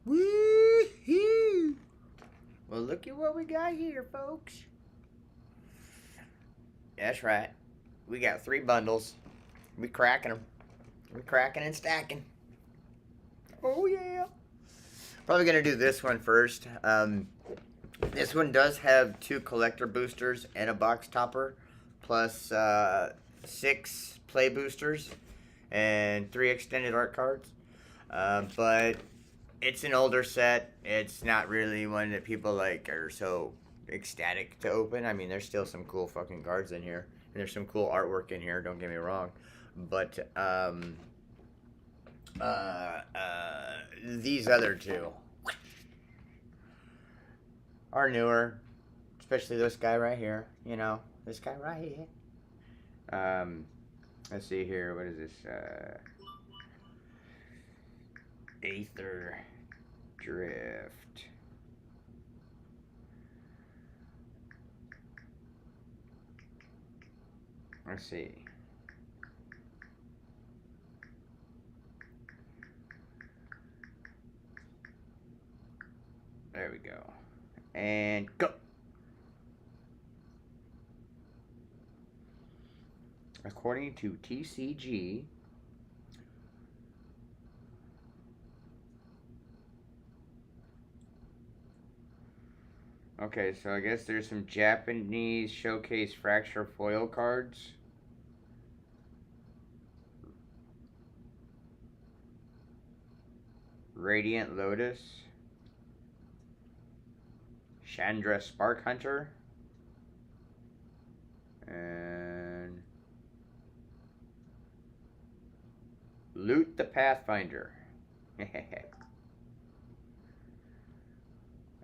Woo-hoo! Well, look at what we got here, folks. That's right. We got 3 bundles. We cracking them. We cracking and stacking. Oh, yeah. Probably going to do this one first. This one does have 2 collector boosters and a box topper, plus 6 play boosters and 3 extended art cards. But it's an older set. It's not really one that people like are so ecstatic to open. I mean, there's still some cool fucking cards in here, and there's some cool artwork in here. Don't get me wrong, but these other 2 are newer, especially this guy right here. You know, this guy right here. Let's see here. What is this? Aether Drift. Let's see. There we go. And go. According to TCG, okay, so I guess there's some Japanese showcase fracture foil cards. Radiant Lotus. Chandra Spark Hunter. And Loot the Pathfinder.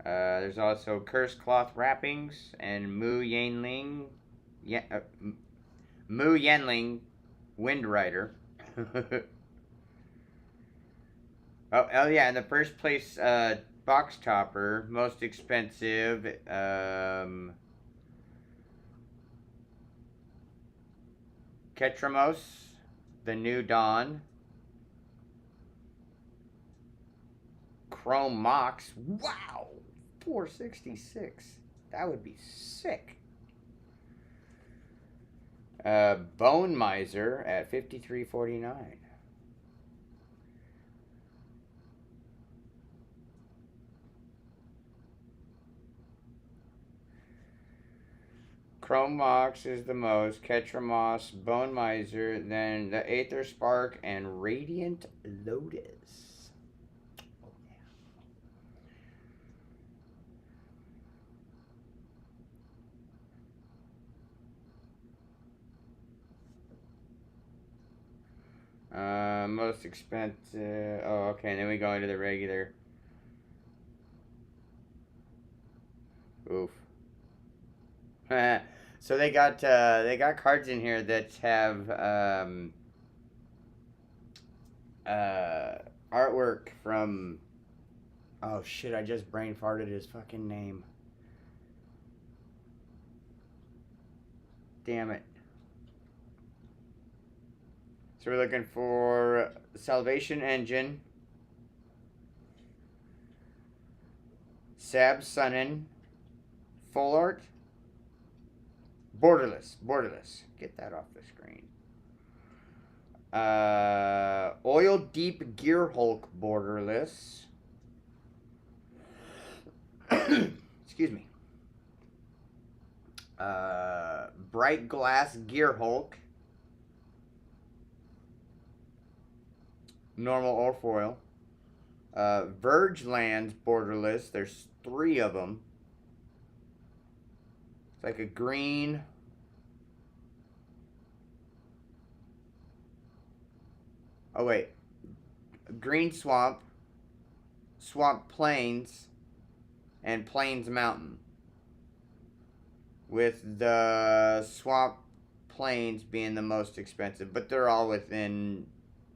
There's also Curse Cloth Wrappings and Mu Yanling Wind Rider. oh yeah, in the first place, box topper, most expensive. Ketramos, the New Dawn. Chrome Mox. Wow! 466. That would be sick. Bone Miser at 53.49. Chrome Mox is the most. Ketramos, Bone Miser, then the Aether Spark, and Radiant Lotus. Oh, yeah. Most expensive. Oh, okay. And then we go into the regular. Oof. So they got cards in here that have artwork from. Oh shit! I just brain farted his fucking name. Damn it. So we're looking for Salvation Engine, Sab Sunin, Full Art, Borderless. Get that off the screen. Oil Deep Gear Hulk Borderless. Excuse me. Bright Glass Gear Hulk. Normal or foil. Verge Lands Borderless. There's 3 of them. It's like a green. Oh, wait. Green Swamp. Swamp Plains. And Plains Mountain. With the Swamp Plains being the most expensive. But they're all within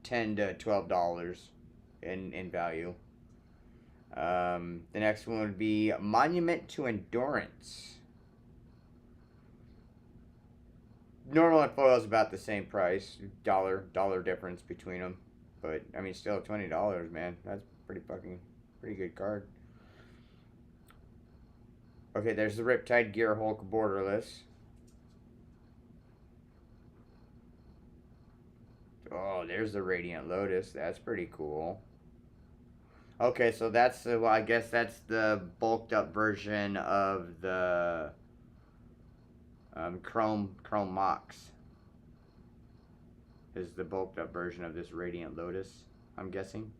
$10 to $12 in value. The next one would be Monument to Endurance. Normal and foil is about the same price, dollar difference between them, but I mean still $20, man. That's pretty fucking Pretty good card. Okay, there's the Riptide Gear Hulk borderless. Oh, there's the Radiant Lotus. That's pretty cool. Okay, so that's the, well, I guess that's the bulked up version of the Chrome Mox. Is the bulked up version of this Radiant Lotus, I'm guessing.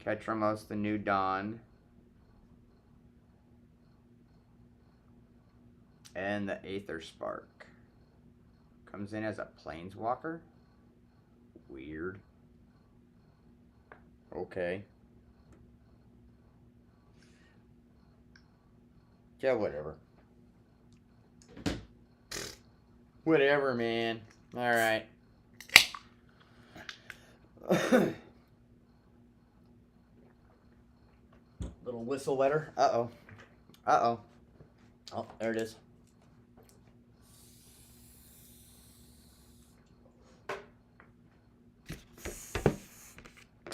Ketramos, the New Dawn. And the Aether Spark. Comes in as a Planeswalker? Weird. Okay. Yeah, whatever. Whatever, man. Alright. Little whistle wetter. Uh-oh. Uh-oh. Oh, there it is.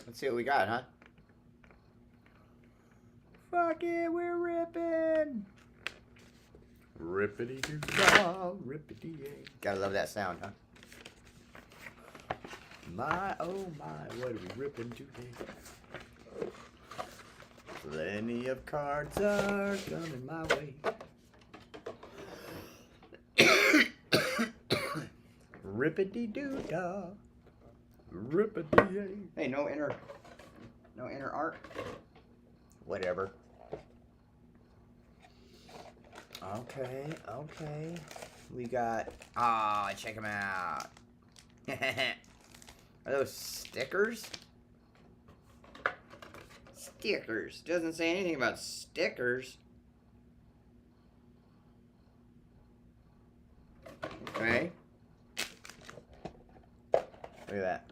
Let's see what we got, huh? Fuck it, we're ripping. Rippity doo dah, rippity yay. Gotta love that sound, huh? My, oh my, what are we ripping today? Plenty of cards are coming my way. Rippity doo dah. Rippity yay. Hey, no inner art. Whatever. Okay. We got, check them out. Are those stickers? Stickers. Doesn't say anything about stickers. Okay. Look at that.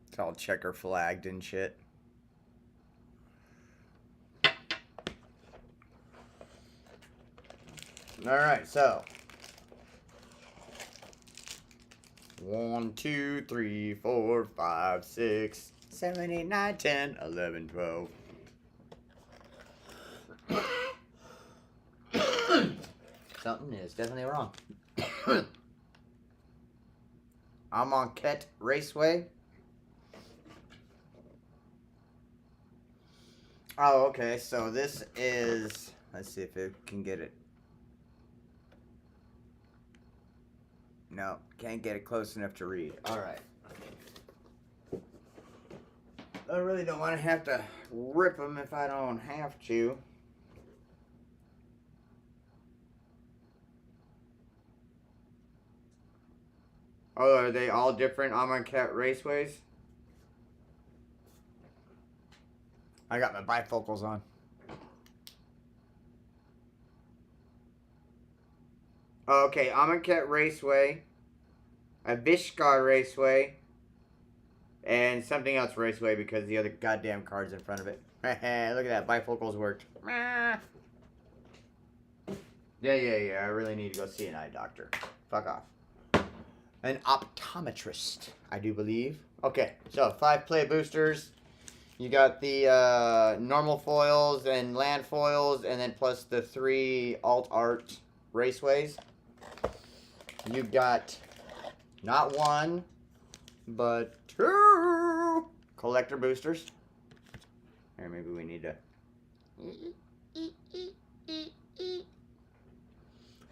It's all checker flagged and shit. Alright, so 1, 2, 3, 4, 5, 6, 7, 8, 9, 10, 11, 12. Something is definitely wrong. I'm on Ket Raceway. Oh, okay, so this is, let's see if it can get it. No, can't get it close enough to read. Alright. I really don't want to have to rip them if I don't have to. Oh, are they all different Amonkhet Raceways? I got my bifocals on. Okay, Amonkhet Raceway, a Vishkar Raceway, and something else Raceway because the other goddamn card's in front of it. Look at that, bifocals worked. Yeah, I really need to go see an eye doctor. Fuck off. An optometrist, I do believe. Okay, so 5 play boosters. You got the normal foils and land foils, and then plus the 3 alt art raceways. You got not 1, but 2 collector boosters. Here, maybe we need to.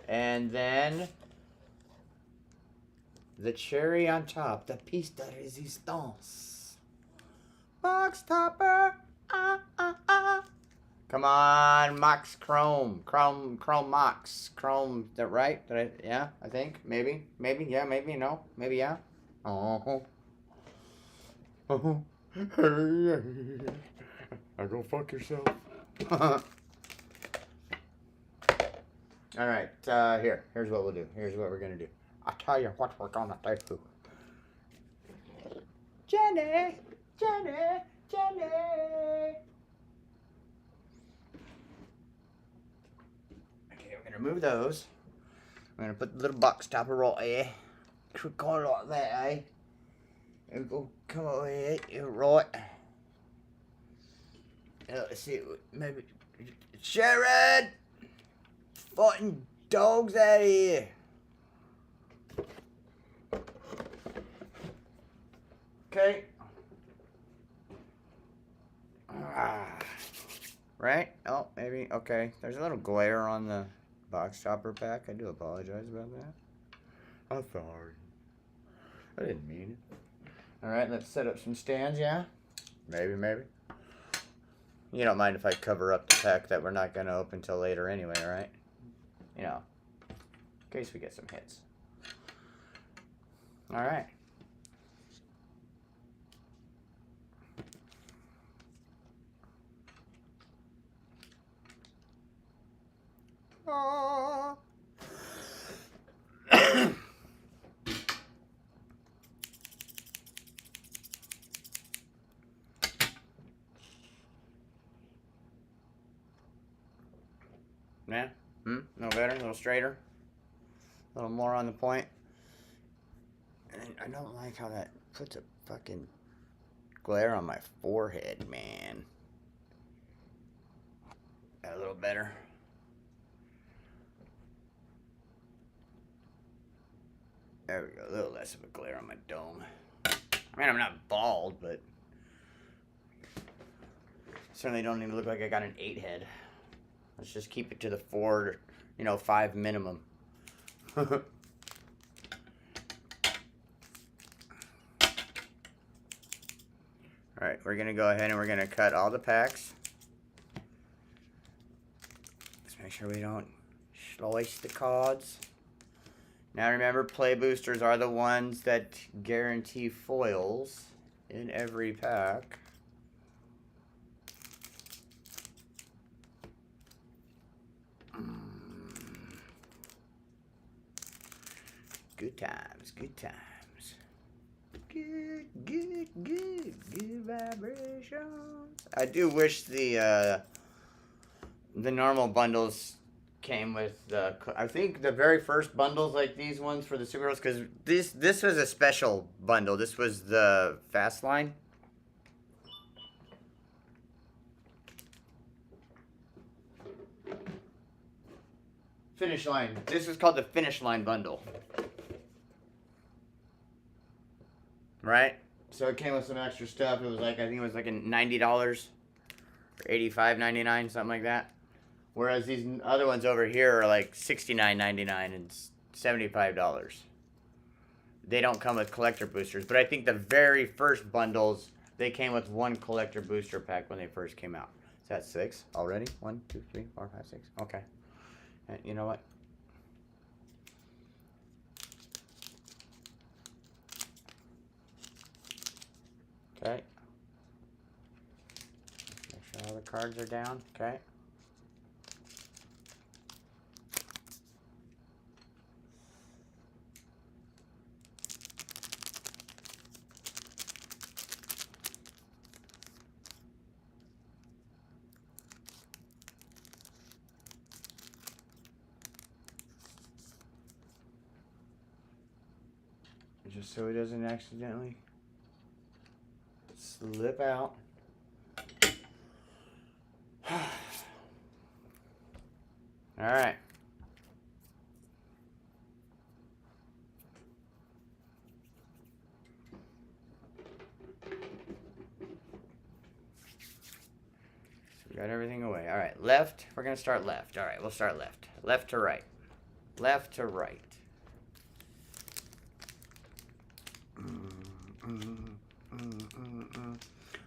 And then the cherry on top, the piece de resistance. Box topper. Come on, Mox Chrome. Chrome Mox. Chrome, is that right? Yeah, I think. Maybe, yeah, maybe, no. Maybe, yeah. Oh. Oh. I go fuck yourself. Alright, here's what we'll do. Here's what we're gonna do. I'll tell you what we're gonna do. Jenny! Okay, we're gonna remove those. I'm gonna put the little box topper right here. Could go like that, eh? And go come over here, right. Let's see, maybe Sharon! Fighting dogs out of here. Okay. Right? Oh, maybe. Okay. There's a little glare on the box topper pack. I do apologize about that. I'm sorry. I didn't mean it. Alright, let's set up some stands, yeah? Maybe. You don't mind if I cover up the pack that we're not going to open till later anyway, right? You know, in case we get some hits. Alright. Aww. Yeah? No better? A little straighter? A little more on the point? And I don't like how that puts a fucking glare on my forehead, man. A little better. There we go. A little less of a glare on my dome. I mean, I'm not bald, but certainly don't even look like I got an 8 head. Let's just keep it to the 4, 5 minimum. Alright, we're going to go ahead and we're going to cut all the packs. Let's make sure we don't slice the cards. Now remember, play boosters are the ones that guarantee foils in every pack. Good times, good times. Good vibrations. I do wish the normal bundles came with I think the very first bundles like these ones for the Superheroes, because this was a special bundle. This was the Fast Line. Finish Line. This was called the Finish Line bundle. Right? So it came with some extra stuff. It was like, I think it was like $90 or $85.99, something like that. Whereas these other ones over here are like $69.99 and $75. They don't come with collector boosters, but I think the very first bundles, they came with one collector booster pack when they first came out. Is that 6 already? 1, 2, 3, 4, 5, 6. Okay. And you know what? Okay. Make sure all the cards are down. Okay. Just so it doesn't accidentally slip out. All right. So we got everything away. All right, left. We're going to start left. All right, we'll start left. Left to right. Left to right.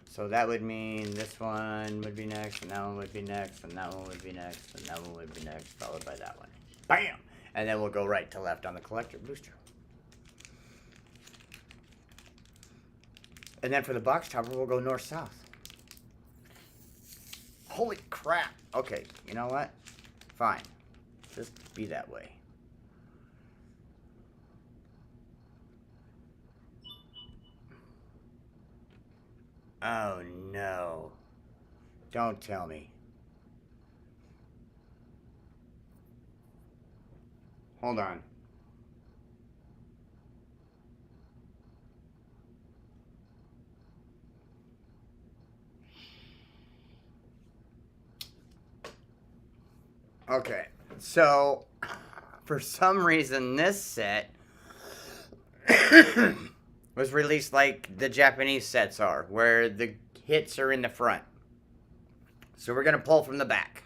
So that would mean this one would be next, and that one would be next, and that one would be next, and that one would be next, followed by that one. Bam! And then we'll go right to left on the collector booster. And then for the box topper, we'll go north-south. Holy crap! Okay, you know what? Fine. Just be that way. Oh no. Don't tell me. Hold on. Okay, so for some reason this set was released like the Japanese sets are, where the hits are in the front. So we're going to pull from the back.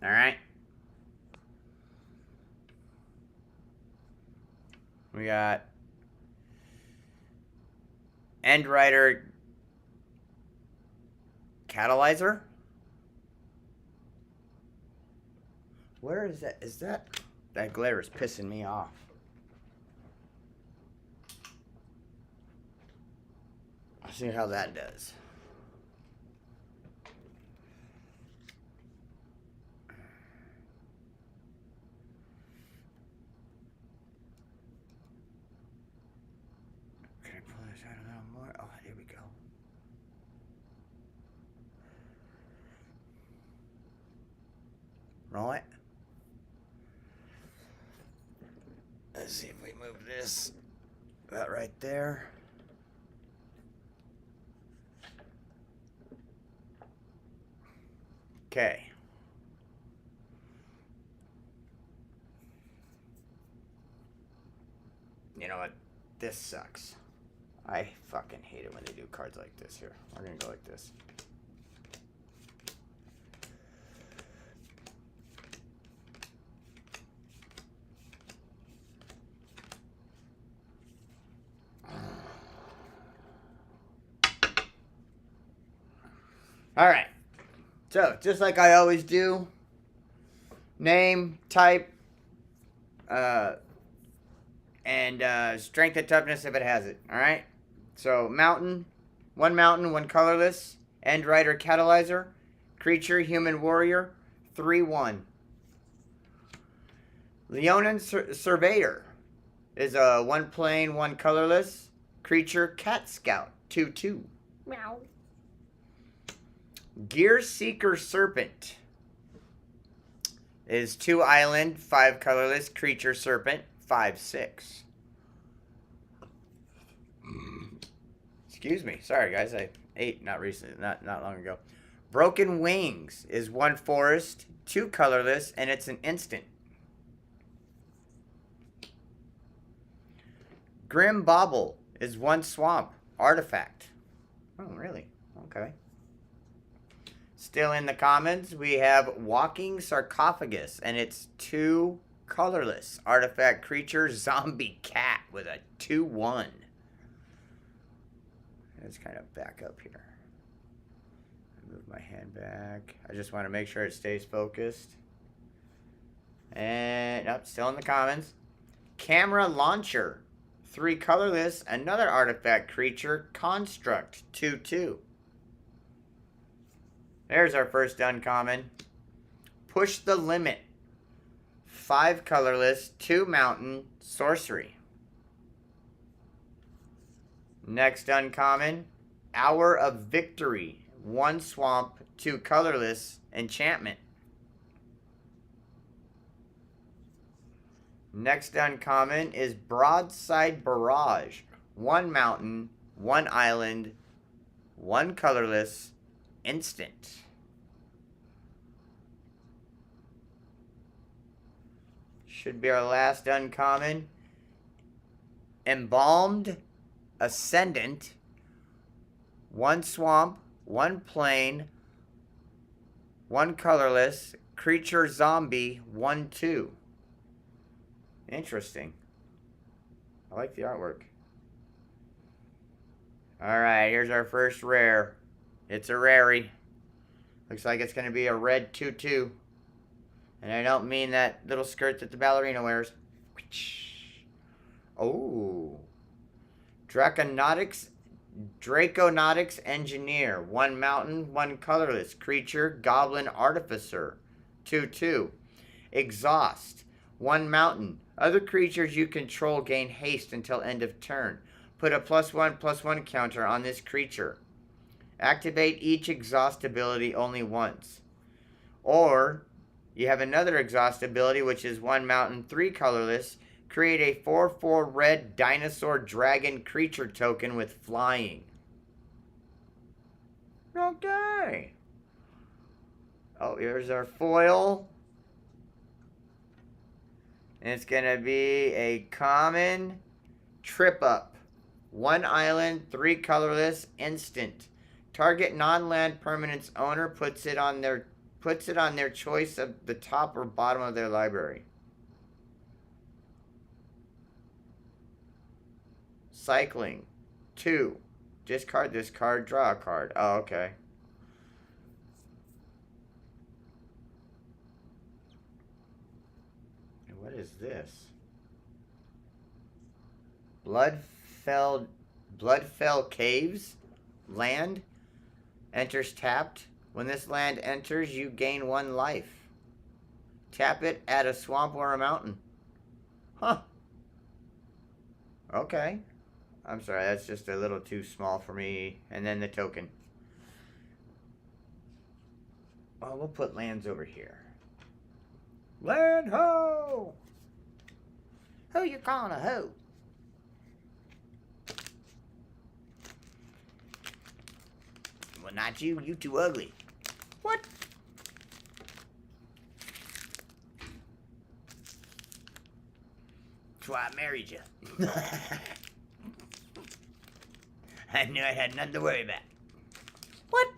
All right? We got End Rider Catalyzer. Where is that? Is that... That glare is pissing me off. Let's see how that does. Can I pull this out a little more? Oh, here we go. Roll it. Let's see if we move this about right there. Okay. You know what? This sucks. I fucking hate it when they do cards like this here. We're gonna go like this. All right. So, just like I always do, name, type, and strength and toughness if it has it. All right. So, mountain, one colorless, End Rider Catalyzer, creature, human warrior, 3/1. Leonin Surveyor is a 1 plain, 1 colorless, creature, cat scout, 2/2. Meow. Gear Seeker Serpent is 2 island, 5 colorless, creature serpent, 5/6. Excuse me. Sorry, guys. I ate not long ago. Broken Wings is 1 forest, 2 colorless, and it's an instant. Grim Bauble is 1 swamp, artifact. Oh, really? Okay. Still in the commons, we have Walking Sarcophagus, and it's 2 colorless. Artifact creature, zombie cat with a 2/1. Let's kind of back up here. Move my hand back. I just want to make sure it stays focused. And, nope, still in the commons. Camera Launcher, 3 colorless, another artifact creature, construct, 2/2. There's our first uncommon. Push the Limit. 5 colorless, 2 mountain, sorcery. Next uncommon. Hour of Victory. 1 swamp, 2 colorless, enchantment. Next uncommon is Broadside Barrage. 1 mountain, 1 island, 1 colorless, instant. Should be our last uncommon. Embalmed Ascendant. 1 swamp, 1 plain, 1 colorless, creature zombie, 1/2. Interesting. I like the artwork. Alright, here's our first rare. It's a rarey. Looks like it's going to be a red 2/2. And I don't mean that little skirt that the ballerina wears. Oh. Draconautics Engineer. 1 mountain, 1 colorless. Creature, Goblin Artificer. 2/2. Exhaust. 1 mountain. Other creatures you control gain haste until end of turn. Put a +1/+1 counter on this creature. Activate each exhaust ability only once. Or You have another exhaust ability, which is 1 mountain, 3 colorless. Create a 4/4 red dinosaur dragon creature token with flying. Okay. Oh, here's our foil. And it's going to be a common trip up. 1 island, 3 colorless, instant. Target non-land permanent's owner puts it on their choice of the top or bottom of their library. Cycling. 2. Discard this card, draw a card. Oh, okay. What is this? Bloodfell Caves. Land. Enters tapped. When this land enters, you gain 1 life. Tap it, add a swamp or a mountain. Huh. Okay. I'm sorry, that's just a little too small for me. And then the token. Well, we'll put lands over here. Land ho! Who you calling a hoe? Well, not you. You too ugly. What? That's why I married you. I knew I had nothing to worry about. What?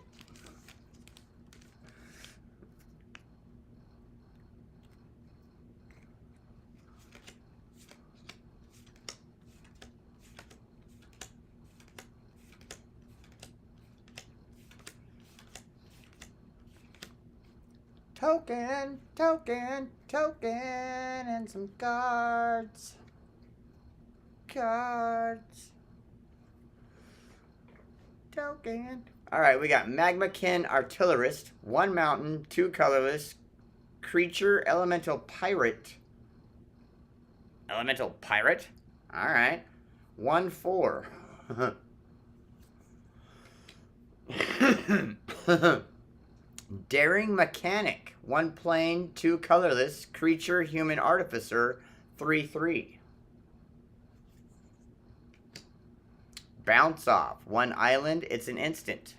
Token, token, token, and some cards. Cards. Token. Alright, we got Magmakin Artillerist, 1 mountain, 2 colorless, creature, elemental pirate. Elemental pirate? Alright. 1/4. Daring Mechanic, 1 plain, 2 colorless, creature, human artificer, 3/3. Bounce Off, 1 island, it's an instant.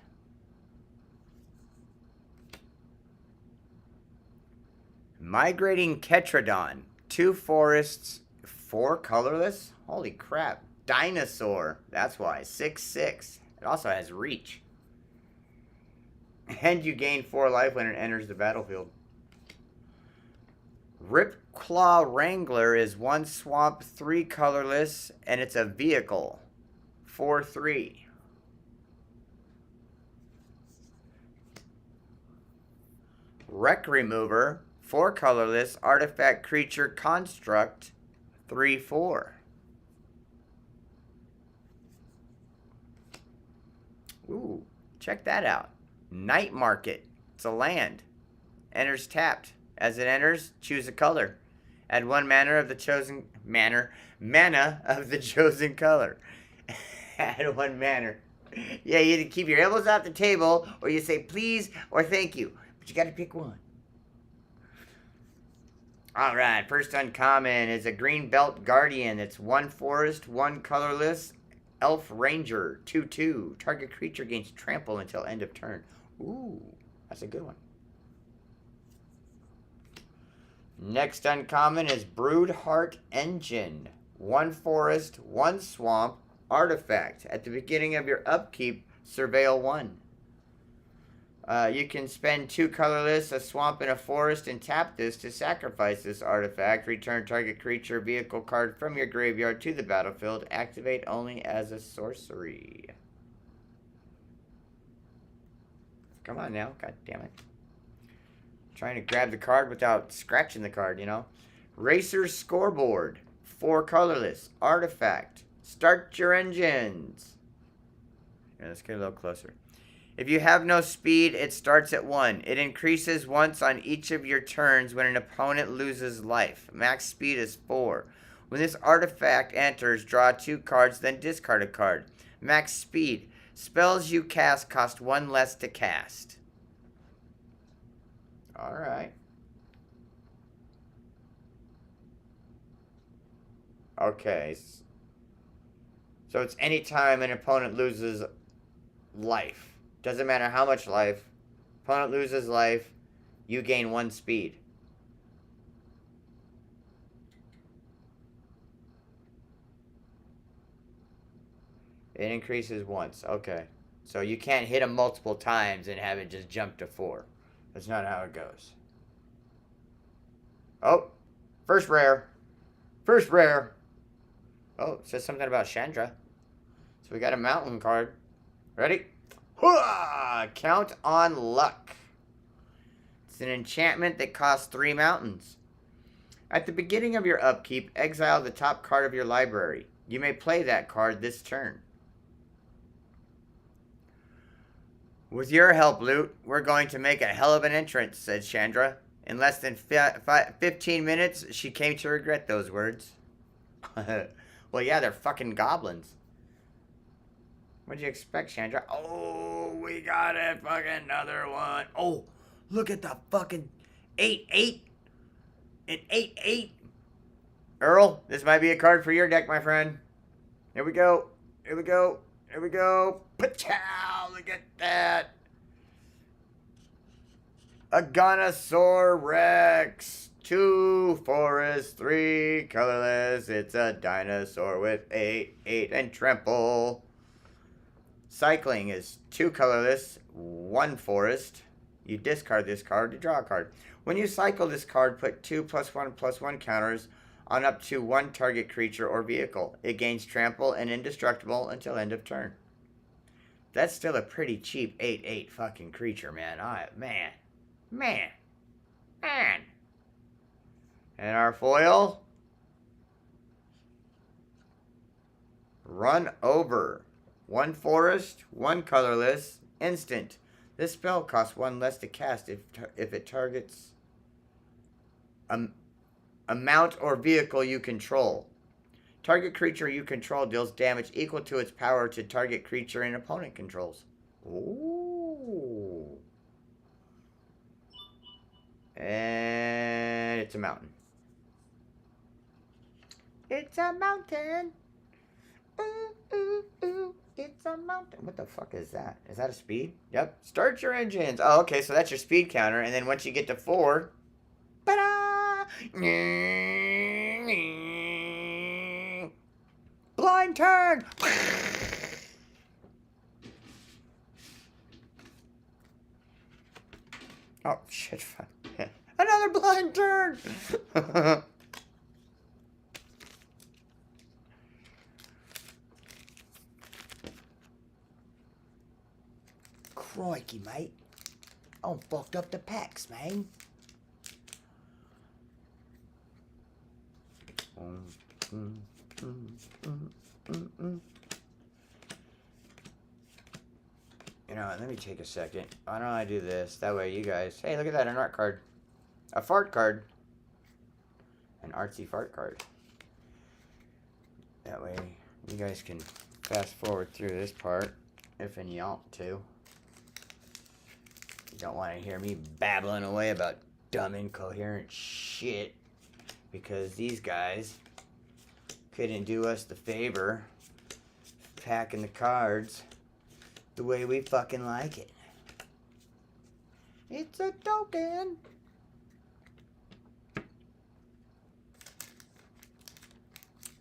Migrating Ketradon, 2 forests, 4 colorless. Holy crap. Dinosaur, that's why, 6/6. It also has reach. And you gain 4 life when it enters the battlefield. Ripclaw Wrangler is 1 swamp, 3 colorless, and it's a vehicle. 4/3. Wreck Remover, 4 colorless, artifact creature construct, 3/4. Ooh, check that out. Night Market. It's a land. Enters tapped. As it enters, choose a color. Add 1 mana of the chosen color. Add 1 mana. Yeah, you either keep your elbows off the table, or you say please or thank you. But you got to pick one. All right, first uncommon is a Green Belt Guardian. It's 1 forest, 1 colorless, Elf Ranger, 2/2. Target creature gains trample until end of turn. Ooh, that's a good one. Next uncommon is Broodheart Engine. 1 forest, 1 swamp, artifact. At the beginning of your upkeep, surveil 1. You can spend 2 colorless, a swamp, and a forest, and tap this to sacrifice this artifact. Return target creature vehicle card from your graveyard to the battlefield. Activate only as a sorcery. Come on now, god damn it. Trying to grab the card without scratching the card, you know. Racer's Scoreboard, 4 colorless, artifact. Start your engines. Yeah, let's get a little closer. If you have no speed, it starts at 1. It increases once on each of your turns when an opponent loses life. Max speed is 4. When this artifact enters, draw 2 cards, then discard a card. Max speed. Spells you cast cost 1 less to cast. Alright. Okay. So it's any time an opponent loses life. Doesn't matter how much life. Opponent loses life, you gain 1 speed. It increases once. Okay. So you can't hit him multiple times and have it just jump to 4. That's not how it goes. Oh, first rare. First rare. Oh, it says something about Chandra. So we got a mountain card. Ready? Hooah! Count on luck. It's an enchantment that costs 3 mountains. At the beginning of your upkeep, exile the top card of your library. You may play that card this turn. With your help, Loot, we're going to make a hell of an entrance, said Chandra. In less than 15 minutes, she came to regret those words. Well, yeah, they're fucking goblins. What'd you expect, Chandra? Oh, we got it. Fucking another one. Oh, look at the fucking 8-8. An 8-8. Earl, this might be a card for your deck, my friend. Here we go. Here we go. Here we go. Pachow! Look at that. A Ganosaur Rex. 2 forest, 3 colorless. It's a dinosaur with 8, and trample. Cycling is 2 colorless, 1 forest. You discard this card to draw a card. When you cycle this card, put 2+1/+1 counters on up to 1 target creature or vehicle. It gains trample and indestructible until end of turn. That's still a pretty cheap 8-8 fucking creature, man. Man. And our foil? Run over. 1 forest, 1 colorless, instant. This spell costs 1 less to cast if it targets a mount or vehicle you control. Target creature you control deals damage equal to its power to target creature an opponent controls. Ooh. And it's a mountain. It's a mountain. Ooh, ooh, ooh. It's a mountain. What the fuck is that? Is that a speed? Yep. Start your engines. Oh, okay, so that's your speed counter. And then once you get to 4, ta-da! Blind turn! Oh, shit. Another blind turn! Crikey, mate. I'm fucked up the packs, man. You know what, let me take a second. Why don't I do this? That way you guys... Hey, look at that, an art card. A fart card. An artsy fart card. That way you guys can fast forward through this part, if any you want to. You don't want to hear me babbling away about dumb, incoherent shit. Because these guys couldn't do us the favor of packing the cards the way we fucking like it. It's a token.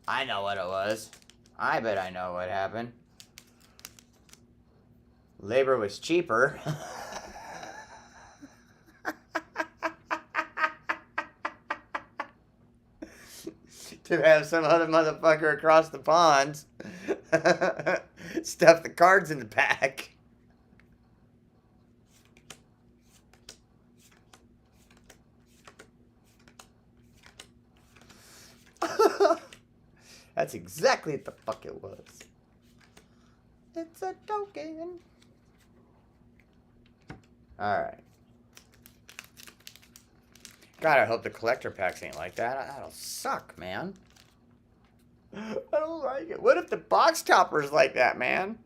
I know what it was. I bet I know what happened. Labor was cheaper. To have some other motherfucker across the ponds stuff the cards in the pack. That's exactly what the fuck it was. It's a token. Alright. God, I hope the collector packs ain't like that. That'll suck, man. I don't like it. What if the box topper's like that, man?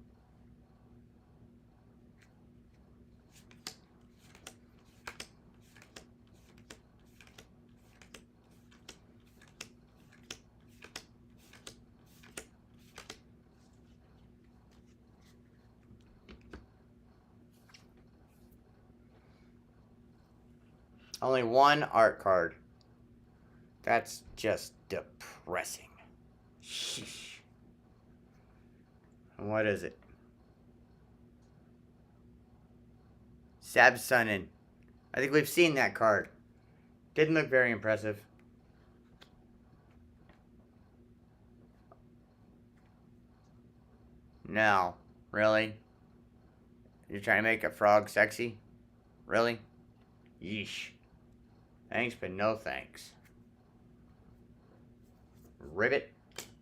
Only one art card. That's just depressing. Sheesh. And what is it? Sabsunin. I think we've seen that card. Didn't look very impressive. No. Really? You're trying to make a frog sexy? Really? Yeesh. Thanks, but no thanks. Ribbit.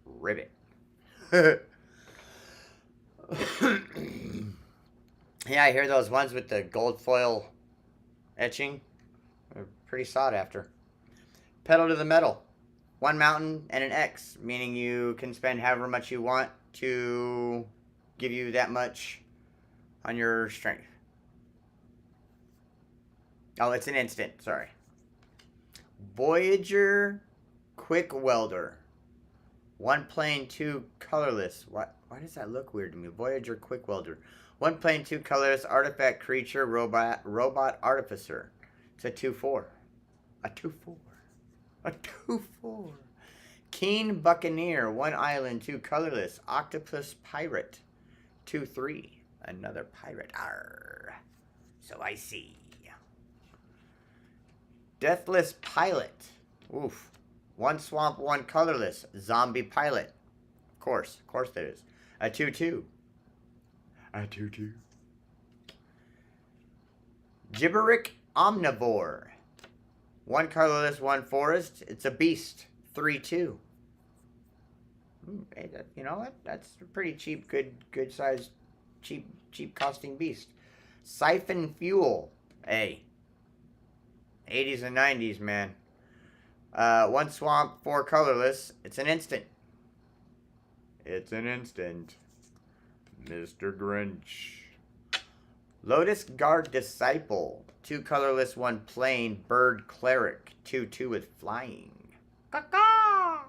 Ribbit. Yeah, I hear those ones with the gold foil etching. They're pretty sought after. Pedal to the metal. One mountain and an X, meaning you can spend however much you want to give you that much on your strength. Oh, it's an instant. Sorry. Voyager Quick Welder. One plain, two colorless. What? Why does that look weird to me? Voyager Quick Welder. One plain, two colorless artifact creature robot artificer. It's a 2/4. A 2/4. A 2/4. Keen Buccaneer. One island, two colorless. Octopus Pirate. 2/3. Another pirate. Arr. So I see. Deathless Pilot. Oof. One swamp, one colorless. Zombie Pilot. Of course there is. A 2/2. A 2/2. Gibberick Omnivore. One colorless, one forest. It's a beast. 3/2. Hey, you know what? That's a pretty cheap, good size, cheap costing beast. Siphon Fuel. Hey. 80s and 90s, man. One swamp, four colorless. It's an instant. It's an instant. Mr. Grinch. Lotus Guard Disciple. Two colorless, one plain. Bird Cleric. 2/2 with flying. Caw-caw!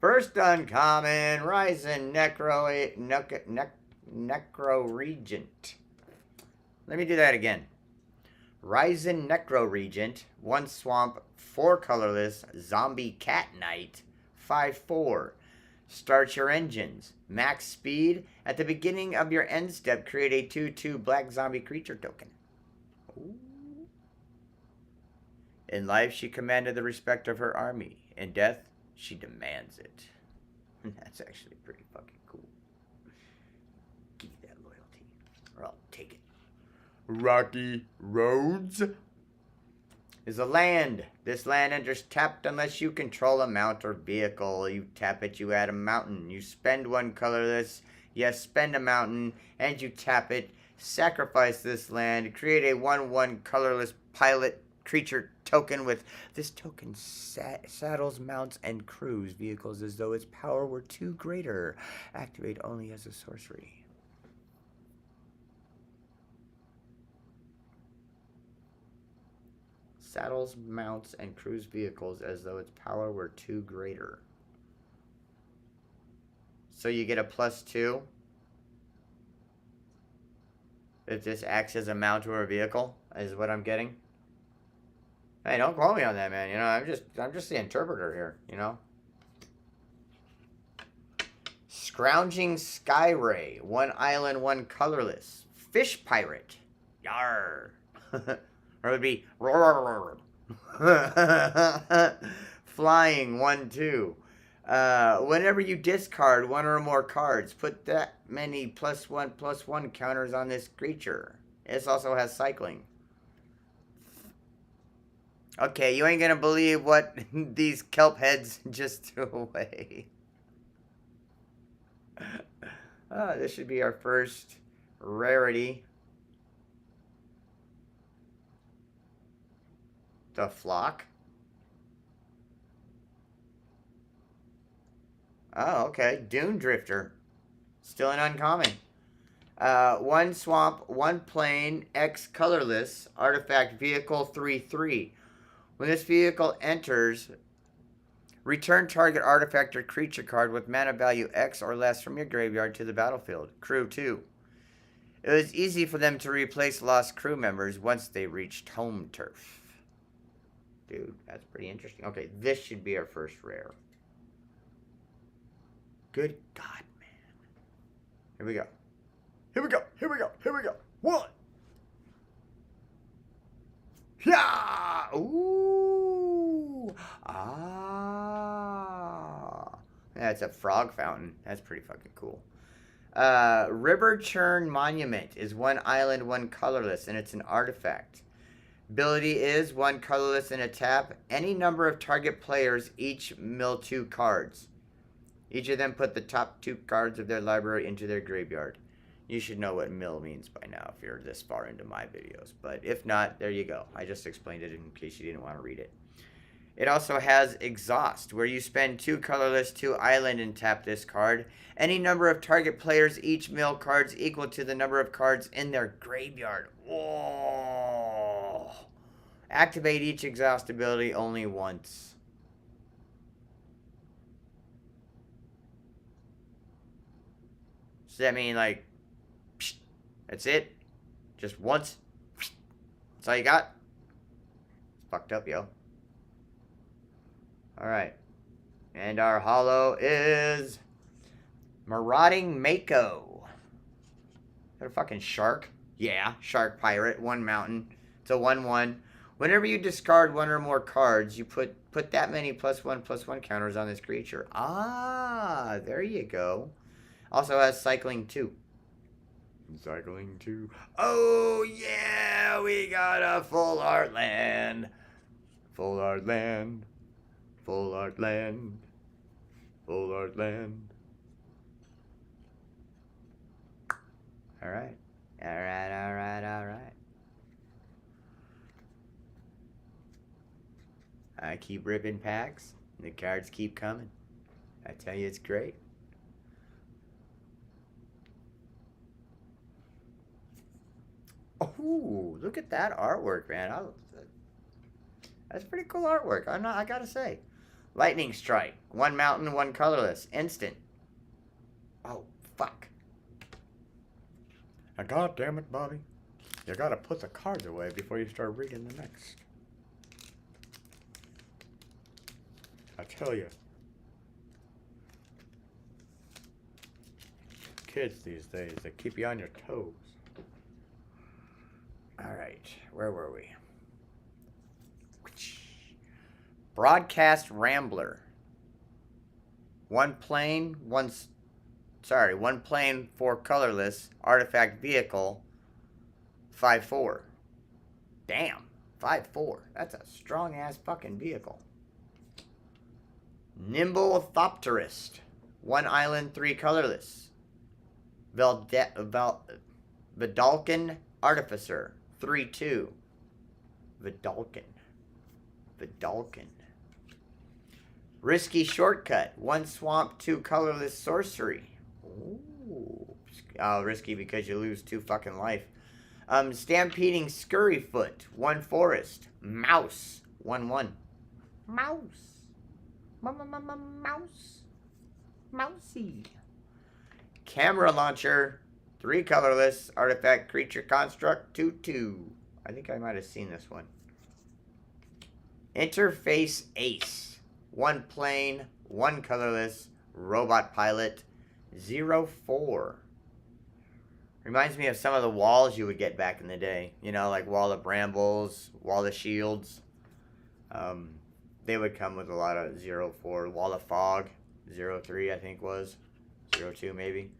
First uncommon. Ryzen Necro Regent. Let me do that again. Ryzen Necro Regent, one swamp, four colorless, zombie cat knight, 5/4. Start your engines. Max speed. At the beginning of your end step, create a 2/2 black zombie creature token. Ooh. In life, she commanded the respect of her army. In death, she demands it. That's actually pretty fucking cool. Give me that loyalty, or I'll take it. Rocky Roads is a land. This land enters tapped unless you control a mount or vehicle. You tap it, you add a mountain. You spend one colorless, yes, spend a mountain, and you tap it. Sacrifice this land. Create a 1/1 colorless pilot creature token with this token saddles, mounts, and crews vehicles as though its power were 2 greater. Activate only as a sorcery. Saddles, mounts, and cruise vehicles as though its power were 2 greater. So you get a +2 if this acts as a mount or a vehicle, is what I'm getting. Hey, don't quote me on that, man. You know, I'm just the interpreter here, you know. Scrounging Skyray. One island, one colorless. Fish pirate. Yarr. Or it would be roar. Flying 1/2. Whenever you discard one or more cards, put that many +1/+1 counters on this creature. This also has cycling. Okay, you ain't gonna believe what these kelp heads just threw away. This should be our first rarity. The Flock. Oh, okay. Dune Drifter. Still an uncommon. One swamp, one plain, X colorless, artifact vehicle 3/3. When this vehicle enters, return target artifact or creature card with mana value X or less from your graveyard to the battlefield. Crew 2. It was easy for them to replace lost crew members once they reached home turf. dude. That's pretty interesting. Okay, this should be our first rare. Good God, man. Here we go. Here we go. Here we go. Here we go. One. Yeah. Ooh. Ah. That's a frog fountain. That's pretty fucking cool. River Churn Monument is one island, one colorless, and it's an artifact. Ability is one colorless and a tap. Any number of target players each mill 2 cards. Each of them put the top 2 cards of their library into their graveyard. You should know what mill means by now if you're this far into my videos. But if not, there you go. I just explained it in case you didn't want to read it. It also has Exhaust, where you spend 2 colorless, 2 island, and tap this card. Any number of target players each mill cards equal to the number of cards in their graveyard. Whoa! Activate each Exhaust ability only once. Does that mean, like, psh, that's it? Just once? Psh, that's all you got? It's fucked up, yo. Alright. And our holo is Marauding Mako. Is that a fucking shark? Yeah, shark pirate, 1 mountain. It's a 1/1. Whenever you discard 1 or more cards, you put that many +1/+1 counters on this creature. Ah, there you go. Also has Cycling 2. Cycling 2. Oh, yeah, we got a full art land. Full art land. Full art land. Full art land. Alright. Alright, alright, alright. I keep ripping packs. The cards keep coming. I tell you, it's great. Oh, look at that artwork, man. That's pretty cool artwork. I gotta say. Lightning Strike. 1 mountain, 1 colorless. Instant. Oh, fuck. Now, God damn it, Bobby. You gotta put the cards away before you start reading the next. I tell you. Kids these days, they keep you on your toes. Alright, where were we? Broadcast Rambler. 1 plane, 1 plane, 4 colorless, artifact vehicle, 5/4. Damn, 5/4. That's a strong ass fucking vehicle. Nimble Thopterist. 1 island, 3 colorless. Vidalcan Artificer. 3/2. Vidalcan. Risky Shortcut. 1 swamp, 2 colorless sorcery. Ooh. Risky because you lose 2 fucking life. Stampeding Scurryfoot. 1 forest. Mouse. 1/1. Mouse. Mouse. Mousy. Camera Launcher. 3 colorless. Artifact creature construct. 2/2. I think I might have seen this one. Interface Ace. 1 plane, 1 colorless, robot pilot, 0/4. Reminds me of some of the walls you would get back in the day. You know, like Wall of Brambles, Wall of Shields. They would come with a lot of 0/4. Wall of Fog, 0/3 I think was. 0/2 maybe.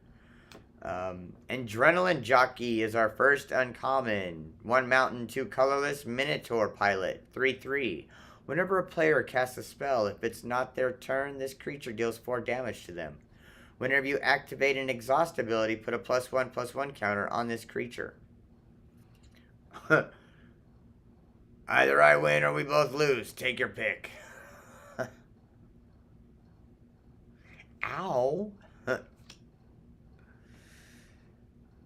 Adrenaline Jockey is our first uncommon. 1 mountain, 2 colorless, Minotaur pilot, 3/3. Whenever a player casts a spell, if it's not their turn, this creature deals 4 damage to them. Whenever you activate an exhaust ability, put a +1/+1 counter on this creature. Either I win or we both lose. Take your pick. Ow.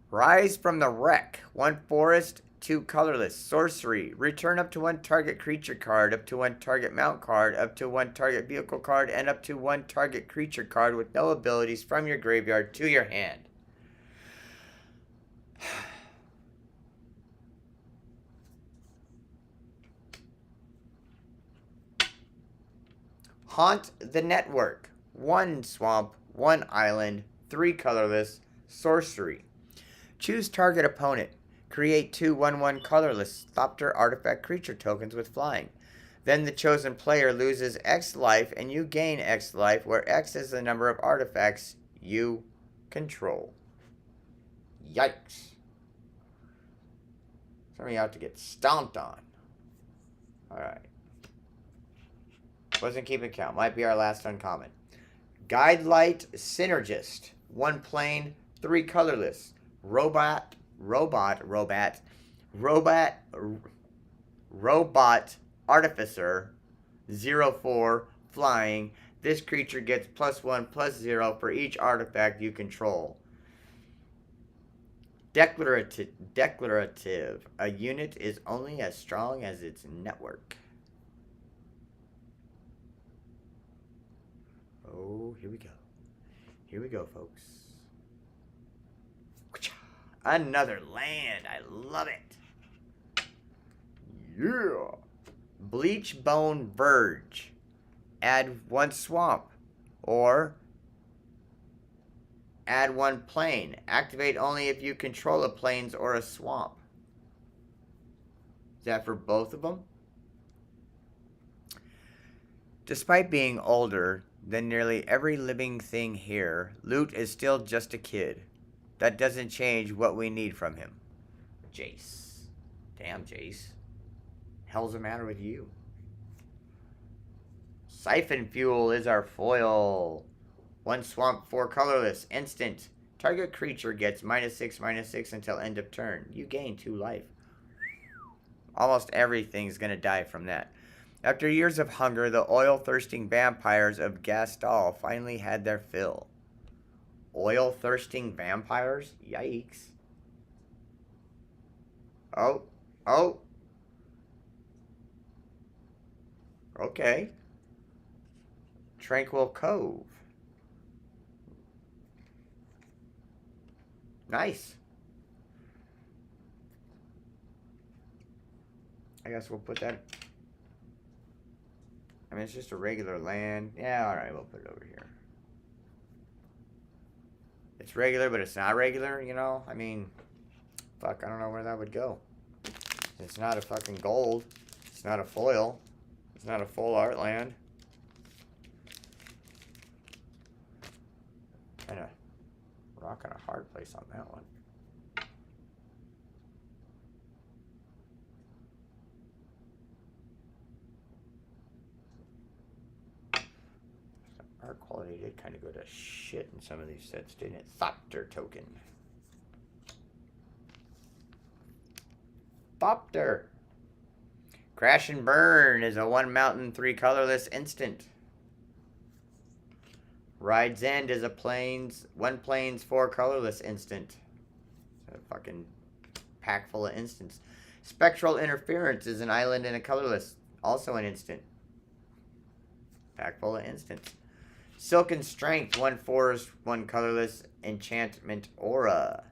Rise from the Wreck. 1 forest, 2 colorless. Sorcery. Return up to 1 target creature card, up to 1 target mount card, up to 1 target vehicle card, and up to 1 target creature card with no abilities from your graveyard to your hand. Haunt the Network. 1 swamp, 1 island, 3 colorless, sorcery. Choose target opponent. Create 2 1/1 colorless Thopter artifact creature tokens with flying. Then the chosen player loses X life and you gain X life, where X is the number of artifacts you control. Yikes. Somebody out to get stomped on. Alright. Wasn't keeping count. Might be our last uncommon. Guidelight Synergist. 1 plain, 3 colorless. Robot Artificer. 0/4 flying. This creature gets +1/+0 for each artifact you control. Declarative. A unit is only as strong as its network. Oh, here we go. Here we go, folks. Another land. I love it. Yeah. Bleachbone Verge. Add 1 swamp. Or add 1 plane. Activate only if you control a plains or a swamp. Is that for both of them? Despite being older than nearly every living thing here, Lute is still just a kid. That doesn't change what we need from him. Jace. Damn, Jace. Hell's the matter with you? Siphon Fuel is our foil. 1 swamp, 4 colorless. Instant. Target creature gets -6/-6 until end of turn. You gain 2 life. Almost everything's gonna die from that. After years of hunger, the oil-thirsting vampires of Gastal finally had their fill. Oil-thirsting vampires? Yikes. Oh. Okay. Tranquil Cove. Nice. I guess we'll put that... I mean, it's just a regular land. Yeah, alright, we'll put it over here. It's regular, but it's not regular, you know? I mean, fuck, I don't know where that would go. It's not a fucking gold. It's not a foil. It's not a full art land. Kind of rock on a hard place on that one. Art quality did kind of go to shit in some of these sets, didn't it? Thopter token. Thopter. Crash and Burn is a 1 mountain, 3 colorless instant. Ride's End is a plains, 1 plains, 4 colorless instant. A fucking pack full of instants. Spectral Interference is an island and a colorless, also an instant. Pack full of instants. Silken Strength, 1 forest, 1 colorless, enchantment aura.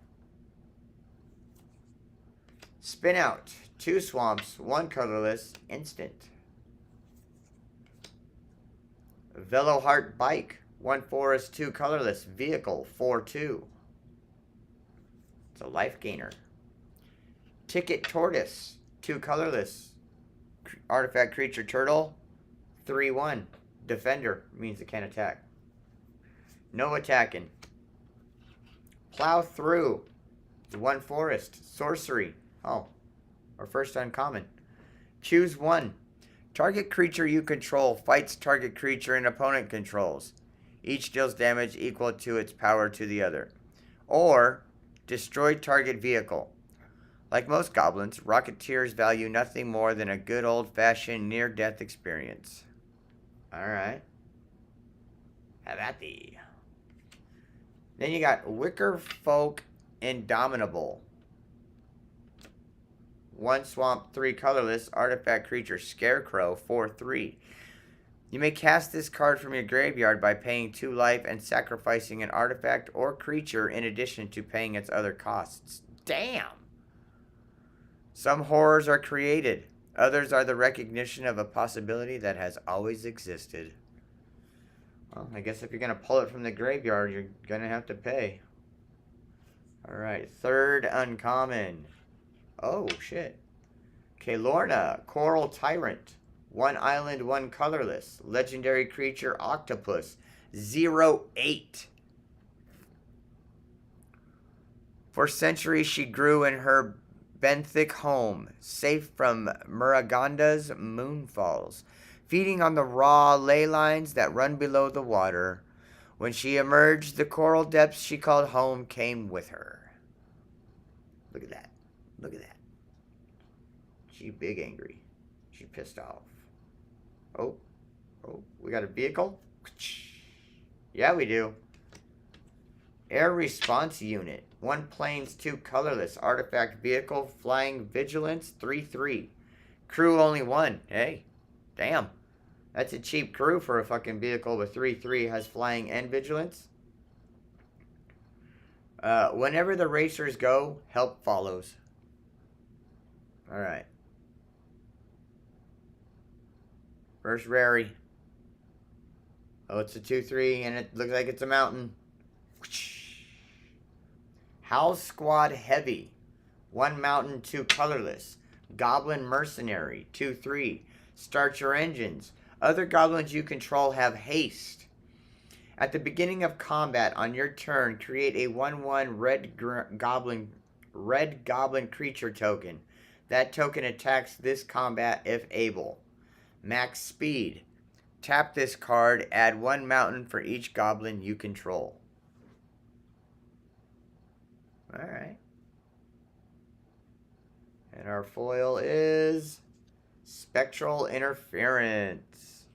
Spin Out, 2 swamps, 1 colorless, instant. Veloheart Bike, 1 forest, 2 colorless, vehicle, 4/2. It's a life gainer. Ticket Tortoise, 2 colorless, artifact creature turtle, 3/1. Defender means it can't attack. No attacking. Plow Through. 1 forest. Sorcery. Oh. Our first uncommon. Choose 1. Target creature you control fights target creature an opponent controls. Each deals damage equal to its power to the other. Or, destroy target vehicle. Like most goblins, Rocketeers value nothing more than a good old-fashioned near-death experience. Alright. Have at thee. Then you got Wicker Folk Indomitable. 1 swamp, 3 colorless, artifact creature, Scarecrow, 4/3. You may cast this card from your graveyard by paying 2 life and sacrificing an artifact or creature in addition to paying its other costs. Damn! Some horrors are created. Others are the recognition of a possibility that has always existed. Well, I guess if you're going to pull it from the graveyard, you're going to have to pay. Alright, third uncommon. Oh, shit. Lorna, Coral Tyrant. 1 island, 1 colorless. Legendary creature, Octopus. 0/8. For centuries she grew in her benthic home, safe from Muraganda's moonfalls, feeding on the raw ley lines that run below the water. When she emerged, the coral depths she called home came with her. Look at that. Look at that. She big angry. She pissed off. Oh, we got a vehicle? Yeah, we do. Air Response Unit. 1 plains, 2 colorless. Artifact vehicle, flying vigilance, 3/3. Crew only 1. Hey, damn. That's a cheap crew for a fucking vehicle with 3/3, has flying and vigilance. Whenever the racers go, help follows. Alright. First rarity. Oh, it's a 2/3, and it looks like it's a mountain. House Squad Heavy. 1 mountain, 2 colorless. Goblin Mercenary. 2/3. Start your engines. Other goblins you control have haste. At the beginning of combat on your turn, create a 1/1 red goblin creature token. That token attacks this combat if able. Max speed. Tap this card, add 1 mountain for each goblin you control. Alright. And our foil is Spectral Interference.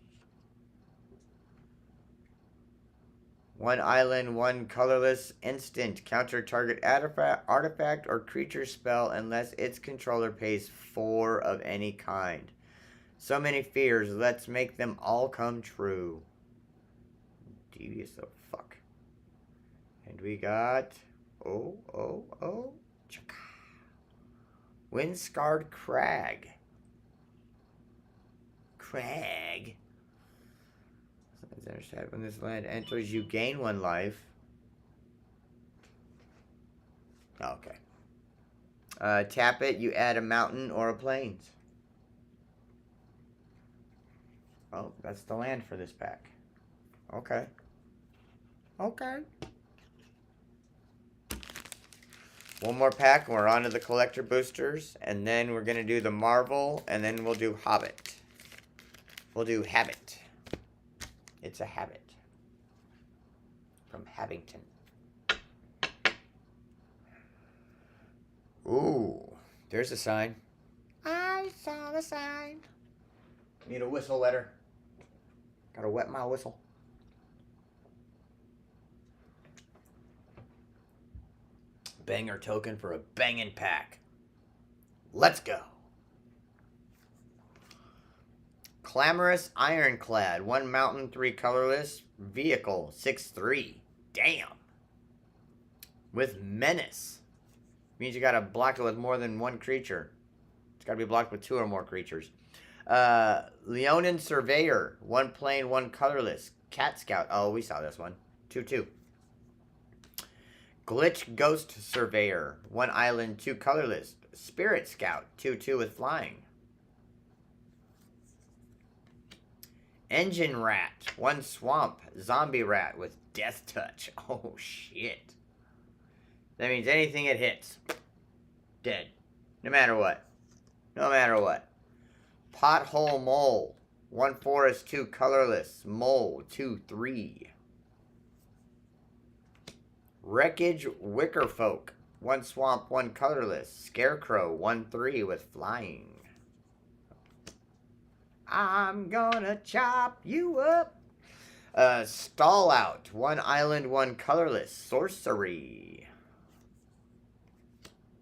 1 island, 1 colorless, instant. Counter target artifact or creature spell unless its controller pays 4 of any kind. So many fears, let's make them all come true. Devious the fuck. And we got... Windscarred Crag. When this land enters, you gain 1 life. Okay. Tap it, you add a mountain or a plains. Oh, that's the land for this pack. Okay. One more pack, and we're on to the collector boosters. And then we're going to do the Marvel, and then we'll do Hobbit. We'll do Habit. It's a habit. From Habington. Ooh, there's a sign. I saw the sign. Need a whistle wetter. Gotta wet my whistle. Banger token for a banging pack. Let's go. Clamorous Ironclad. 1 mountain, 3 colorless. Vehicle, 6/3. Damn. With Menace. Means you gotta block it with more than 1 creature. It's gotta be blocked with 2 or more creatures. Leonin Surveyor. 1 plain, 1 colorless. Cat Scout. Oh, we saw this one. 2/2. Glitch Ghost Surveyor. 1 island, 2 colorless. Spirit Scout. 2/2 with flying. Engine Rat. 1 swamp. Zombie Rat with Death Touch. Oh, shit. That means anything it hits. Dead. No matter what. No matter what. Pothole Mole. 1 forest, 2 colorless. Mole, 2/3. Wreckage Wickerfolk. 1 swamp, 1 colorless. Scarecrow, 1/3 with flying. I'm gonna chop you up. Stall Out. 1 island, 1 colorless. Sorcery.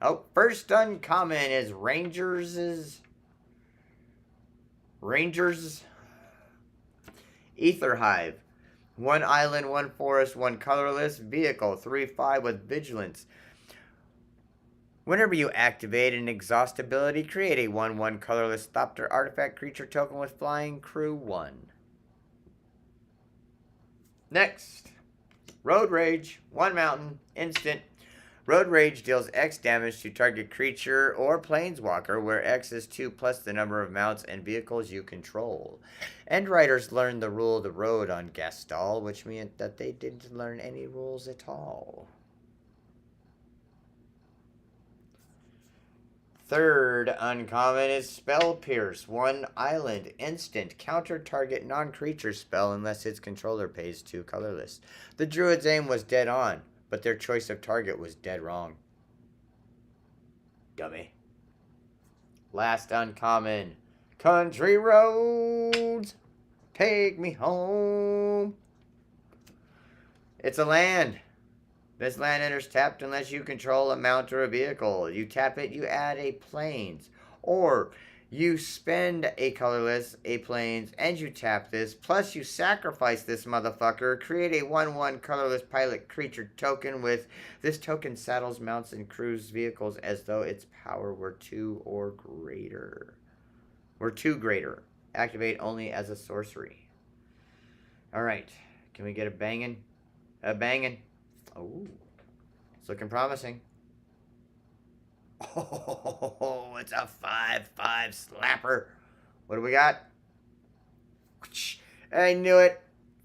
Oh, first uncommon is Rangers Ether Hive. 1 island, 1 forest, 1 colorless. Vehicle, 3/5 with vigilance. Whenever you activate an exhaust ability, create a 1/1 colorless Thopter artifact creature token with flying, crew 1. Next, Road Rage. 1 mountain, instant. Road Rage deals X damage to target creature or planeswalker, where X is 2 plus the number of mounts and vehicles you control. End writers learned the rule of the road on Gastal, which meant that they didn't learn any rules at all. Third uncommon is Spell Pierce. 1 island, instant. Counter target non-creature spell unless its controller pays 2 colorless. The druid's aim was dead on, but their choice of target was dead wrong. Dummy. Last uncommon. Country roads, take me home. It's a land. This land enters tapped unless you control a mount or a vehicle. You tap it, you add a plains. Or you spend a colorless, a plains, and you tap this. Plus you sacrifice this motherfucker. Create a 1/1 colorless pilot creature token with this token saddles, mounts, and crews vehicles as though its power were 2 or greater. Were 2 greater. Activate only as a sorcery. Alright. Can we get a banging? A banging. Oh, it's looking promising. Oh, it's a 5/5 slapper. What do we got? I knew it.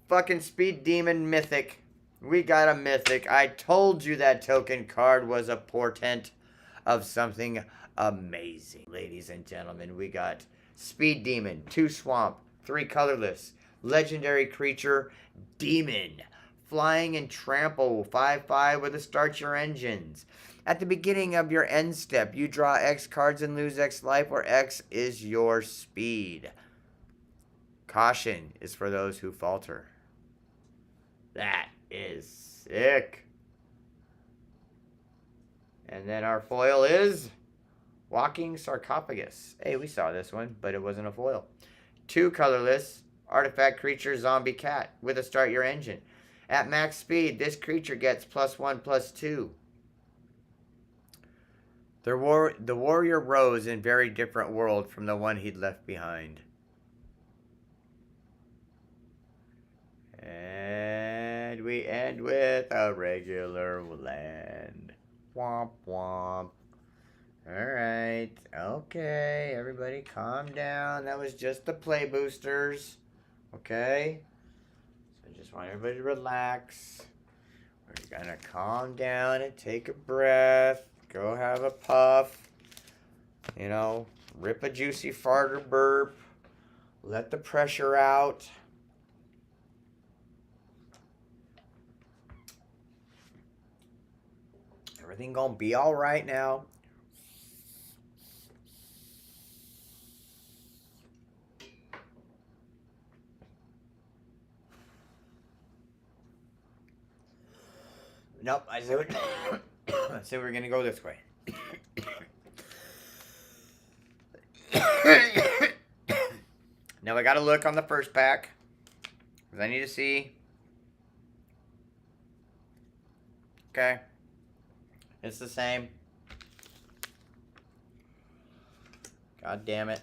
Fucking Speed Demon Mythic. We got a Mythic. I told you that token card was a portent of something amazing. Ladies and gentlemen, we got Speed Demon, 2 swamp, 3 colorless, legendary creature, Demon. Flying and trample, 5/5 with a start your engines. At the beginning of your end step, you draw X cards and lose X life, where X is your speed. Caution is for those who falter. That is sick. And then our foil is Walking Sarcophagus. Hey, we saw this one, but it wasn't a foil. 2 colorless, artifact creature, zombie cat with a start your engine. At max speed, this creature gets +1/+2. The warrior rose in very different world from the one he'd left behind. And we end with a regular land. Womp womp. Alright. Okay, everybody calm down. That was just the play boosters. Okay? Just want everybody to relax. We're gonna calm down and take a breath. Go have a puff. You know, rip a juicy fart or burp. Let the pressure out. Everything gonna be all right now. Nope, I said we're gonna go this way. Now I gotta look on the first pack, because I need to see. Okay. It's the same. God damn it.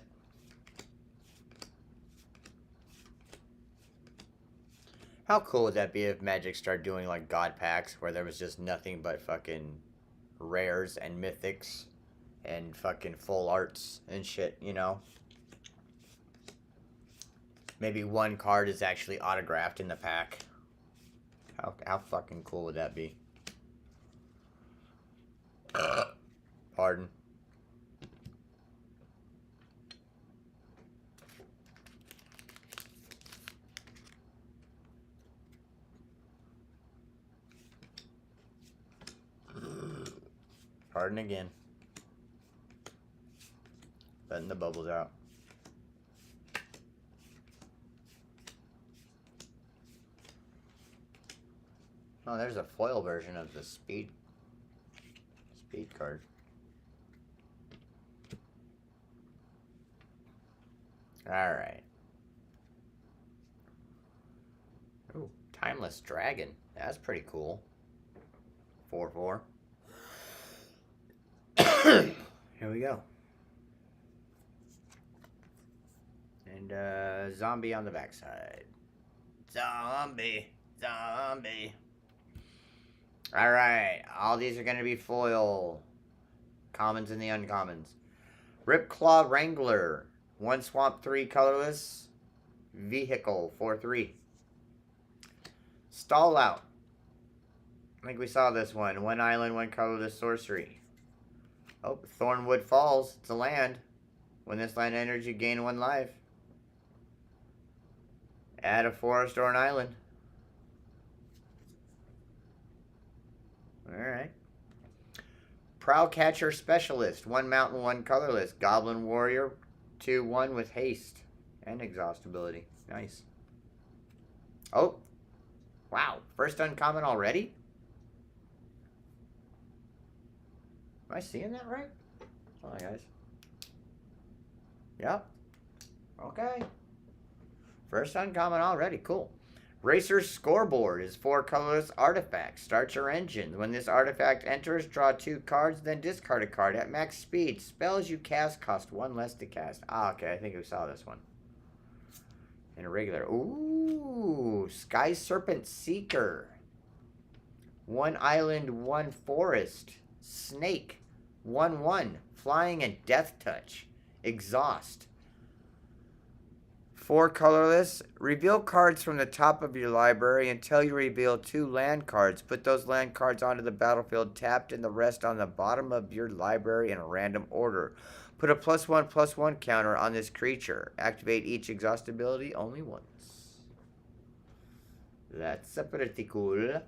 How cool would that be if Magic started doing like God packs where there was just nothing but fucking rares and mythics and fucking full arts and shit, you know? Maybe one card is actually autographed in the pack. How fucking cool would that be? Pardon. Pardon again. Letting the bubbles out. Oh, there's a foil version of the speed card. Alright. Ooh, Timeless Dragon. That's pretty cool. 4/4. Here we go. And zombie on the backside. Zombie. Zombie. Alright, all these are going to be foil. Commons and the uncommons. Ripclaw Wrangler. 1 swamp, 3 colorless. Vehicle, 4/3. Stall Out. I think we saw this one. 1 island, 1 colorless sorcery. Oh, Thornwood Falls. It's a land. When this land enters, you gain 1 life. Add a forest or an island. Alright. Prowlcatcher Specialist. 1 mountain, 1 colorless. Goblin Warrior. 2/1 with haste. And exhaustibility. Nice. Oh. Wow. First uncommon already? Am I seeing that right? Hold on, guys. Yep. Okay. First uncommon already. Cool. Racer's Scoreboard is 4 colorless artifacts. Start your engine. When this artifact enters, draw 2 cards, then discard a card at max speed. Spells you cast cost 1 less to cast. Ah, okay. I think we saw this one. In a regular. Ooh. Sky Serpent Seeker. 1 island, 1 forest. Snake. 1/1. Flying and Death Touch. Exhaust. 4 colorless. Reveal cards from the top of your library until you reveal 2 land cards. Put those land cards onto the battlefield tapped and the rest on the bottom of your library in a random order. Put a +1/+1 counter on this creature. Activate each exhaustibility only once. That's pretty cool.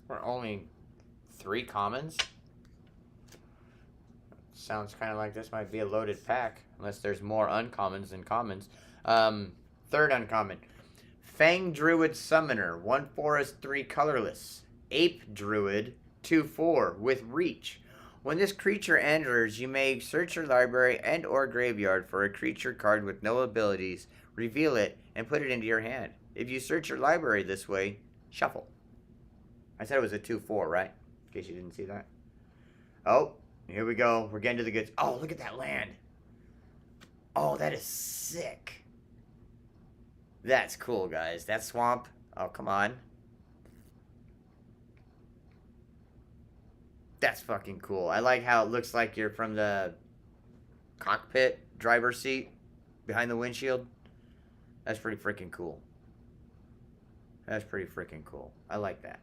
We're only 3 commons. Sounds kind of like this might be a loaded pack, unless there's more uncommons than commons. Third uncommon. Fang Druid Summoner. 1 forest, 3 colorless. Ape Druid. 2/4 with reach. When this creature enters, you may search your library and or graveyard for a creature card with no abilities, reveal it, and put it into your hand. If you search your library this way, shuffle. I said it was a 2/4, right? In case you didn't see that. Oh, here we go. We're getting to the goods. Oh, look at that land. Oh, that is sick. That's cool, guys. That swamp. Oh, come on. That's fucking cool. I like how it looks like you're from the cockpit driver's seat behind the windshield. That's pretty freaking cool. That's pretty freaking cool. I like that.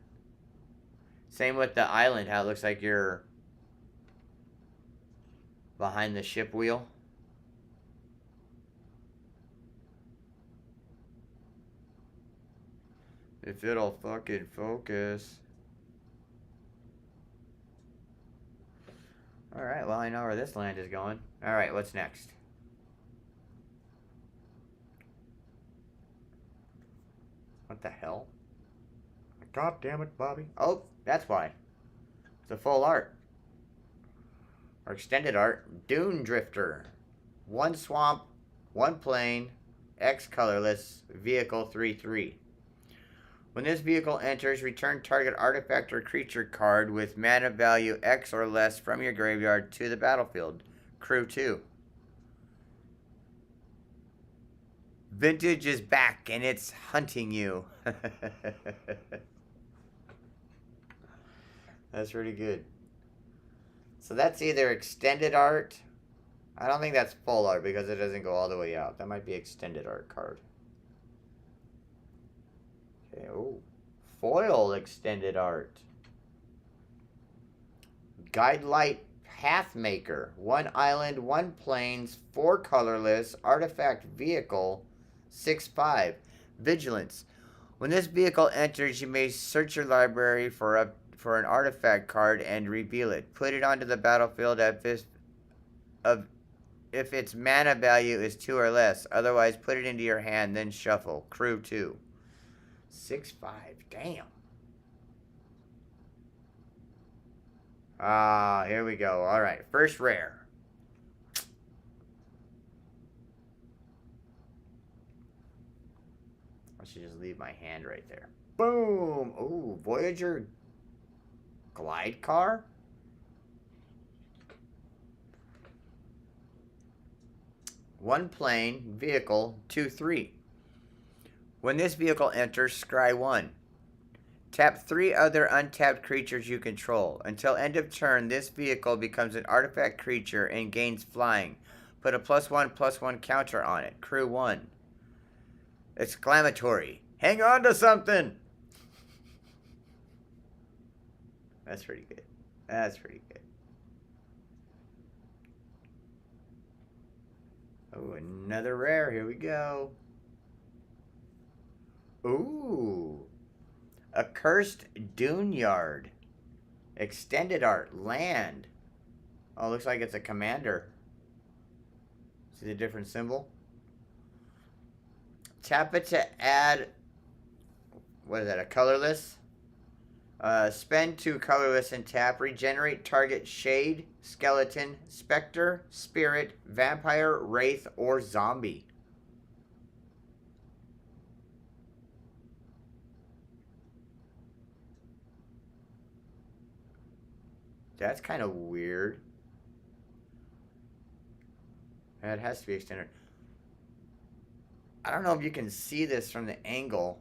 Same with the island, how it looks like you're behind the ship wheel. If it'll fucking focus. Alright, well I know where this land is going. Alright, what's next? What the hell? God damn it, Bobby. Oh, that's why. It's a full art. Or extended art. Dune Drifter. 1 swamp, 1 plain, X colorless, vehicle 3/3. When this vehicle enters, return target artifact or creature card with mana value X or less from your graveyard to the battlefield. Crew 2. Vintage is back and it's hunting you. That's pretty good. So that's either extended art. I don't think that's full art because it doesn't go all the way out. That might be extended art card. Okay, oh. Foil extended art. Guidelight Pathmaker. 1 island, 1 plains, 4 colorless, artifact vehicle, 6/5. Vigilance. When this vehicle enters, you may search your library for an artifact card and reveal it. Put it onto the battlefield if its mana value is 2 or less. Otherwise, put it into your hand, then shuffle. Crew 2. 6/5. Damn. Ah, here we go. All right. First rare. should just leave my hand right there. Boom! Ooh, Voyager glide car? One plane, vehicle, 2/3. When this vehicle enters, scry 1. Tap 3 other untapped creatures you control. Until end of turn, this vehicle becomes an artifact creature and gains flying. Put a +1/+1 counter on it. Crew 1. Exclamatory. Hang on to something! That's pretty good. That's pretty good. Oh, another rare. Here we go. Ooh. Accursed Dune Yard. Extended art. Land. Oh, looks like it's a commander. See the different symbol? Tap it to add... What is that? A colorless? Spend 2 colorless and tap. Regenerate target shade, skeleton, specter, spirit, vampire, wraith, or zombie. That's kind of weird. It has to be extended. I don't know if you can see this from the angle.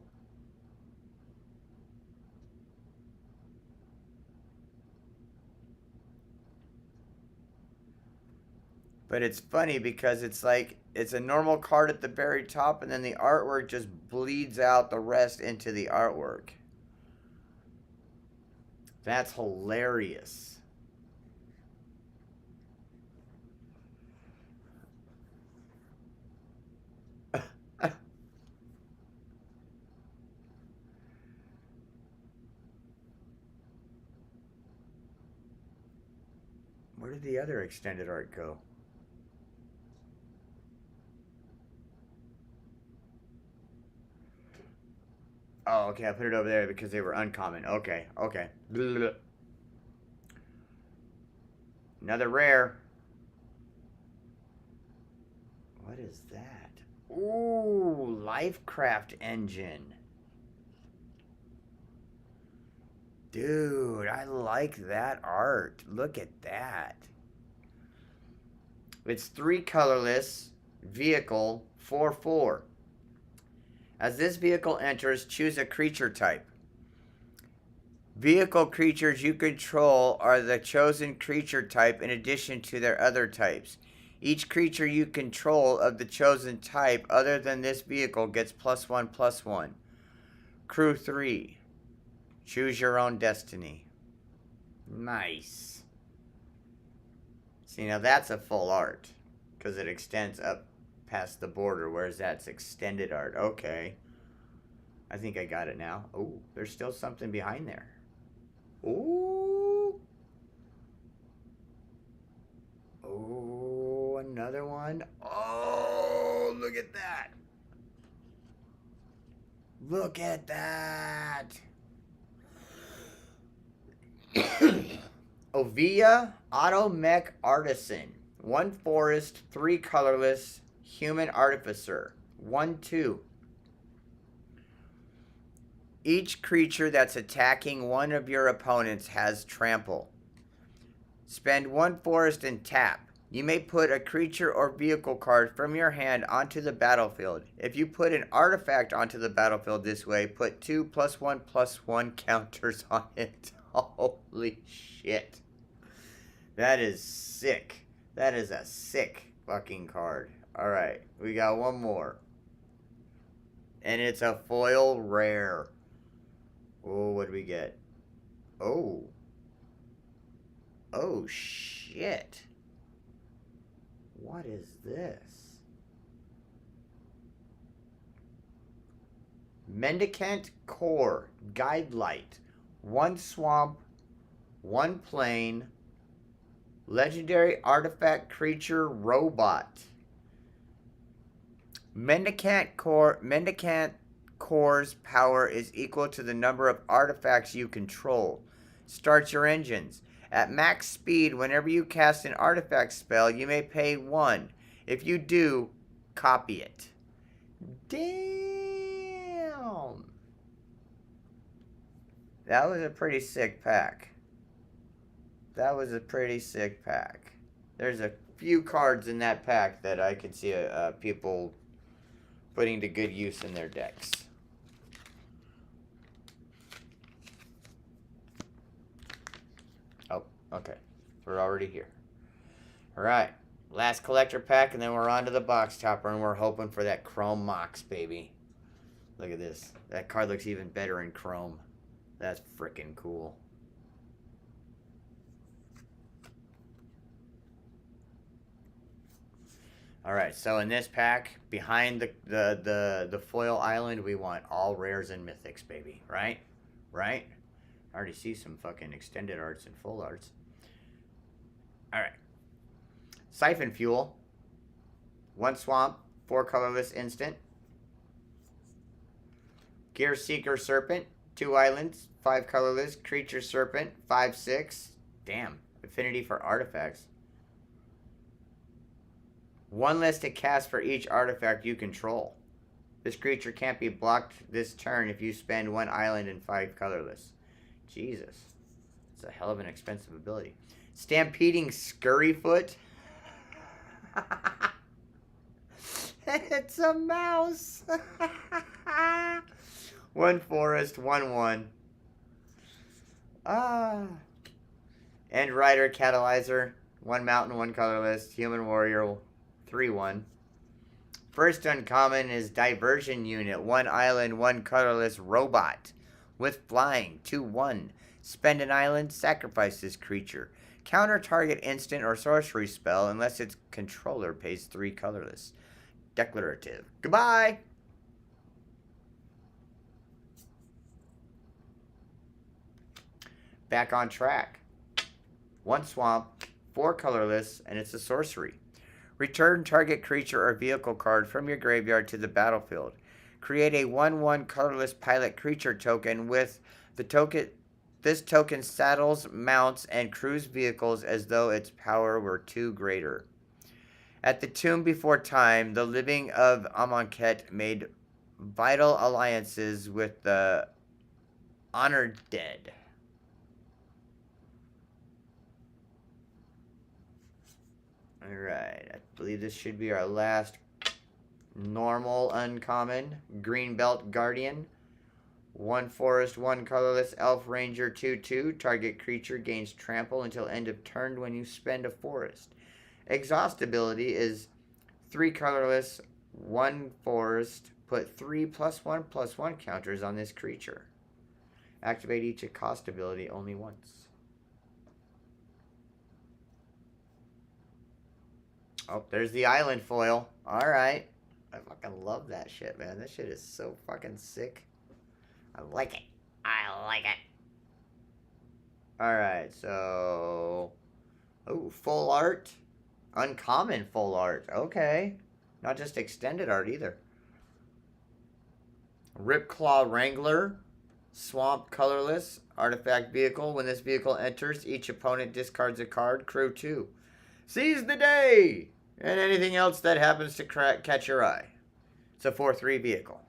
But it's funny because it's like, it's a normal card at the very top and then the artwork just bleeds out the rest into the artwork. That's hilarious. Where did the other extended art go? Oh, okay, I put it over there because they were uncommon. Okay, okay. Another rare. What is that? Ooh, Lifecraft engine. Dude, I like that art. Look at that. It's 3 colorless, vehicle, 4/4. As this vehicle enters, choose a creature type. Vehicle creatures you control are the chosen creature type in addition to their other types. Each creature you control of the chosen type other than this vehicle gets +1/+1. Crew 3. Choose your own destiny. Nice. See, now that's a full art because it extends up past the border, whereas that's extended art. Okay. I think I got it now. Oh, there's still something behind there. Ooh. Oh, another one. Oh, look at that. Look at that. Ovia Automech Artisan. 1 forest, 3 colorless, human artificer. 1/2. Each creature that's attacking one of your opponents has trample. Spend 1 forest and tap. You may put a creature or vehicle card from your hand onto the battlefield. If you put an artifact onto the battlefield this way, put 2 +1/+1 counters on it. Holy shit. That is sick. That is a sick fucking card. Alright, we got one more. And it's a foil rare. Oh, what do we get? Oh. Oh, shit. What is this? Mendicant Core. Guide Light. 1 swamp. 1 plane. Legendary artifact creature robot. Mendicant Core's power is equal to the number of artifacts you control. Start your engines. At max speed, whenever you cast an artifact spell, you may pay 1. If you do, copy it. Damn. That was a pretty sick pack. That was a pretty sick pack. There's a few cards in that pack that I could see people putting to good use in their decks. Oh, okay. We're already here. Alright. Last collector pack, and then we're on to the box topper, and we're hoping for that Chrome Mox, baby. Look at this. That card looks even better in Chrome. That's freaking cool. Alright, so in this pack, behind the foil island, we want all rares and mythics, baby. Right? Right? I already see some fucking extended arts and full arts. Alright. Siphon Fuel. 1 swamp, 4 colorless instant. Gear Seeker Serpent. 2 islands, 5 colorless. Creature Serpent, 5/6. Damn. Affinity for artifacts. 1 less to cast for each artifact you control. This creature can't be blocked this turn if you spend 1 island and 5 colorless. Jesus. It's a hell of an expensive ability. Stampeding Scurryfoot. It's a mouse. 1 forest, 1/1. End Rider Catalyzer. 1 mountain, 1 colorless. Human Warrior, 3/1. First uncommon is Diversion Unit. 1 island, 1 colorless robot. With flying, 2/1. Spend an island, sacrifice this creature. Counter target instant or sorcery spell unless its controller pays 3 colorless. Declarative. Goodbye! Back on track. 1 swamp, 4 colorless, and it's a sorcery. Return target creature or vehicle card from your graveyard to the battlefield. Create a 1/1 colorless pilot creature token with the token. This token saddles, mounts, and crews vehicles as though its power were 2 greater. At the tomb before time, the living of Amonkhet made vital alliances with the honored dead. Alright, I believe this should be our last normal uncommon. Greenbelt Guardian. 1 forest, 1 colorless, elf ranger, 2/2. Target creature gains trample until end of turn when you spend a forest. Exhaust ability is 3 colorless, 1 forest. Put 3 +1/+1 counters on this creature. Activate each cost ability only once. Oh, there's the island foil. Alright. I fucking love that shit, man. That shit is so fucking sick. I like it. I like it. Alright, so... Oh, full art. Uncommon full art. Okay. Not just extended art either. Ripclaw Wrangler. Swamp colorless. Artifact vehicle. When this vehicle enters, each opponent discards a card. Crew 2. Seize the day! And anything else that happens to catch your eye. It's a 4/3 vehicle.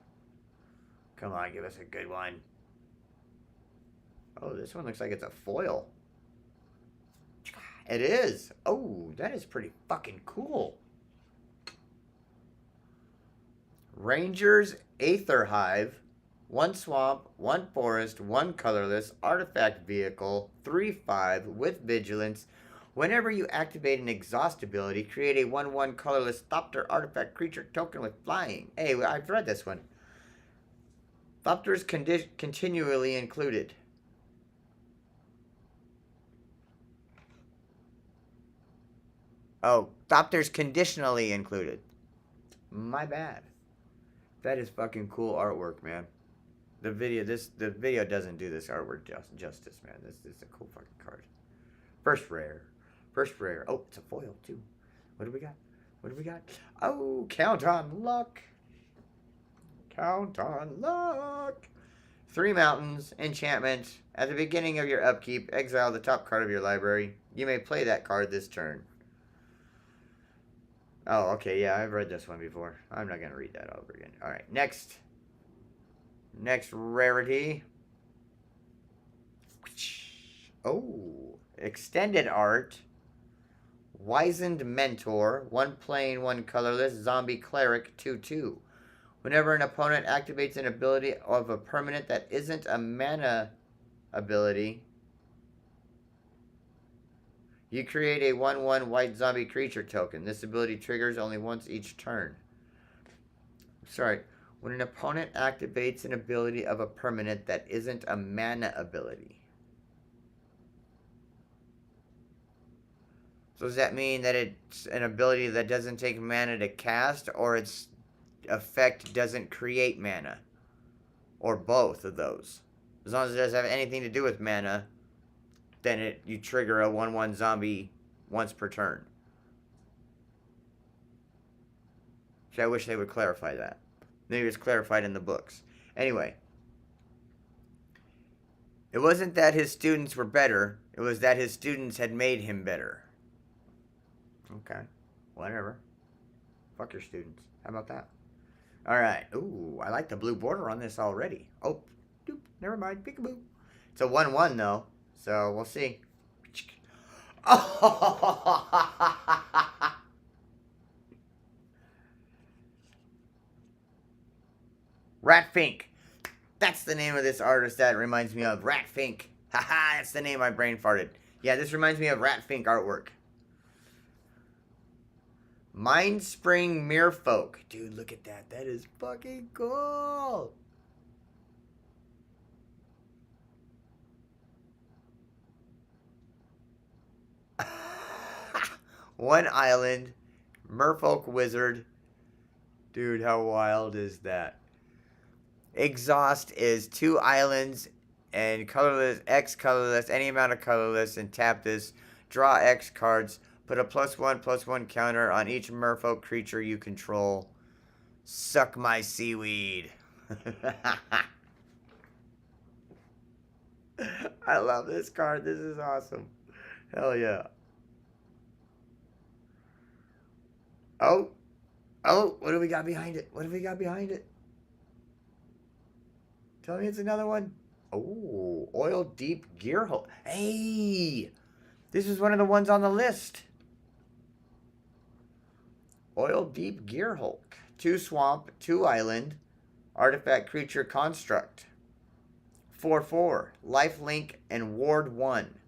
Come on, give us a good one. Oh, this one looks like it's a foil. It is. Oh, that is pretty fucking cool. Rangers Aether Hive. 1 swamp, 1 forest, 1 colorless, artifact vehicle, 3/5 with vigilance. Whenever you activate an exhaust ability, create a 1/1 colorless Thopter artifact creature token with flying. Hey, I've read this one. Thopter's continually included. Oh, Thopter's conditionally included. My bad. That is fucking cool artwork, man. The video doesn't do this artwork justice, man. This is a cool fucking card. First rare. First rare. Oh, it's a foil too. What do we got? What do we got? Oh, count on luck. Count on luck. 3 mountains. Enchantment. At the beginning of your upkeep, exile the top card of your library. You may play that card this turn. Oh, okay, yeah, I've read this one before. I'm not going to read that over again. Alright, next. Next rarity. Oh, extended art. Wizened Mentor. One plain, one colorless. Zombie Cleric 2/2. Whenever an opponent activates an ability of a permanent that isn't a mana ability, you create a 1/1 white zombie creature token. This ability triggers only once each turn. Sorry. When an opponent activates an ability of a permanent that isn't a mana ability. So does that mean that it's an ability that doesn't take mana to cast, or its effect doesn't create mana? Or both of those? As long as it doesn't have anything to do with mana, then you trigger a 1/1 zombie once per turn. So I wish they would clarify that. Maybe it's clarified in the books. Anyway, it wasn't that his students were better, it was that his students had made him better. Okay, whatever. Fuck your students. How about that? Alright. Ooh, I like the blue border on this already. Oh, doop, never mind. Peekaboo. It's a 1/1 though, so we'll see. Ratfink. That's the name of this artist that reminds me of. Ratfink. Haha, that's the name my brain farted. Yeah, this reminds me of Ratfink artwork. Mindspring Merfolk. Dude, look at that. That is fucking cool. One island. Merfolk Wizard. Dude, how wild is that? Exhaust is 2 islands and colorless, X colorless, any amount of colorless, and tap this. Draw X cards. Put a +1/+1 counter on each merfolk creature you control. Suck my seaweed. I love this card. This is awesome. Hell yeah. Oh. Oh, what do we got behind it? What do we got behind it? Tell me it's another one. Oh, Oil Deep Gearhulk. Hey, this is one of the ones on the list. Oil Deep Gearhulk. 2 swamp, 2 island, artifact creature construct. 4/4, lifelink, and ward 1.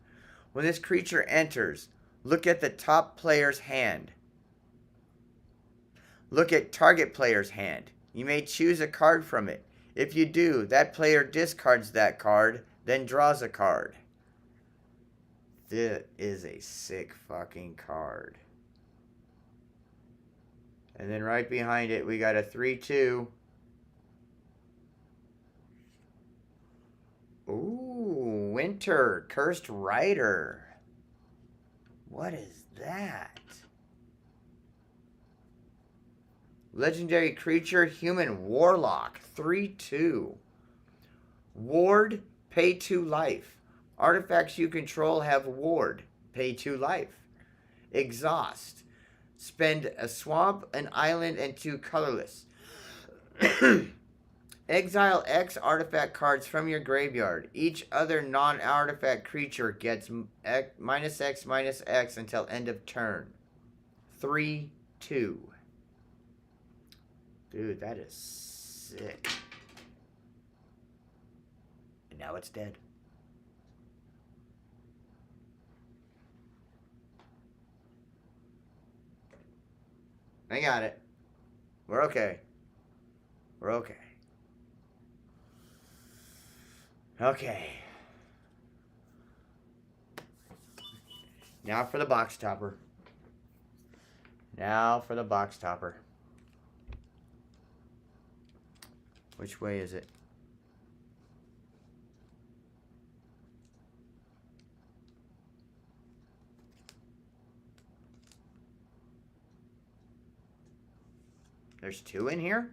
When this creature enters, look at the top player's hand. Look at target player's hand. You may choose a card from it. If you do, that player discards that card, then draws a card. This is a sick fucking card. And then right behind it, we got a 3/2. Ooh, Winter, Cursed Rider. What is that? Legendary creature, Human Warlock, 3/2. Ward, pay 2 life. Artifacts you control have ward, pay 2 life. Exhaust. Spend a swamp, an island, and 2 colorless. Exile X artifact cards from your graveyard. Each other non-artifact creature gets -X/-X until end of turn. 3/2. Dude, that is sick. And now it's dead. I got it. We're okay. We're okay. Okay. Now for the box topper. Now for the box topper. Which way is it? There's 2 in here?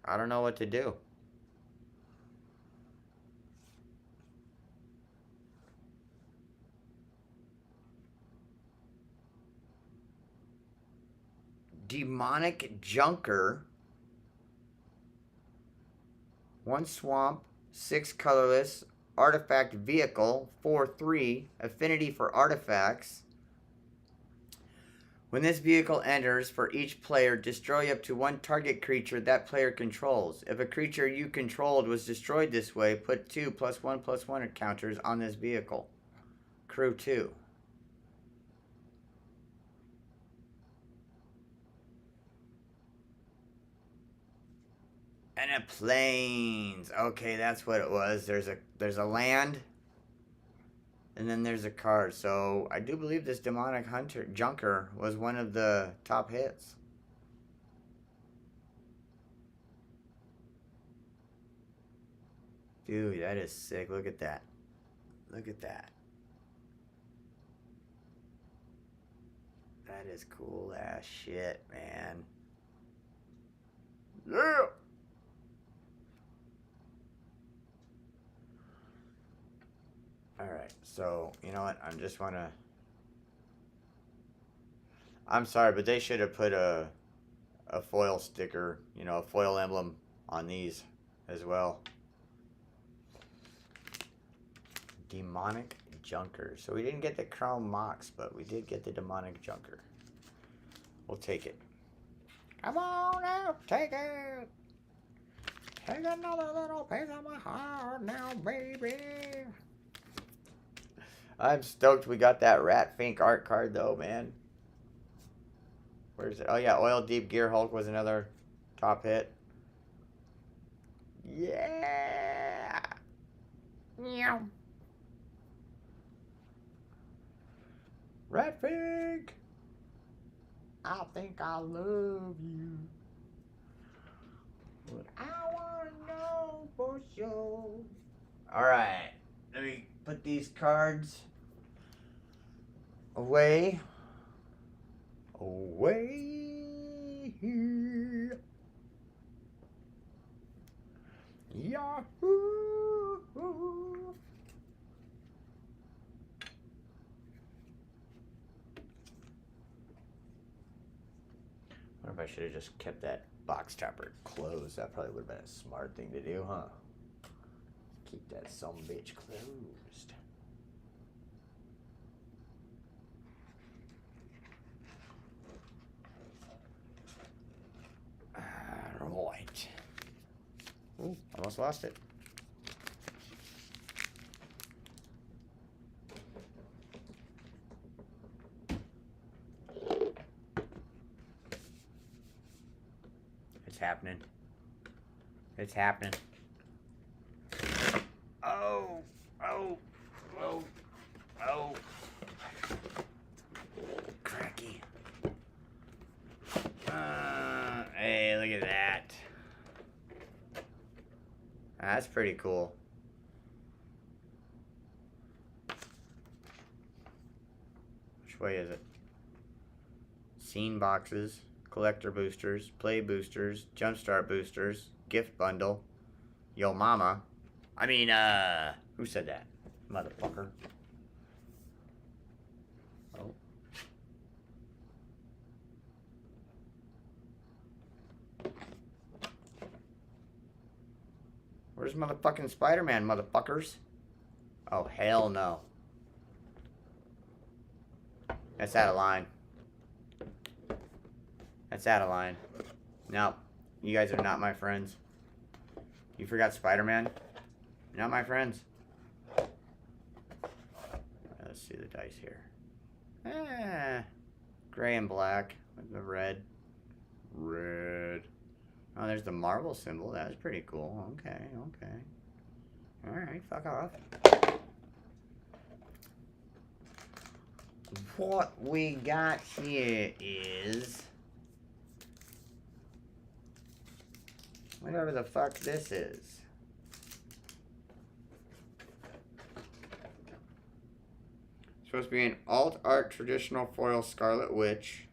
I don't know what to do. Demonic Junker. 1 swamp, 6 colorless, artifact vehicle, 4/3, affinity for artifacts. When this vehicle enters, for each player, destroy up to 1 target creature that player controls. If a creature you controlled was destroyed this way, put 2 +1/+1 counters on this vehicle. Crew 2. And a plains. Okay, that's what it was. There's a land, and then there's a card. So I do believe this demonic hunter junker was one of the top hits. Dude, that is sick. Look at that. Look at that. That is cool ass shit, man. Yeah. Alright, so, you know what? I'm sorry, but they should have put a foil sticker, you know, a foil emblem on these as well. Demonic Junker. So we didn't get the Chrome Mox, but we did get the Demonic Junker. We'll take it. Come on now, take it. Take another little piece of my heart now, baby. I'm stoked we got that Rat Fink art card, though, man. Where's it? Oh, yeah, Oil Deep Gear Hulk was another top hit. Yeah! Yeah. Rat Fink! I think I love you. But I want to know for sure. Alright, let me put these cards away. Yahoo! I wonder if I should have just kept that box topper closed. That probably would have been a smart thing to do, huh? Keep that sumbitch closed. Alright. Ooh, almost lost it. It's happening. It's happening. Oh, oh, oh, oh. Cracky. Hey, look at that. That's pretty cool. Which way is it? Scene boxes, collector boosters, play boosters, jumpstart boosters, gift bundle, yo mama. I mean, who said that? Motherfucker. Oh. Where's motherfucking Spider-Man, motherfuckers? Oh, hell no. That's out of line. That's out of line. No, you guys are not my friends. You forgot Spider-Man? You're not my friends. Let's see the dice here. Gray and black with the red. Red. Oh, there's the Marvel symbol. That was pretty cool. Okay, okay. Alright, fuck off. What we got here is... whatever the fuck this is. Supposed to be an alt art traditional foil Scarlet Witch.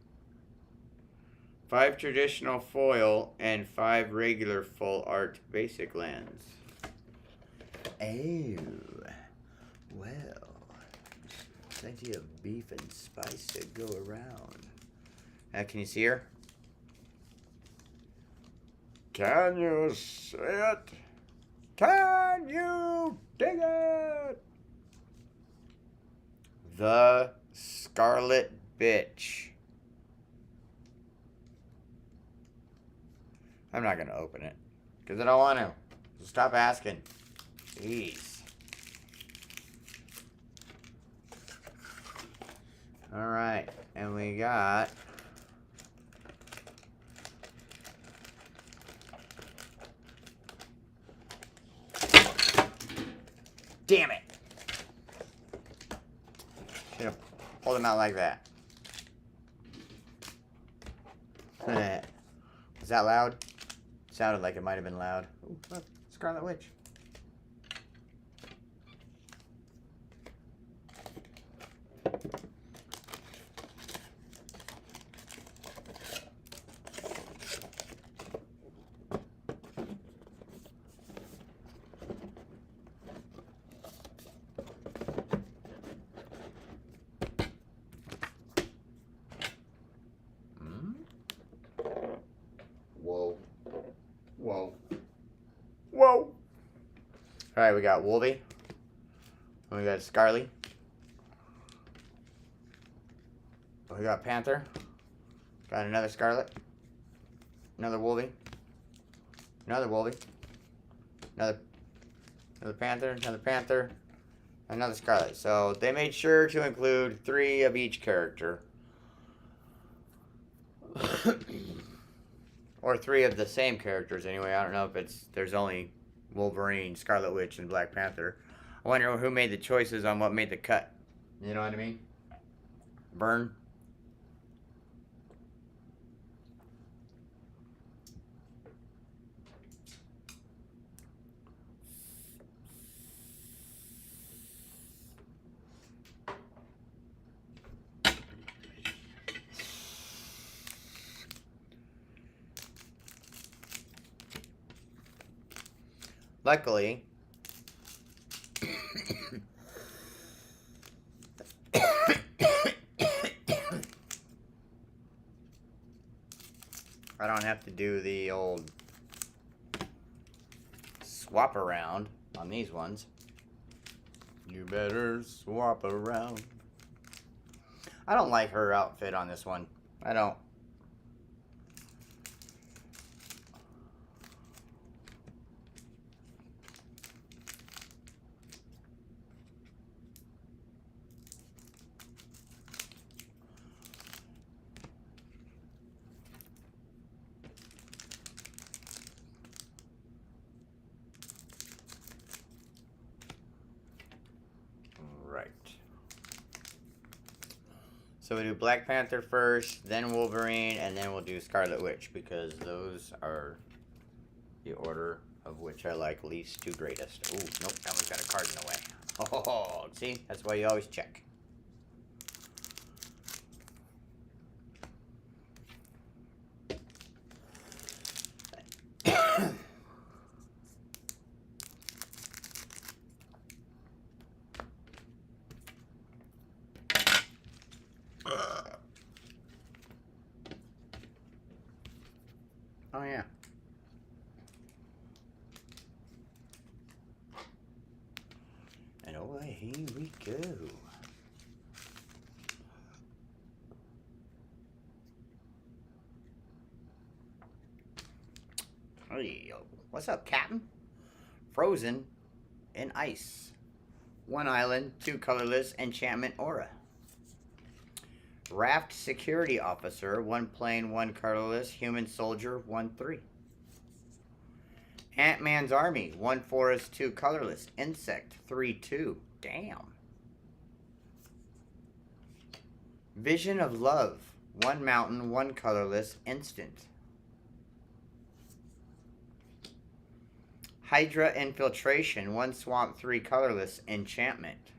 5 traditional foil and 5 regular full art basic lands. Oh, well, plenty of beef and spice to go around. Can you see her? Can you see it? Can you dig it? The Scarlet Bitch. I'm not going to open it because I don't want to. So stop asking. Jeez. Alright, and we got damn it! Should have pulled him out like that. Was that loud? Sounded like it might have been loud. Ooh, look, Scarlet Witch. Whoa. Whoa. Whoa. Alright, we got Wolvie. And we got Scarly. We got Panther. Got another Scarlet. Another Wolvie. Another Wolvie. Another Panther. Another Panther. Another Scarlet. So they made sure to include 3 of each character. Or 3 of the same characters anyway. I don't know if there's only Wolverine, Scarlet Witch, and Black Panther. I wonder who made the choices on what made the cut. You know what I mean? Burn. Luckily, I don't have to do the old swap around on these ones. You better swap around. I don't like her outfit on this one. I don't. Right. So we do Black Panther first, then Wolverine, and then we'll do Scarlet Witch, because those are the order of which I like least to greatest. Oh, nope, that one's got a card in the way. Oh, see? That's why you always check. Oh, yeah. And away we go. Hey, what's up, Captain? Frozen in ice. 1 island, 2 colorless, enchantment aura. Raft security officer, 1 plain, 1 colorless, human soldier, 1/3. Ant-Man's army, 1 forest, 2 colorless, insect, 3/2. Damn. Vision of love, 1 mountain, 1 colorless, instant. Hydra infiltration, 1 swamp, 3 colorless, enchantment.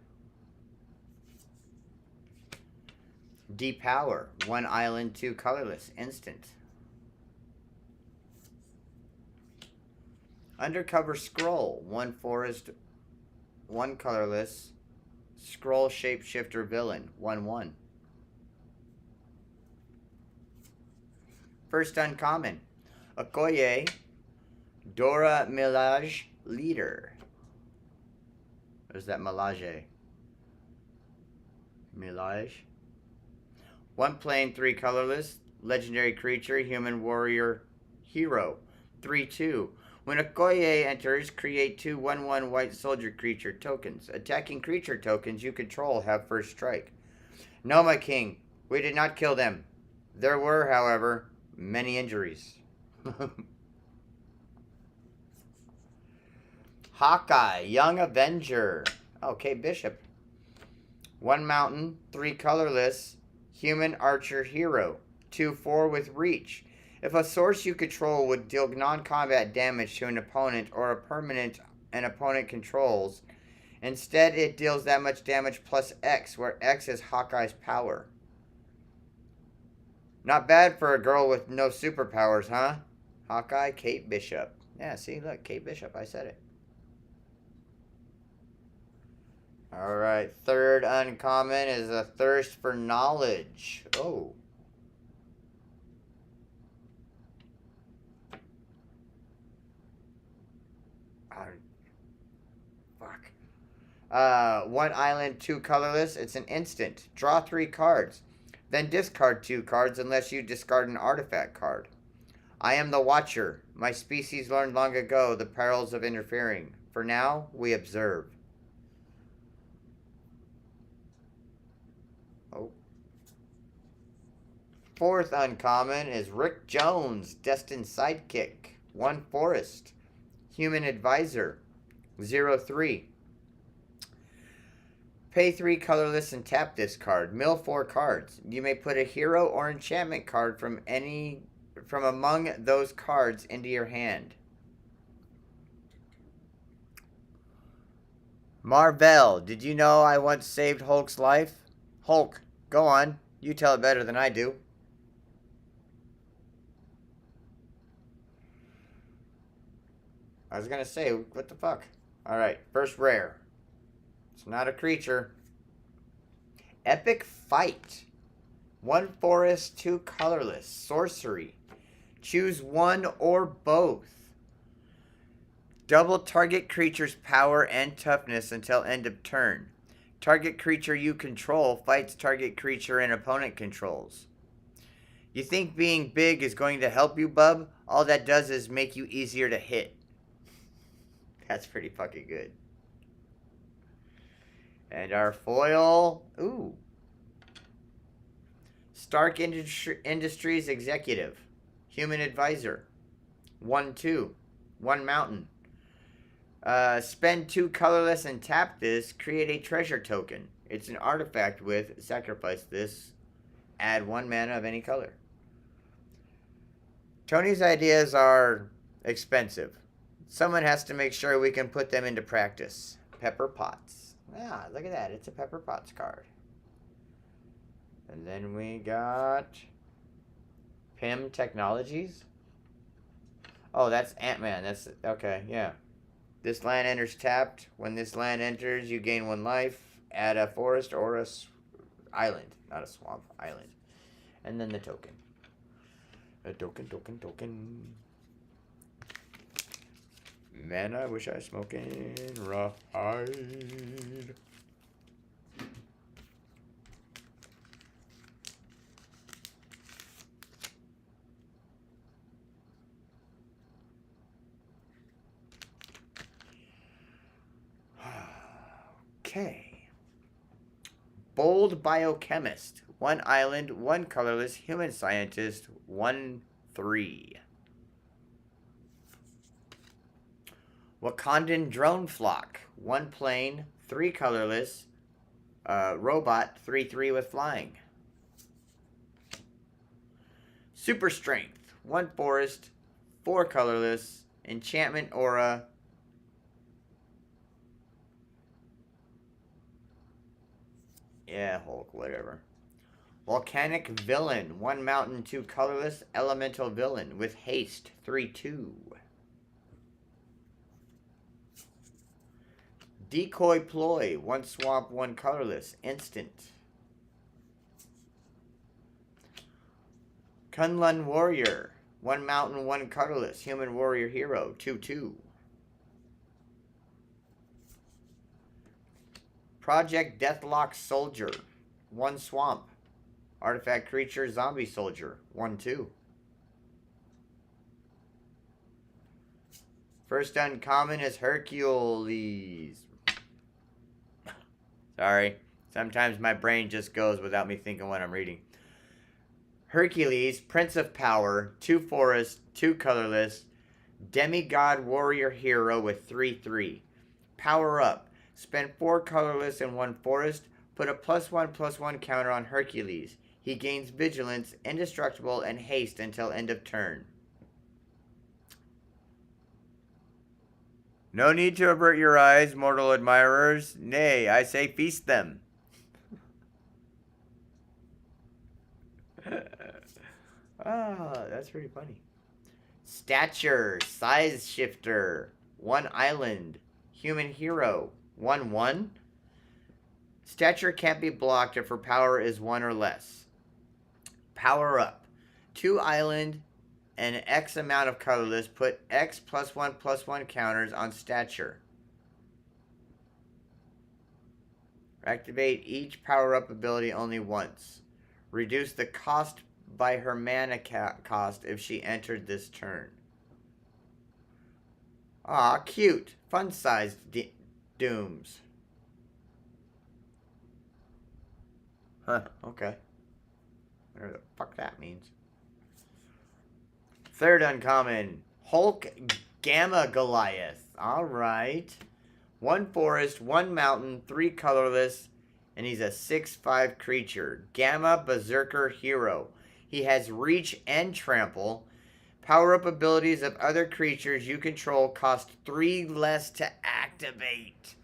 Depower, 1 island, 2 colorless, instant. Undercover scroll, 1 forest, 1 colorless, scroll shapeshifter villain, 1/1. First uncommon, Okoye, Dora Milaje Leader. Or is that Milaje? Milaje. 1 plain, 3 colorless. Legendary creature, human warrior hero. 3/2. When a Koye enters, create 2 1/1 white soldier creature tokens. Attacking creature tokens you control have first strike. No, my king. We did not kill them. There were, however, many injuries. Hawkeye, Young Avenger. Okay, Bishop. 1 mountain, 3 colorless, human archer hero. 2/4 with reach. If a source you control would deal non-combat damage to an opponent or a permanent an opponent controls, instead it deals that much damage plus X, where X is Hawkeye's power. Not bad for a girl with no superpowers, huh? Hawkeye, Kate Bishop. Yeah, see, look, Kate Bishop, I said it. Alright, third uncommon is a Thirst for Knowledge. Oh. Fuck. 1 island, 2 colorless. It's an instant. Draw 3 cards. Then discard 2 cards unless you discard an artifact card. I am the Watcher. My species learned long ago the perils of interfering. For now, we observe. Oh. Fourth uncommon is Rick Jones, Destined Sidekick. 1 forest. Human Advisor. 0/3. Pay 3 colorless and tap this card. Mill 4 cards. You may put a hero or enchantment card from among those cards into your hand. Marvel, did you know I once saved Hulk's life? Hulk, go on. You tell it better than I do. I was gonna say, what the fuck? Alright, first rare. It's not a creature. Epic Fight. 1 forest, 2 colorless. Sorcery. Choose 1 or both. Double target creature's power and toughness until end of turn. Target creature you control fights target creature an opponent controls. You think being big is going to help you, bub? All that does is make you easier to hit. That's pretty fucking good. And our foil, ooh. Stark Industries Executive. Human Advisor. 1/2. 1 mountain. Spend 2 colorless and tap this. Create a treasure token. It's an artifact with sacrifice this. Add 1 mana of any color. Tony's ideas are expensive. Someone has to make sure we can put them into practice. Pepper Potts. Ah, look at that. It's a Pepper Potts card. And then we got Pym Technologies. Oh, that's Ant-Man. That's okay, yeah. This land enters tapped. When this land enters, you gain 1 life. Add a forest or a island. Not a swamp, island. And then the token. A token. Man, I wish I was smoking rawhide. Okay. Bold Biochemist. 1 island, 1 colorless, human scientist, 1/3. Wakandan Drone Flock. 1 plain, 3 colorless, robot, 3/3 with flying. Super Strength. 1 forest, 4 colorless, enchantment aura. Yeah, Hulk, whatever. Volcanic Villain. 1 mountain, 2 colorless, elemental villain with haste, 3/2. Decoy Ploy. 1 swamp, 1 colorless, instant. Kunlun Warrior. 1 mountain, 1 colorless. Human warrior hero. 2/2. Project Deathlock Soldier. 1 swamp. Artifact creature zombie soldier. 1/2. First uncommon is Hercules. Sorry. Sometimes my brain just goes without me thinking what I'm reading. Hercules, Prince of Power, 2 forest, 2 colorless, demigod warrior hero with 3/3. Power up. Spend 4 colorless and 1 forest. Put a +1/+1 counter on Hercules. He gains vigilance, indestructible, and haste until end of turn. No need to avert your eyes, mortal admirers. Nay, I say feast them. That's pretty funny. Stature, size shifter, 1 island, human hero, 1/1. Stature can't be blocked if her power is 1 or less. Power up, 2 island and X amount of colorless. Put X +1/+1 counters on stature. Activate each power up ability only once. Reduce the cost by her mana cost if she entered this turn. Aw, cute. Fun-sized dooms. Huh, okay. Whatever the fuck that means. Third uncommon. Hulk Gamma Goliath. Alright. 1 forest, 1 mountain, 3 colorless, and he's a 6/5 creature. Gamma Berserker hero. He has reach and trample. Power-up abilities of other creatures you control cost 3 less to activate.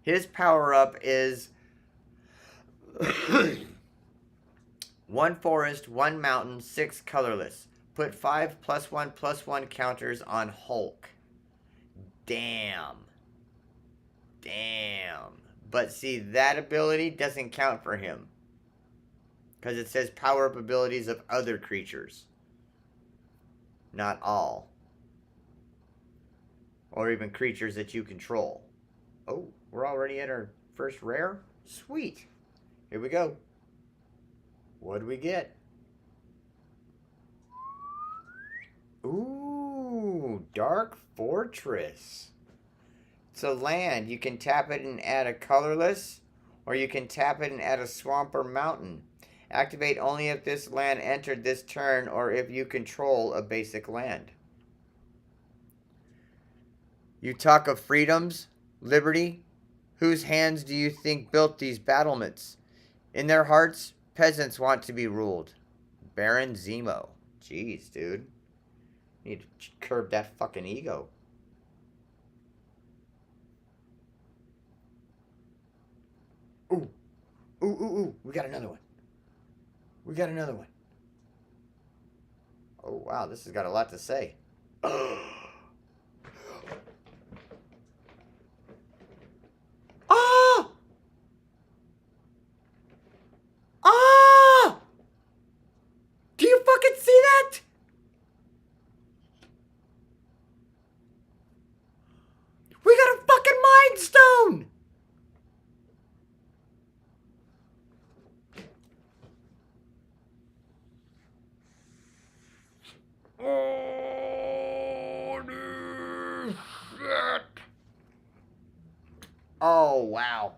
His power-up is 1 forest, 1 mountain, 6 colorless. Put 5 +1/+1 counters on Hulk. Damn. But see, that ability doesn't count for him. Because it says power-up abilities of other creatures. Not all. Or even creatures that you control. Oh, we're already at our first rare? Sweet. Here we go. What do we get? Ooh, Dark Fortress. It's a land. You can tap it and add a colorless, or you can tap it and add a swamp or mountain. Activate only if this land entered this turn or if you control a basic land. You talk of freedoms, liberty. Whose hands do you think built these battlements? In their hearts, peasants want to be ruled. Baron Zemo. Jeez, dude. Need to curb that fucking ego. Ooh. Ooh. We got another one. Oh, wow. This has got a lot to say. Ah! Do you fucking see that? We got a fucking Mind Stone! Holy shit! Oh, wow.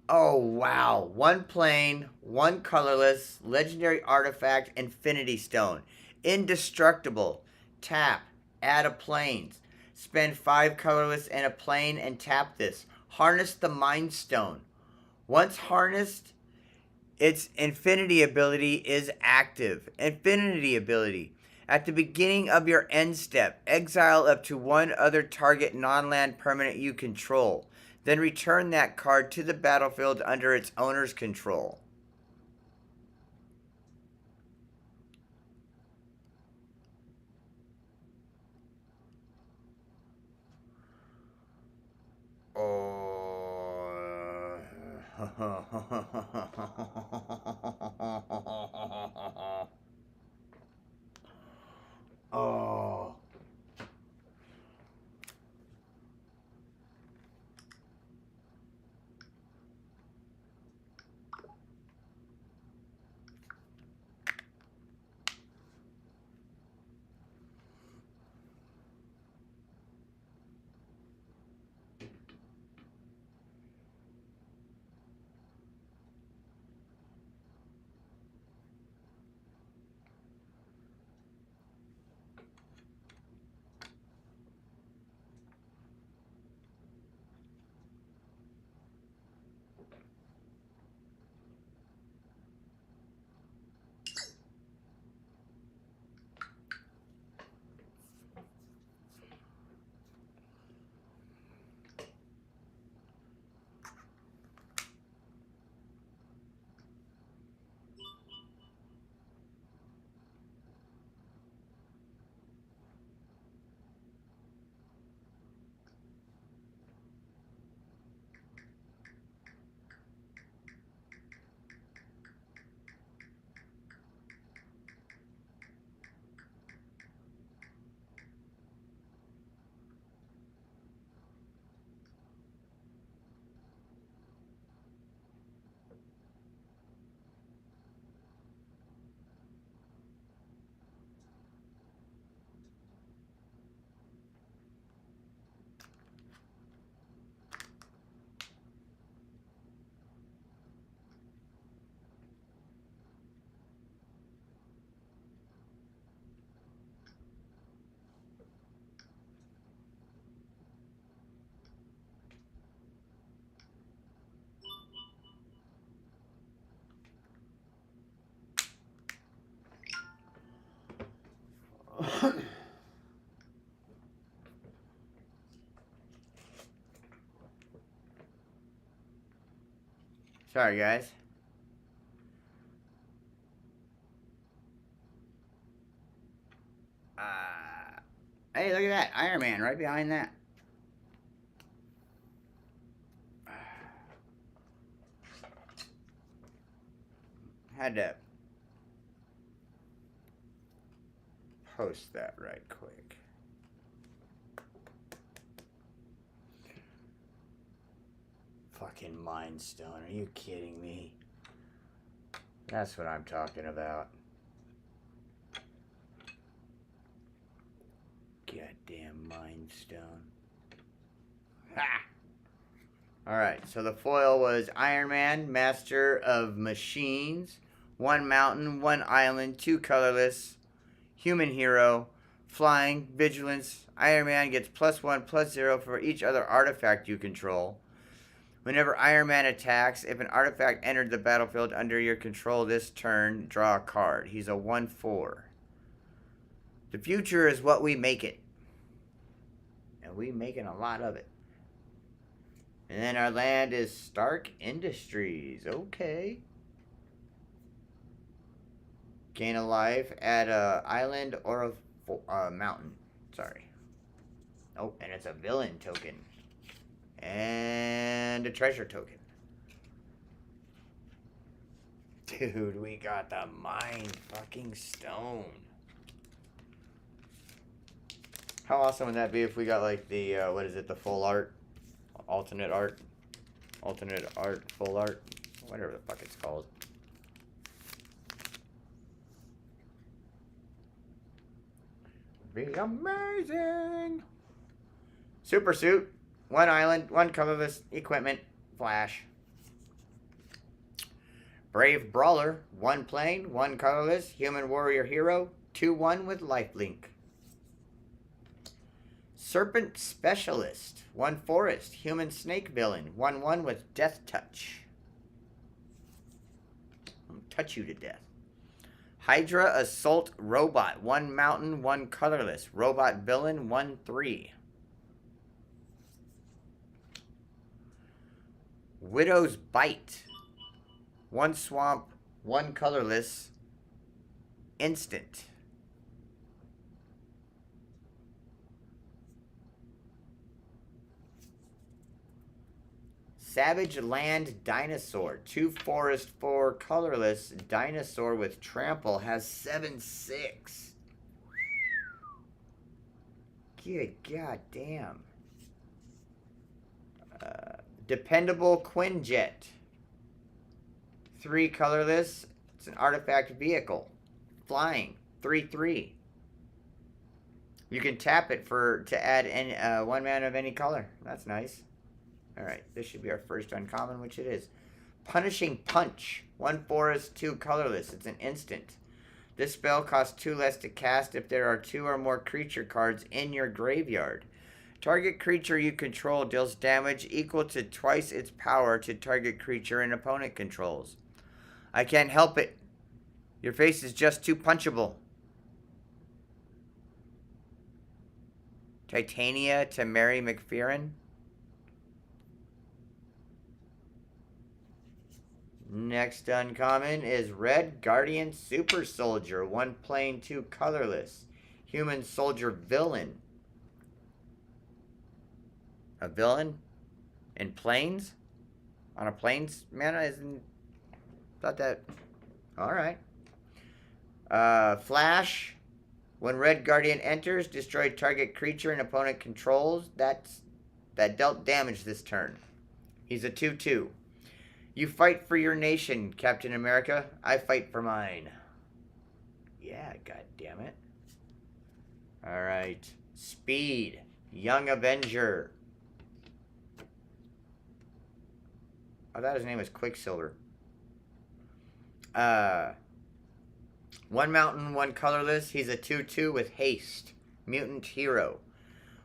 Oh, wow. 1 plain, 1 colorless, legendary artifact, Infinity Stone. Indestructible. Tap. Add a plains. Spend 5 colorless and a plain and tap this. Harness the Mind Stone. Once harnessed, its infinity ability is active. Infinity ability. At the beginning of your end step, exile up to 1 other target non-land permanent you control. Then return that card to the battlefield under its owner's control. Oh. Sorry, guys. Hey, look at that. Iron Man right behind that. Had to post that right quick. Fucking Mind Stone. Are you kidding me? That's what I'm talking about. Goddamn Mind Stone. Ha! Alright, so the foil was Iron Man, Master of Machines, 1 mountain, 1 island, 2 colorless, human hero, flying, vigilance. Iron Man gets +1/+0 for each other artifact you control. Whenever Iron Man attacks, if an artifact entered the battlefield under your control this turn, draw a card. He's a 1/4. The future is what we make it. And we making a lot of it. And then our land is Stark Industries. Okay. Gain a life at a island or a mountain. Sorry. Oh, and it's a villain token. And a treasure token. Dude, we got the Mind fucking Stone. How awesome would that be if we got like the, what is it, the full art? Alternate art, full art, whatever the fuck it's called. Be amazing. Super suit, 1 island, 1 colorless equipment, flash. Brave brawler, 1 plain, 1 colorless, human warrior hero, 2/1 with lifelink. Serpent Specialist, 1 forest, human snake villain, 1/1 with death touch. I'll touch you to death. Hydra Assault Robot, 1 mountain, 1 colorless, robot villain, 1/3. Widow's Bite, 1 swamp, 1 colorless, instant. Savage Land Dinosaur. 2 forest, 4 colorless. Dinosaur with trample has 7/6. Good goddamn. Dependable Quinjet. 3 colorless. It's an artifact vehicle. Flying. 3/3. You can tap it to add any, 1 mana of any color. That's nice. Alright, this should be our first uncommon, which it is. Punishing Punch. 1 forest, 2 colorless. It's an instant. This spell costs 2 less to cast if there are 2 or more creature cards in your graveyard. Target creature you control deals damage equal to twice its power to target creature an opponent controls. I can't help it. Your face is just too punchable. Titania to Mary McFerrin. Next uncommon is Red Guardian Super Soldier. 1 plain, 2 colorless. Human Soldier Villain. A villain? In plains? On a plains mana? Isn't... Thought that... Alright. Flash. When Red Guardian enters, destroy target creature an opponent controls. That dealt damage this turn. He's a 2/2. You fight for your nation, Captain America. I fight for mine. Yeah, goddammit. Alright. Speed. Young Avenger. I thought his name was Quicksilver. 1 mountain, 1 colorless. He's a 2/2 with haste. Mutant hero.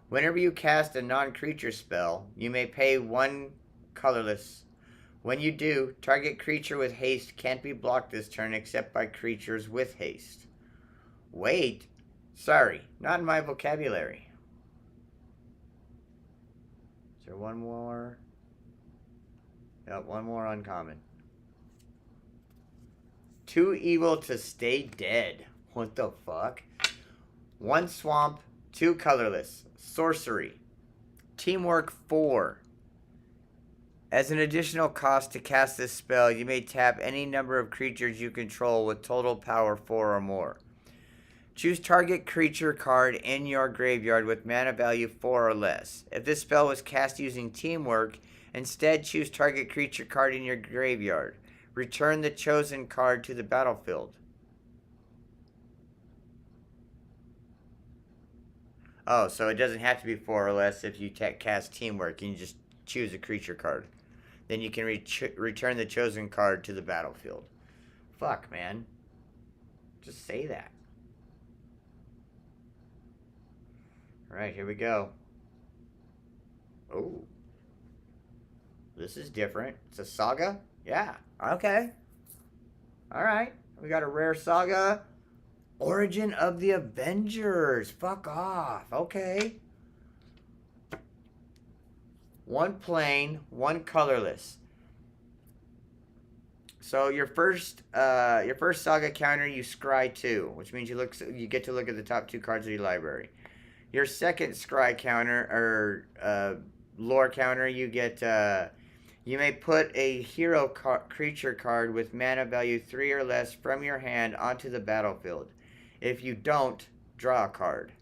Whenever you cast a non-creature spell, you may pay 1 colorless. When you do, target creature with haste can't be blocked this turn except by creatures with haste. Wait. Sorry, not in my vocabulary. Is there one more? Yep, 1 more uncommon. Too evil to stay dead. What the fuck? 1 swamp, 2 colorless. Sorcery. Teamwork 4. As an additional cost to cast this spell, you may tap any number of creatures you control with total power 4 or more. Choose target creature card in your graveyard with mana value 4 or less. If this spell was cast using Teamwork, instead choose target creature card in your graveyard. Return the chosen card to the battlefield. Oh, so it doesn't have to be 4 or less if you cast Teamwork. You can just choose a creature card. Then you can return the chosen card to the battlefield. Fuck, man. Just say that. Alright, here we go. Oh. This is different. It's a saga? Yeah. Okay. Alright. We got a rare saga. Origin of the Avengers. Fuck off. Okay. 1 plain, 1 colorless. So your first saga counter, you scry 2, which means you get to look at the top 2 cards of your library. Your second scry counter or lore counter, you get you may put a hero creature card with mana value 3 or less from your hand onto the battlefield. If you don't, draw a card.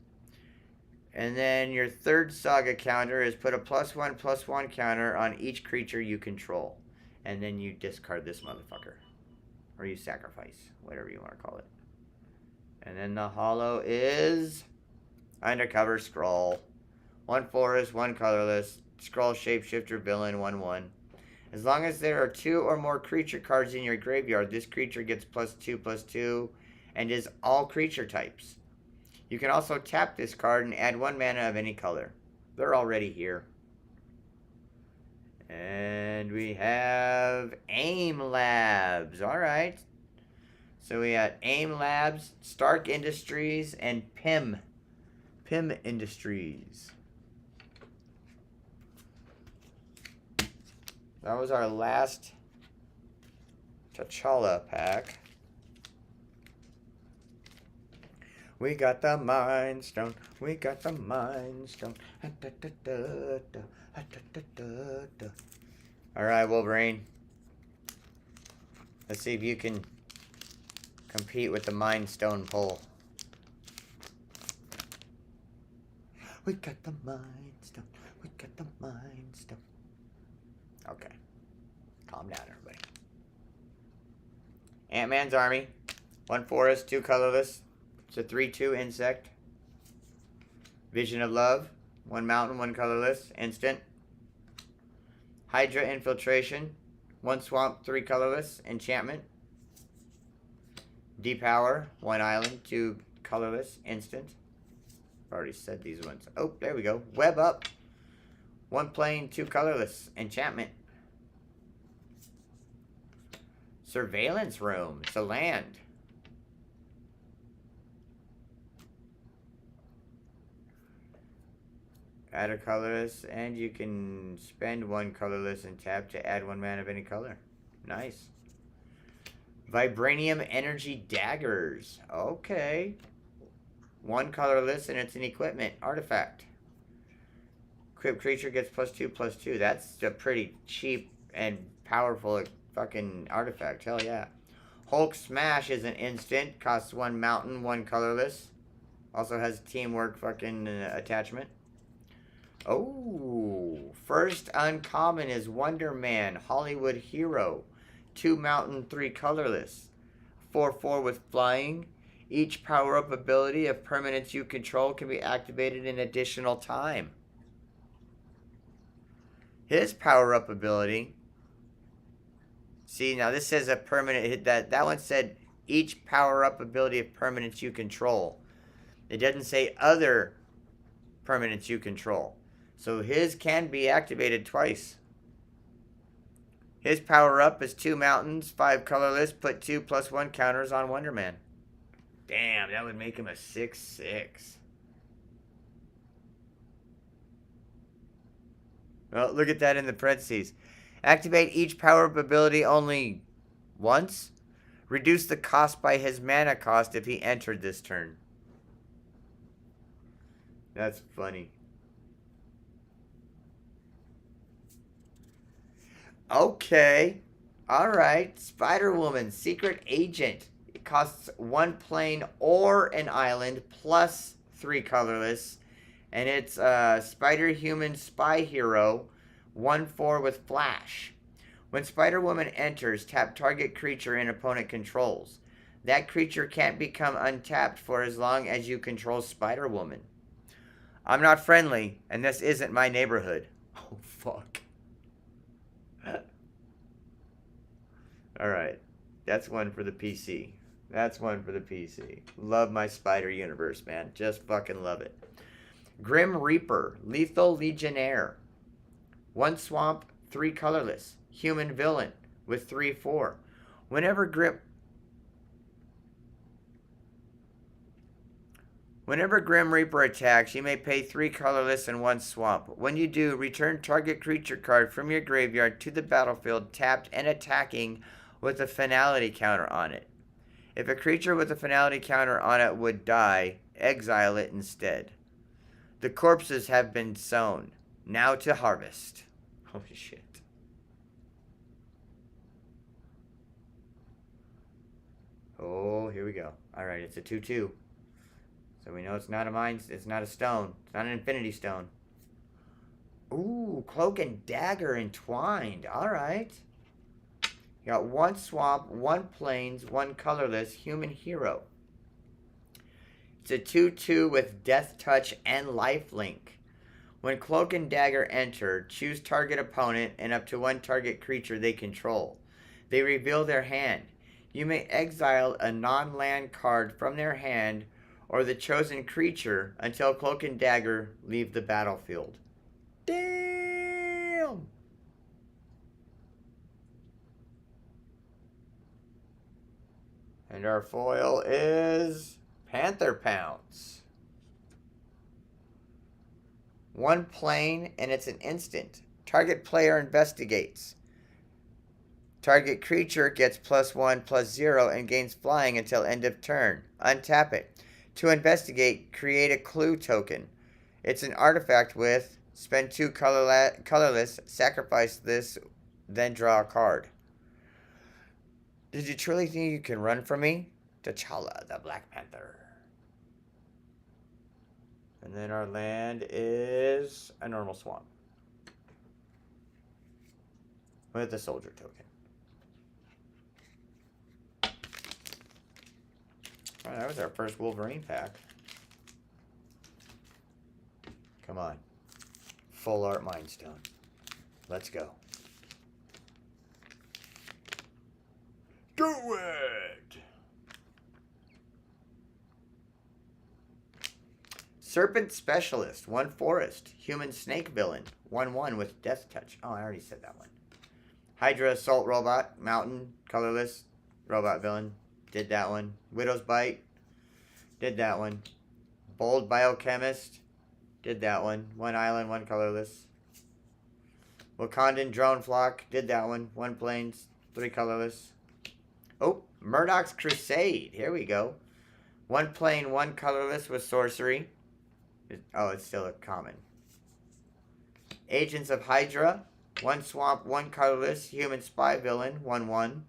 And then your third saga counter is put a +1/+1 counter on each creature you control. And then you discard this motherfucker. Or you sacrifice, whatever you want to call it. And then the holo is Undercover Scroll. 1 forest, 1 colorless. Scroll shapeshifter villain 1/1. As long as there are 2 or more creature cards in your graveyard, this creature gets +2/+2 and is all creature types. You can also tap this card and add 1 mana of any color. They're already here. And we have AIM Labs. Alright. So we got AIM Labs, Stark Industries, and PIM. PIM Industries. That was our last T'Challa pack. We got the Mind Stone. We got the Mind Stone. Alright, Wolverine. Let's see if you can compete with the Mind Stone pull. We got the Mind Stone. We got the Mind Stone. Okay. Calm down, everybody. Ant-Man's Army. 1 forest, 2 colorless. It's a 3/2 insect. Vision of Love. 1 mountain, 1 colorless. Instant. Hydra Infiltration. 1 swamp, 3 colorless. Enchantment. Depower. 1 island, 2 colorless. Instant. I've already said these ones. Oh, there we go. Web Up. 1 plain, 2 colorless. Enchantment. Surveillance Room. It's a land. Add a colorless, and you can spend 1 colorless and tap to add 1 mana of any color. Nice. Vibranium Energy Daggers. Okay. 1 colorless, and it's an equipment artifact. Equipped creature gets +2/+2. That's a pretty cheap and powerful fucking artifact. Hell yeah. Hulk Smash is an instant. Costs 1 mountain, 1 colorless. Also has teamwork fucking attachment. Oh, first uncommon is Wonder Man, Hollywood Hero. 2 mountain, 3 colorless. 4/4 with flying. Each power-up ability of permanents you control can be activated an additional time. His power-up ability. See, now this says a permanent. That one said each power-up ability of permanents you control. It doesn't say other permanents you control. So his can be activated twice. His power-up is 2 mountains, 5 colorless, put 2/+1 counters on Wonder Man. Damn, that would make him a 6/6. Well, look at that in the parentheses. Activate each power-up ability only once. Reduce the cost by his mana cost if he entered this turn. That's funny. Okay. Alright. Spider-Woman, Secret Agent. It costs 1 plain or an island plus 3 colorless. And it's Spider-Human Spy Hero. 1/4 with flash. When Spider-Woman enters, tap target creature and opponent controls. That creature can't become untapped for as long as you control Spider-Woman. I'm not friendly, and this isn't my neighborhood. Oh, fuck. Alright. That's one for the PC. That's one for the PC. Love my Spider universe, man. Just fucking love it. Grim Reaper. Lethal Legionnaire. 1 swamp, 3 colorless. Human villain with 3/4. Whenever Grim Reaper attacks, you may pay 3 colorless and 1 swamp. When you do, return target creature card from your graveyard to the battlefield tapped and attacking with a finality counter on it. If a creature with a finality counter on it would die, exile it instead. The corpses have been sown. Now to harvest. Holy shit. Oh, here we go. Alright, it's a 2/2. So we know it's not a mine, it's not a stone. It's not an infinity stone. Ooh, Cloak and Dagger entwined. Alright. You got 1 swamp, 1 plains, 1 colorless, human hero. It's a 2/2 with Death Touch and Lifelink. When Cloak and Dagger enter, choose target opponent and up to 1 target creature they control. They reveal their hand. You may exile a non-land card from their hand or the chosen creature until Cloak and Dagger leave the battlefield. Damn! And our foil is Panther Pounce. 1 plain, and it's an instant. Target player investigates. Target creature gets +1/+0 and gains flying until end of turn. Untap it. To investigate, create a clue token. It's an artifact with spend 2 colorless, sacrifice this then draw a card. Did you truly think you can run from me? T'Challa, the Black Panther. And then our land is a normal swamp. With a soldier token. Oh, that was our first Wolverine pack. Come on. Full art Mind Stone. Let's go. Do it! Serpent Specialist, 1 forest. Human Snake Villain, 1/1 with Death Touch. Oh, I already said that one. Hydra Assault Robot, Mountain, colorless, robot villain. Did that one. Widow's Bite. Did that one. Bold Biochemist. Did that one. 1 island, 1 colorless. Wakandan Drone Flock. Did that one. 1 plains, 3 colorless. Oh, Murdoch's Crusade. Here we go. 1 plain, 1 colorless with sorcery. Oh, it's still a common. Agents of Hydra. 1 swamp, 1 colorless. Human Spy Villain. 1/1.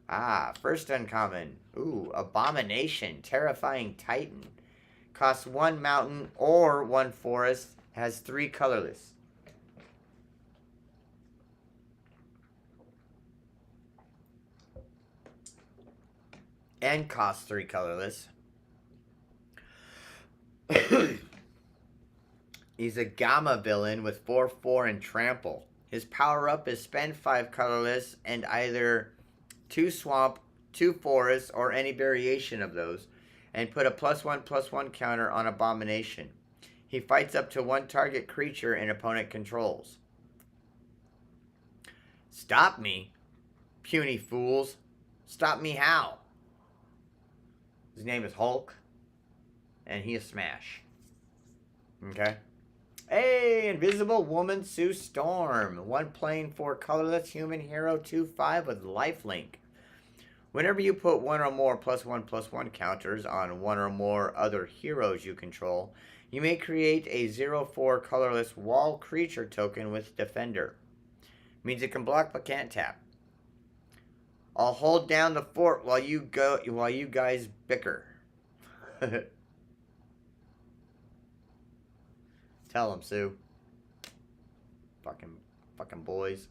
Ah, first uncommon. Ooh, Abomination. Terrifying Titan. Costs 1 mountain or 1 forest. Has 3 colorless. And costs 3 colorless. He's a Gamma villain with 4/4 and trample. His power up is spend 5 colorless and either 2 swamp, 2 forest, or any variation of those, and put a +1/+1 counter on Abomination. He fights up to 1 target creature an opponent controls. Stop me, puny fools. Stop me how? His name is Hulk, and he is Smash. Okay. Hey, Invisible Woman Sue Storm. 1 plain, 4 colorless, human hero, 2/5 with lifelink. Whenever you put 1 or more +1/+1 counters on 1 or more other heroes you control, you may create a 0/4 colorless wall creature token with Defender. Means it can block but can't tap. I'll hold down the fort while you guys bicker. Tell them, Sue. Fucking boys.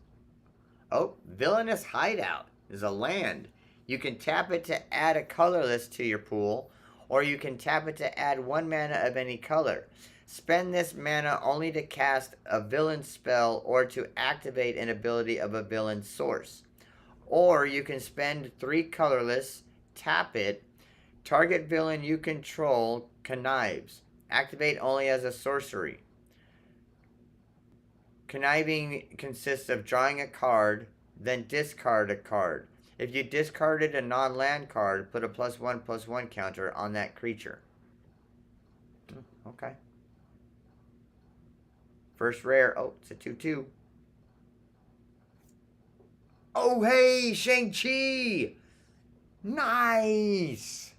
Oh, Villainous Hideout is a land. You can tap it to add a colorless to your pool, or you can tap it to add 1 mana of any color. Spend this mana only to cast a villain spell or to activate an ability of a villain source. Or you can spend 3 colorless, tap it, target villain you control connives. Activate only as a sorcery. Conniving consists of drawing a card, then discard a card. If you discarded a non-land card, put a +1/+1 counter on that creature. Okay. First rare. Oh, it's a 2/2. Oh, hey, Shang-Chi! Nice!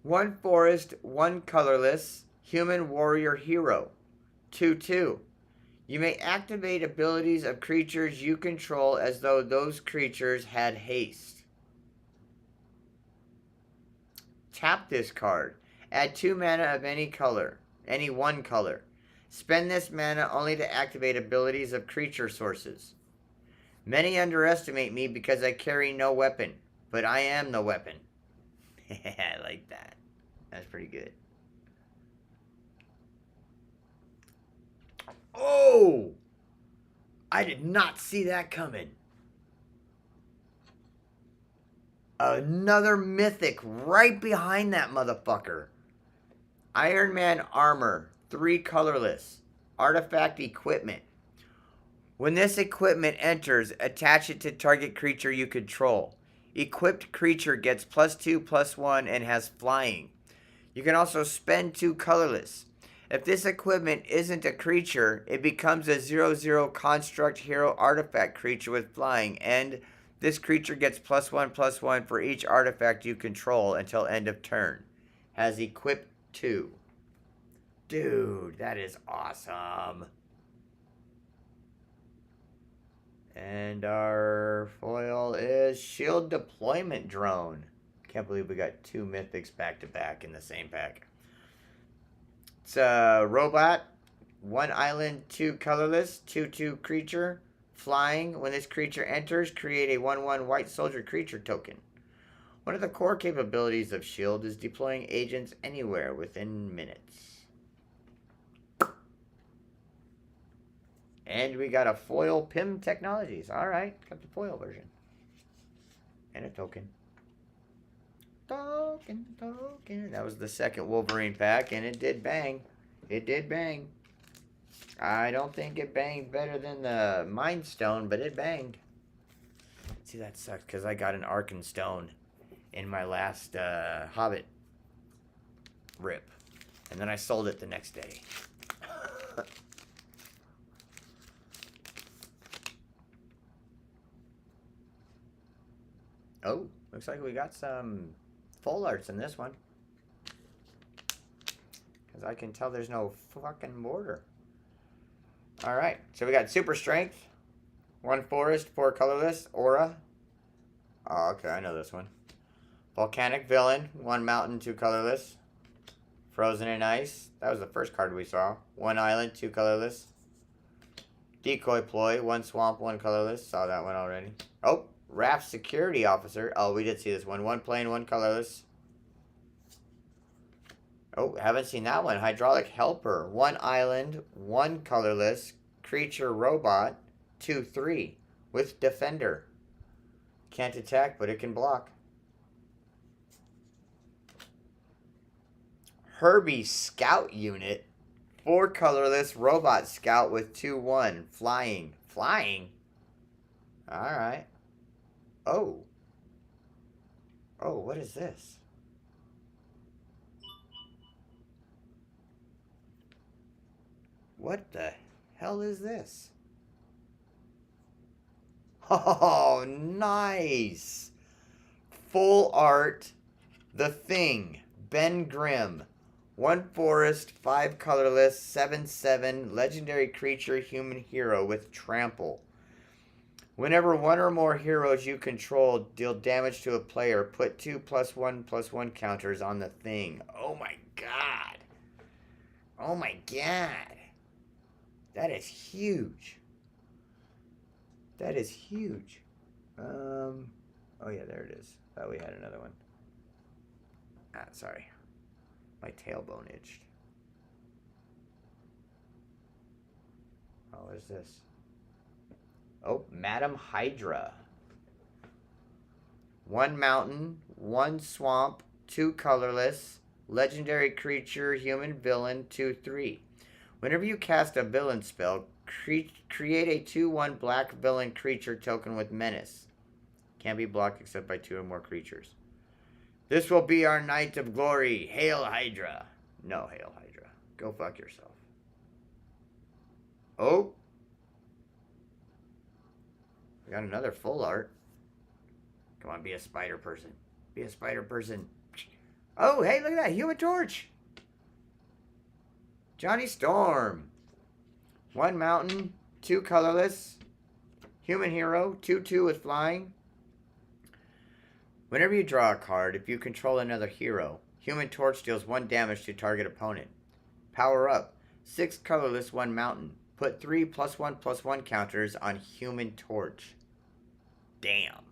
1 forest, 1 colorless, human warrior hero. 2/2. You may activate abilities of creatures you control as though those creatures had haste. Tap this card. Add 2 mana of any color. Any 1 color. Spend this mana only to activate abilities of creature sources. Many underestimate me because I carry no weapon, but I am the weapon. I like that. That's pretty good. Oh! I did not see that coming. Another mythic right behind that motherfucker. Iron Man armor, 3 colorless. Artifact equipment. When this equipment enters, attach it to target creature you control. Equipped creature gets +2/+1 and has flying. You can also spend 2 colorless. If this equipment isn't a creature, it becomes a 0/0 construct hero artifact creature with flying, and this creature gets +1/+1 for each artifact you control until end of turn. Has equipped 2. Dude, that is awesome. And our foil is Shield Deployment Drone. Can't believe we got 2 mythics back to back in the same pack. It's a robot, 1 island, 2 colorless, 2/2 creature, flying. When this creature enters, create a 1/1 white soldier creature token. One of the core capabilities of Shield is deploying agents anywhere within minutes. And we got a foil PIM Technologies. Alright, got the foil version. And a token. Token. That was the second Wolverine pack, and it did bang. It did bang. I don't think it banged better than the Mind Stone, but it banged. See, that sucks, because I got an Arkenstone in my last Hobbit rip. And then I sold it the next day. Oh, looks like we got some full arts in this one. Because I can tell there's no fucking border. Alright, so we got Super Strength. 1 forest, 4 colorless. Aura. Oh, okay, I know this one. Volcanic Villain. 1 mountain, 2 colorless. Frozen in Ice. That was the first card we saw. 1 island, 2 colorless. Decoy Ploy. 1 swamp, 1 colorless. Saw that one already. Oh, Raft Security Officer. Oh, we did see this one. 1 plain, 1 colorless. Oh, haven't seen that one. Hydraulic Helper. 1 island, 1 colorless. Creature Robot. 2/3. With Defender. Can't attack, but it can block. Herbie Scout Unit. 4 colorless Robot Scout with 2/1. Flying. Flying? Alright. Oh. Oh, what is this? What the hell is this? Oh, nice. Full art. The Thing. Ben Grimm. 1 forest, 5 colorless, 7/7, legendary creature, human hero with trample. Whenever 1 or more heroes you control deal damage to a player, put 2 +1/+1 counters on the Thing. Oh my god. Oh my god. That is huge. That is huge. Oh yeah, there it is. Thought we had another one. Ah, sorry. My tailbone itched. Oh, what is this? Oh, Madam Hydra. 1 mountain, 1 swamp, 2 colorless, legendary creature, human villain, 2/3. Whenever you cast a villain spell, create a 2/1 black villain creature token with menace. Can't be blocked except by 2 or more creatures. This will be our night of glory. Hail Hydra. No, Hail Hydra. Go fuck yourself. Oh. We got another full art. Come on, be a spider person. Be a spider person. Oh, hey, look at that. Human Torch. Johnny Storm. 1 mountain, 2 colorless. Human hero, 2/2 with flying. Whenever you draw a card, if you control another hero, Human Torch deals 1 damage to target opponent. Power up. 6 colorless, 1 mountain. Put 3 +1/+1 counters on Human Torch. Damn.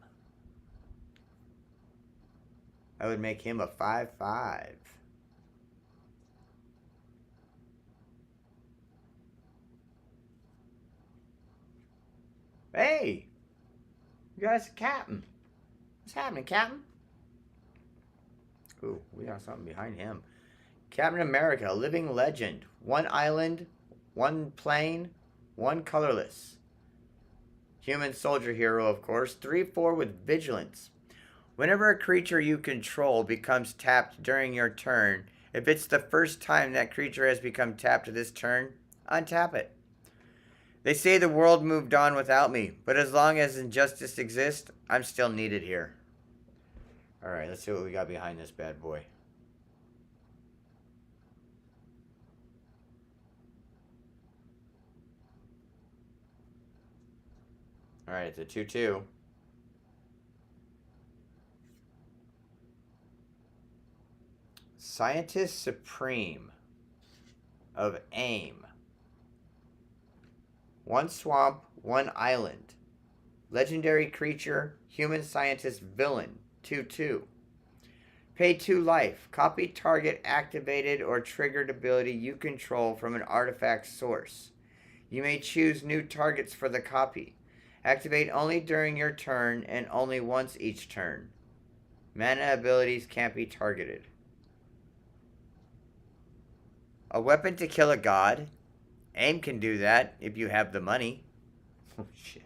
I would make him a 5/5. Hey! You guys are Captain. What's happening, Captain? Ooh, we got something behind him. Captain America, living legend. 1 island, 1 plain, 1 colorless. Human soldier hero, of course. 3/4 with vigilance. Whenever a creature you control becomes tapped during your turn, if it's the first time that creature has become tapped this turn, untap it. They say the world moved on without me, but as long as injustice exists, I'm still needed here. Alright, let's see what we got behind this bad boy. Alright, it's a 2/2. Scientist Supreme of AIM. 1 swamp, 1 island. Legendary creature, human scientist villain, 2/2. Pay 2 life. Copy target activated or triggered ability you control from an artifact source. You may choose new targets for the copy. Activate only during your turn and only once each turn. Mana abilities can't be targeted. A weapon to kill a god. AIM can do that if you have the money. Oh, shit.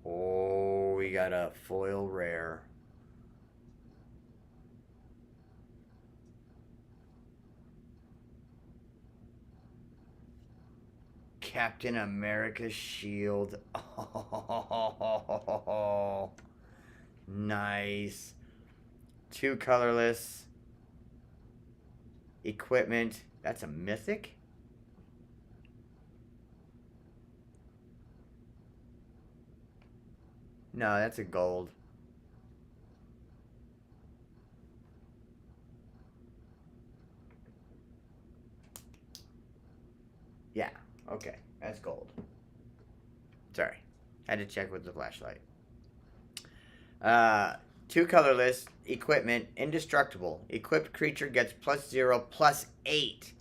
Oh, we got a foil rare. Captain America's shield. Oh, nice. 2 colorless. Equipment. That's a mythic? No, that's a gold. Yeah, okay. That's gold. Sorry. Had to check with the flashlight. 2 colorless. Equipment. Indestructible. Equipped creature gets +0/+8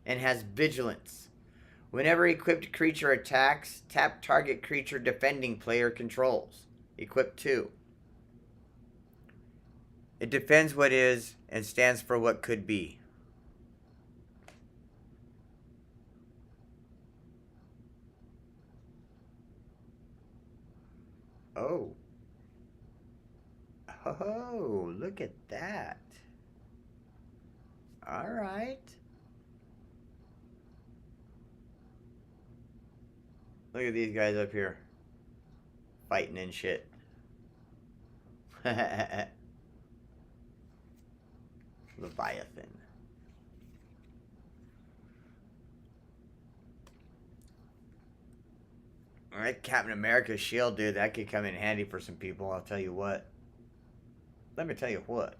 and has vigilance. Whenever equipped creature attacks, tap target creature defending player controls. Equip 2. It defends what is and stands for what could be. Oh. Oh, look at that. All right. Look at these guys up here. Fighting and shit. Leviathan. Alright, Captain America's shield, dude. That could come in handy for some people, I'll tell you what. Let me tell you what.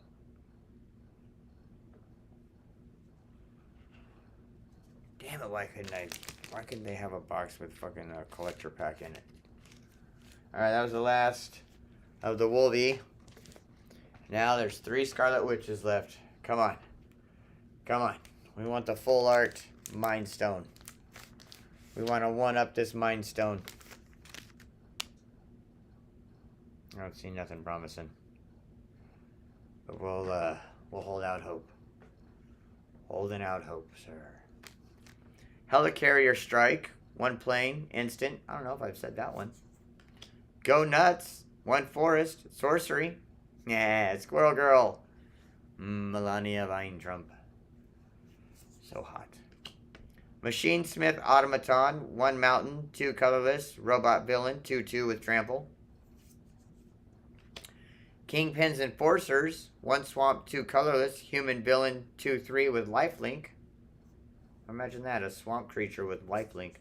Damn it, why couldn't they have a box with fucking a collector pack in it? Alright, that was the last of the Wolvie. Now there's 3 Scarlet Witches left. Come on. Come on. We want the full art Mind Stone. We want to one-up this Mind Stone. I don't see nothing promising. But we'll hold out hope. Holding out hope, sir. Helicarrier Strike. 1 plane. Instant. I don't know if I've said that one. Go Nuts. 1 forest. Sorcery. Yeah, Squirrel Girl. Melania Weintrump. So hot. Machine Smith Automaton. 1 mountain. 2 colorless. Robot Villain. 2/2 with trample. Kingpin's Enforcers. 1 swamp. 2 colorless. Human Villain. 2/3 with lifelink. Imagine that, a swamp creature with lifelink.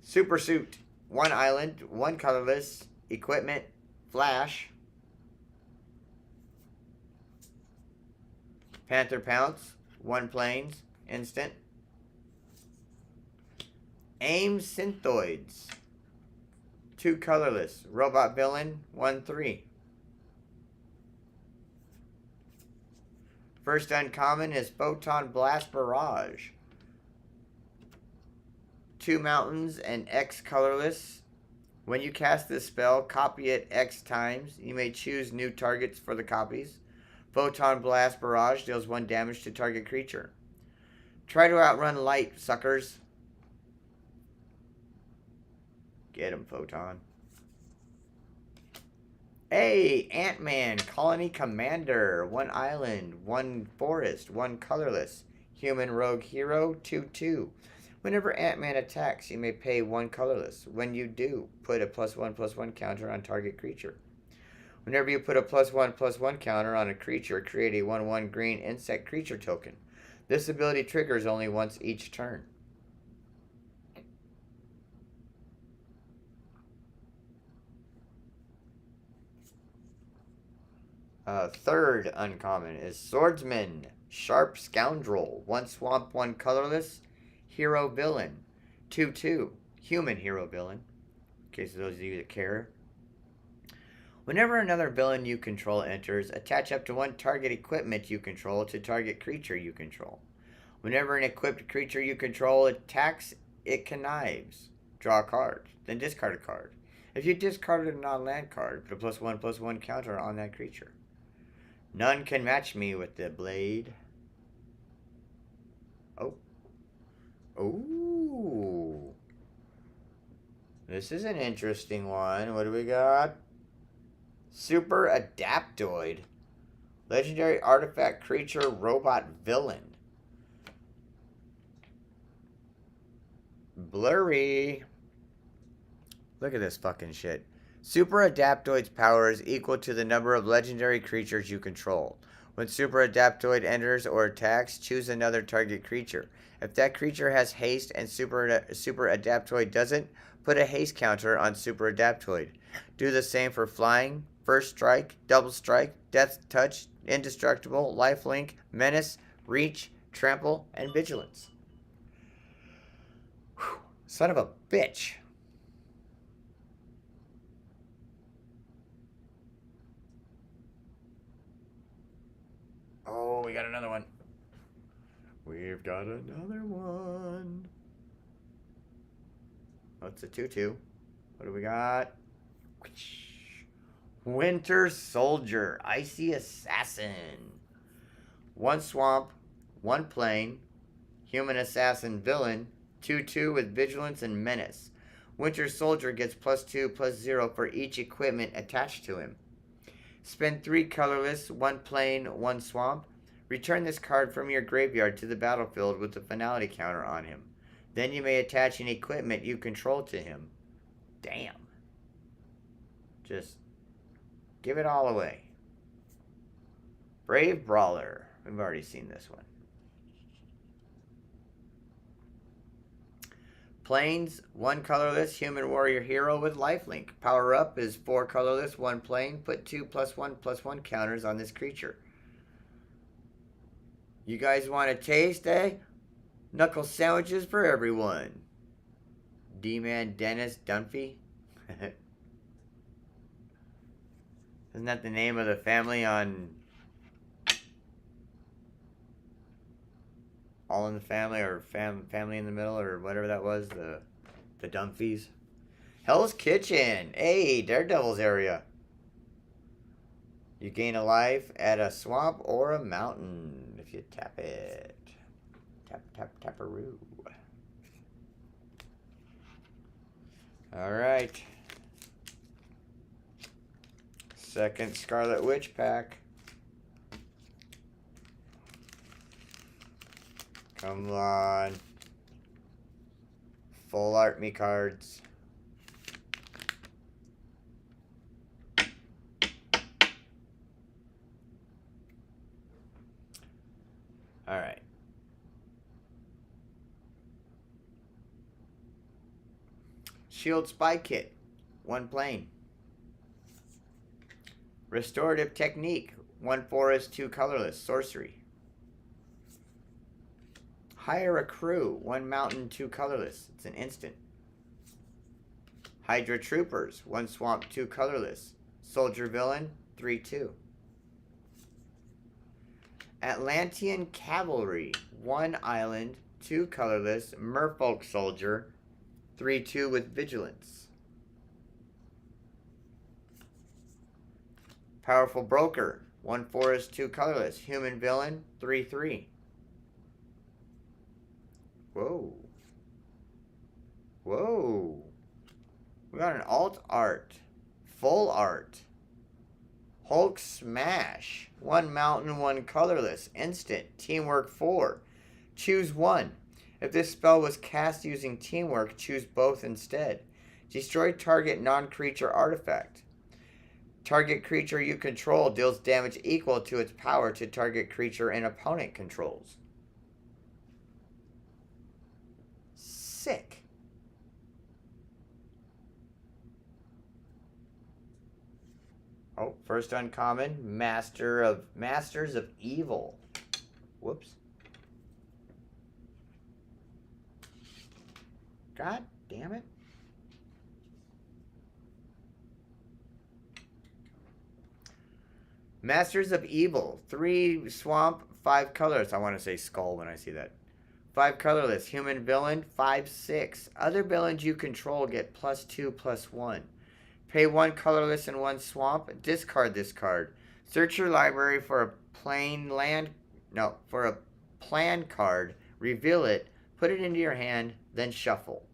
Super Suit. 1 island. 1 colorless. Equipment. Flash. Panther Pounce. 1 planes. Instant. AIM Synthoids. 2 colorless. Robot Villain. 1/3. First uncommon is Photon Blast Barrage. 2 mountains and X colorless. When you cast this spell, copy it X times. You may choose new targets for the copies. Photon Blast Barrage deals 1 damage to target creature. Try to outrun light, suckers. Get him, Photon. Hey, Ant-Man, Colony Commander. 1 island, 1 forest, 1 colorless. Human Rogue Hero, 2/2. Whenever Ant-Man attacks, you may pay 1 colorless. When you do, put a +1/+1 counter on target creature. Whenever you put a +1/+1 counter on a creature, create a 1/1 green insect creature token. This ability triggers only once each turn. Third uncommon is Swordsman, Sharp Scoundrel. 1 swamp, 1 colorless, hero villain. 2/2, human hero villain. In case of those of you that care. Whenever another villain you control enters, attach up to 1 target equipment you control to target creature you control. Whenever an equipped creature you control attacks, it connives. Draw a card, then discard a card. If you discarded a non-land card, put a +1/+1 counter on that creature. None can match me with the blade. Oh. Ooh. This is an interesting one. What do we got? Super Adaptoid. Legendary artifact creature robot villain. Blurry. Look at this fucking shit. Super Adaptoid's power is equal to the number of legendary creatures you control. When Super Adaptoid enters or attacks, choose another target creature. If that creature has haste and Super Adaptoid doesn't, put a haste counter on Super Adaptoid. Do the same for flying, first strike, double strike, death touch, indestructible, lifelink, menace, reach, trample, and vigilance. Whew. Son of a bitch. Oh, we got another one. We've got another one. Oh, it's a 2/2. What do we got? Winter Soldier, Icy Assassin. 1 swamp, 1 plain, human assassin villain, 2/2 with vigilance and menace. Winter Soldier gets +2/+0 for each equipment attached to him. Spend 3 colorless, 1 plain, 1 swamp. Return this card from your graveyard to the battlefield with the finality counter on him. Then you may attach an equipment you control to him. Damn. Just give it all away. Brave Brawler. We've already seen this one. Plains, 1 colorless, human warrior hero with lifelink. Power up is 4 colorless, 1 plain. Put 2 +1/+1 counters on this creature. You guys want a taste, eh? Knuckle sandwiches for everyone. D-Man Dennis Dunphy. Isn't that the name of the family on All in the Family or Family in the Middle or whatever that was? The Dunphys. Hell's Kitchen. Hey, Daredevil's area. You gain a life at a swamp or a mountain if you tap it. Tap, tap, taparoo. Alright. Second Scarlet Witch pack. Come on. Full art me cards. Alright. Shield Spy Kit. 1 plain. Restorative Technique. 1 forest, 2 colorless. Sorcery. Hire a Crew. 1 mountain, 2 colorless. It's an instant. Hydra Troopers. 1 swamp, 2 colorless. Soldier Villain. 3/2. Atlantean Cavalry. 1 island, 2 colorless. Merfolk Soldier. 3/2 with vigilance. Powerful Broker. 1 forest, 2 colorless. Human Villain. 3/3. Whoa. Whoa. We got an alt art. Full art. Hulk Smash. 1 mountain, 1 colorless. Instant. Teamwork 4. Choose 1. If this spell was cast using teamwork, choose both instead. Destroy target non-creature artifact. Target creature you control deals damage equal to its power to target creature an opponent controls. Sick. Oh, first uncommon, Masters of Evil. Whoops. God damn it. Masters of Evil. 3 swamp, 5 colors. I want to say skull when I see that. 5 colorless. Human villain, 5/6. Other villains you control get +2/+1. Pay 1 colorless and 1 swamp. Discard this card. Search your library for a plan card. Reveal it. Put it into your hand. Then shuffle.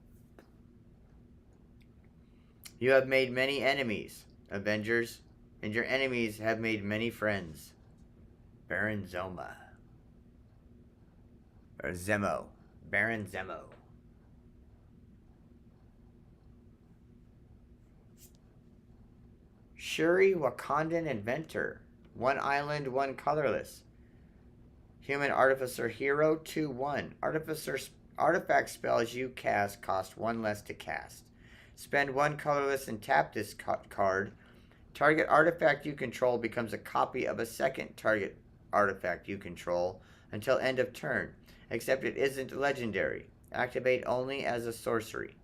You have made many enemies, Avengers, and your enemies have made many friends. Baron Zoma. Or Zemo. Baron Zemo. Shuri, Wakandan Inventor. 1 island, 1 colorless. Human Artificer Hero, 2/1. Artifact spells you cast cost 1 less to cast. Spend 1 colorless and tap this card. Target artifact you control becomes a copy of a second target artifact you control until end of turn, except it isn't legendary. Activate only as a sorcery.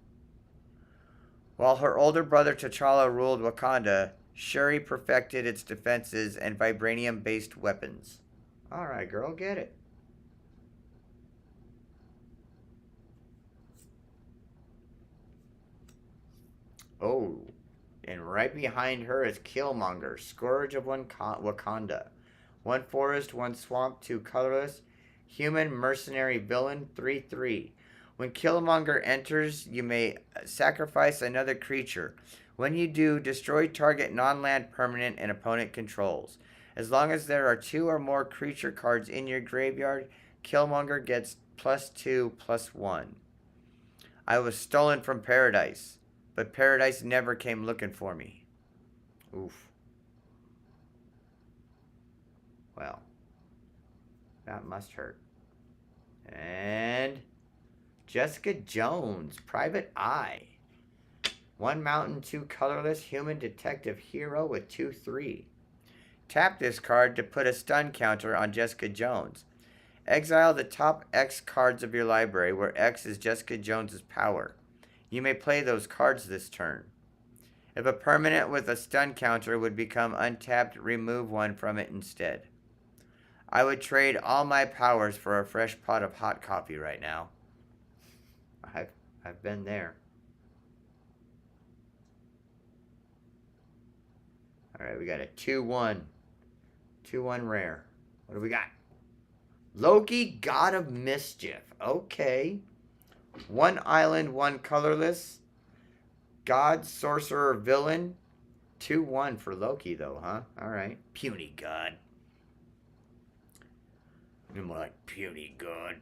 While her older brother T'Challa ruled Wakanda, Shuri perfected its defenses and vibranium-based weapons. Alright, girl, get it. Oh, and right behind her is Killmonger, Scourge of Wakanda. 1 forest, 1 swamp, 2 colorless. Human mercenary villain, 3/3. When Killmonger enters, you may sacrifice another creature. When you do, destroy target non-land permanent and opponent controls. As long as there are 2 or more creature cards in your graveyard, Killmonger gets +2/+1. I was stolen from paradise, but paradise never came looking for me. Oof. Well, that must hurt. And Jessica Jones, Private Eye. 1 mountain, 2 colorless, human detective hero with 2/3. Tap this card to put a stun counter on Jessica Jones. Exile the top X cards of your library, where X is Jessica Jones's power. You may play those cards this turn. If a permanent with a stun counter would become untapped, remove 1 from it instead. I would trade all my powers for a fresh pot of hot coffee right now. I've been there. Alright, we got a 2/1. 2/1 rare. What do we got? Loki, God of Mischief. Okay. 1 island, 1 colorless. God, Sorcerer, Villain. 2/1 for Loki, though, huh? Alright. Puny God. More like Puny God.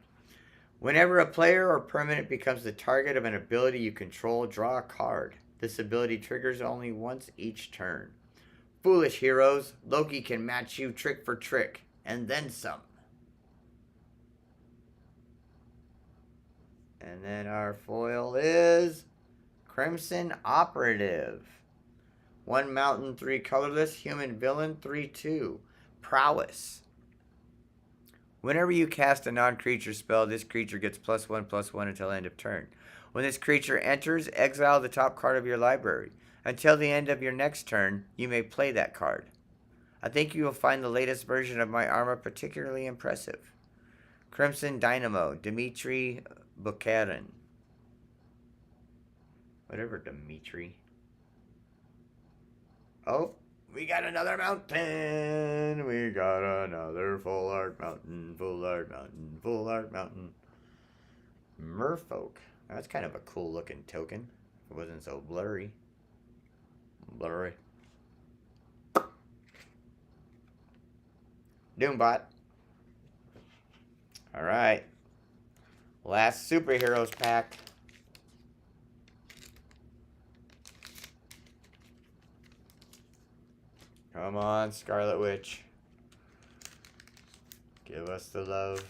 Whenever a player or permanent becomes the target of an ability you control, draw a card. This ability triggers only once each turn. Foolish heroes, Loki can match you trick for trick, and then some. And then our foil is Crimson Operative. 1 mountain, 3 colorless, human villain, 3/2. Prowess. Whenever you cast a non-creature spell, this creature gets +1/+1 until end of turn. When this creature enters, exile the top card of your library. Until the end of your next turn, you may play that card. I think you will find the latest version of my armor particularly impressive. Crimson Dynamo, Dmitry Bukharin. Whatever, Dmitry. Oh, we got another mountain. We got another full art mountain, full art mountain, full art mountain. Merfolk. That's kind of a cool looking token. If it wasn't so blurry. Blurry. Doombot. Alright. Last superheroes pack. Come on, Scarlet Witch. Give us the love.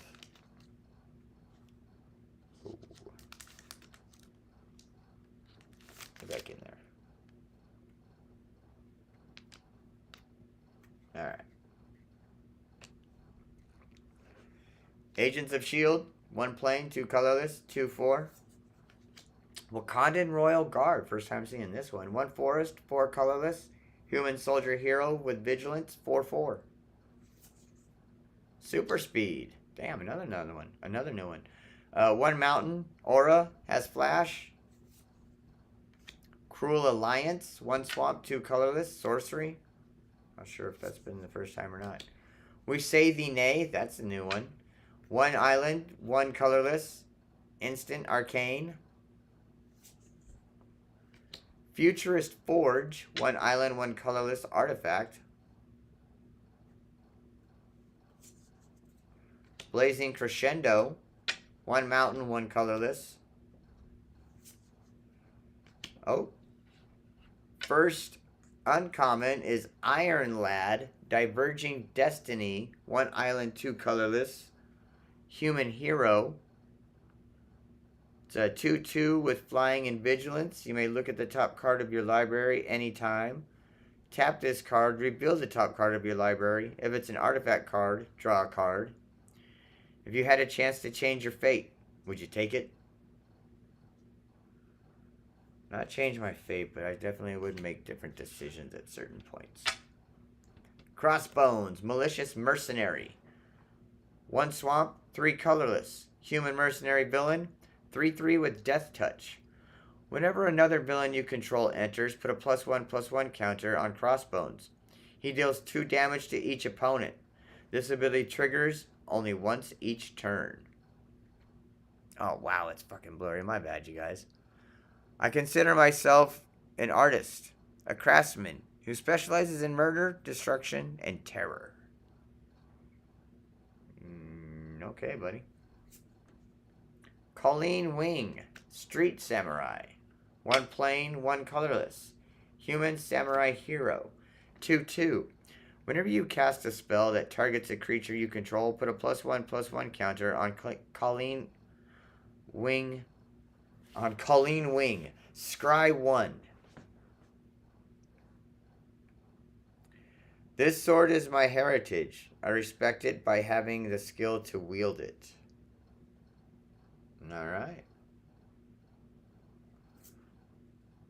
Ooh. Get back in there. Alright. Agents of S.H.I.E.L.D. 1 plain, 2 colorless, 2/4. Wakandan Royal Guard. First time seeing this one. 1 forest, 4 colorless. Human Soldier Hero with Vigilance, 4/4. Super Speed. Damn, another one. Another new one. 1 mountain. Aura has flash. Cruel Alliance. 1 swamp, 2 colorless. Sorcery. Not sure if that's been the first time or not. We Say Thee Nay. That's a new one. 1 island, 1 colorless. Instant Arcane. Futurist Forge. 1 island, 1 colorless artifact. Blazing Crescendo. 1 mountain, 1 colorless. Oh. First uncommon is Iron Lad. Diverging Destiny. 1 island, 2 colorless. Human Hero. It's a 2/2 with flying and vigilance. You may look at the top card of your library anytime. Tap this card, reveal the top card of your library. If it's an artifact card, draw a card. If you had a chance to change your fate, would you take it? Not change my fate, but I definitely would make different decisions at certain points. Crossbones, Malicious Mercenary. 1 swamp, 3 colorless. Human Mercenary Villain. 3/3 with Death Touch. Whenever another villain you control enters, put a +1/+1 counter on Crossbones. He deals 2 damage to each opponent. This ability triggers only once each turn. Oh, wow, it's fucking blurry. My bad, you guys. I consider myself an artist, a craftsman, who specializes in murder, destruction, and terror. Okay, buddy. Colleen Wing, Street Samurai. 1 plain, 1 colorless. Human Samurai Hero. 2/2. Whenever you cast a spell that targets a creature you control, put a +1/+1 counter on Colleen Wing. Scry 1. This sword is my heritage. I respect it by having the skill to wield it. Alright.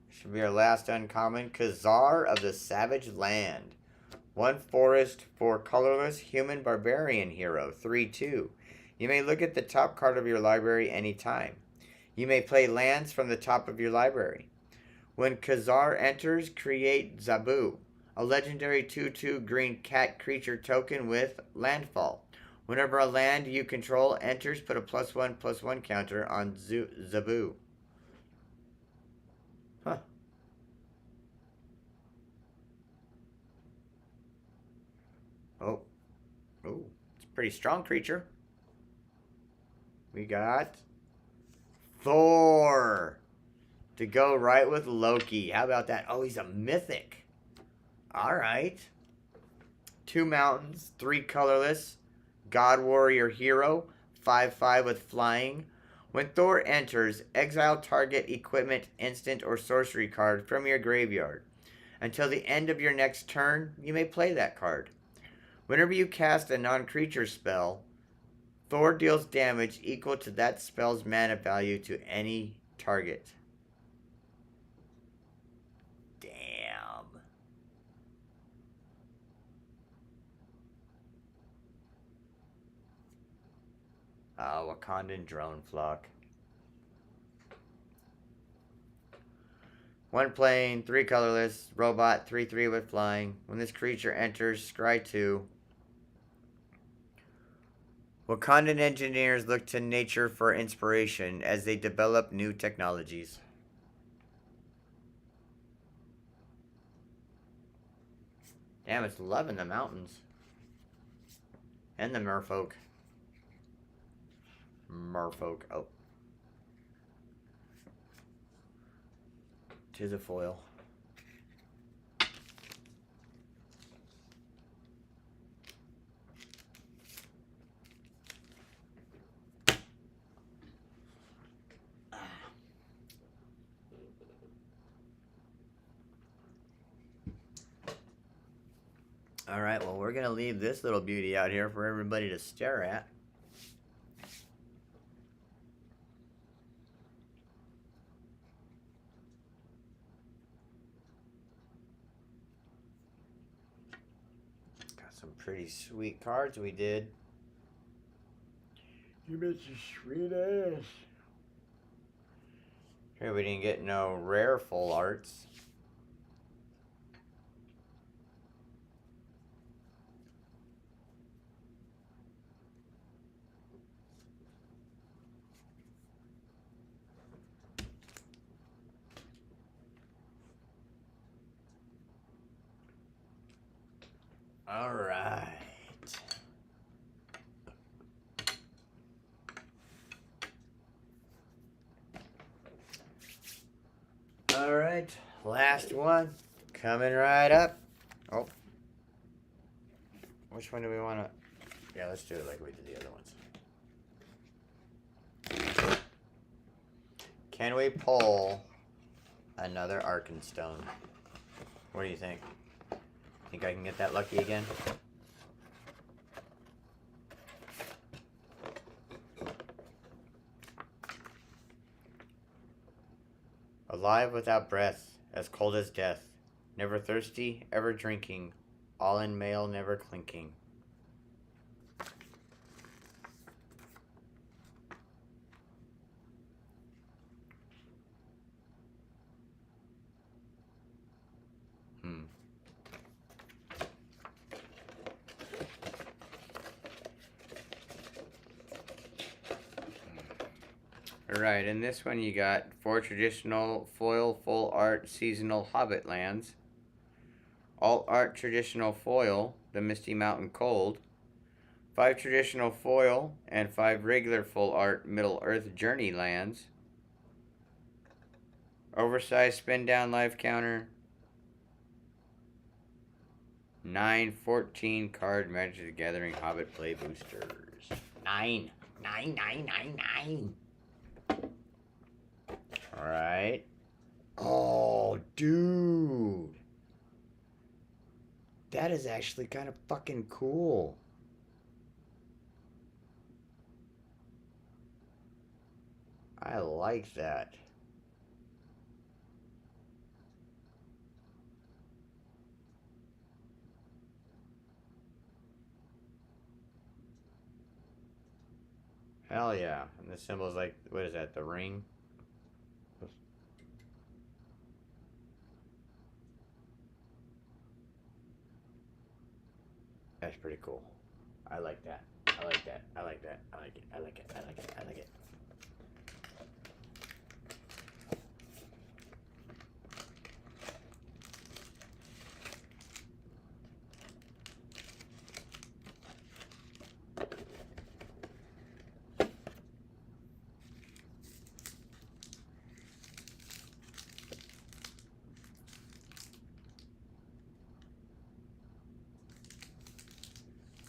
Should be our last uncommon. Khazar of the Savage Land. 1 forest, 4 colorless. Human Barbarian Hero. 3/2. You may look at the top card of your library anytime. You may play lands from the top of your library. When Khazar enters, create Zabu, a legendary 2/2 green cat creature token with landfall. Whenever a land you control enters, put a +1/+1 counter on Zabu. Huh. Oh. Oh. It's a pretty strong creature. We got Thor to go right with Loki. How about that? Oh, he's a mythic. Alright. 2 mountains, 3 colorless. God Warrior Hero, 5/5 with flying. When Thor enters, exile target equipment, instant, or sorcery card from your graveyard. Until the end of your next turn, you may play that card. Whenever you cast a non-creature spell, Thor deals damage equal to that spell's mana value to any target. Wakandan Drone Flock. 1 plain, 3 colorless, robot, 3/3 with flying. When this creature enters, scry 2. Wakandan engineers look to nature for inspiration as they develop new technologies. Damn, it's loving the mountains. And the merfolk. Oh. 'Tis a foil. All right, well, we're going to leave this little beauty out here for everybody to stare at. Got some pretty sweet cards we did. You bet your sweet ass. Here we didn't get no rare full arts. All right. All right, last one coming right up. Oh, which one do we want to? Yeah, let's do it like we did the other ones. Can we pull another Arkenstone? What do you think? Think I can get that lucky again? Alive without breath, as cold as death. Never thirsty, ever drinking. All in mail, never clinking. Alright, in this one you got 4 traditional foil full art seasonal Hobbit lands. Alt art traditional foil, the Misty Mountain Cold. 5 traditional foil and 5 regular full art Middle Earth Journey lands. Oversized spin down life counter. 9 14 card Magic the Gathering Hobbit play boosters. 9. 9, 9, 9, 9. Alright. Oh, dude. That is actually kind of fucking cool. I like that. Hell yeah. And the symbol's like, what is that, the ring? That's pretty cool. I like that. I like that. I like that. I like it. I like it. I like it. I like it.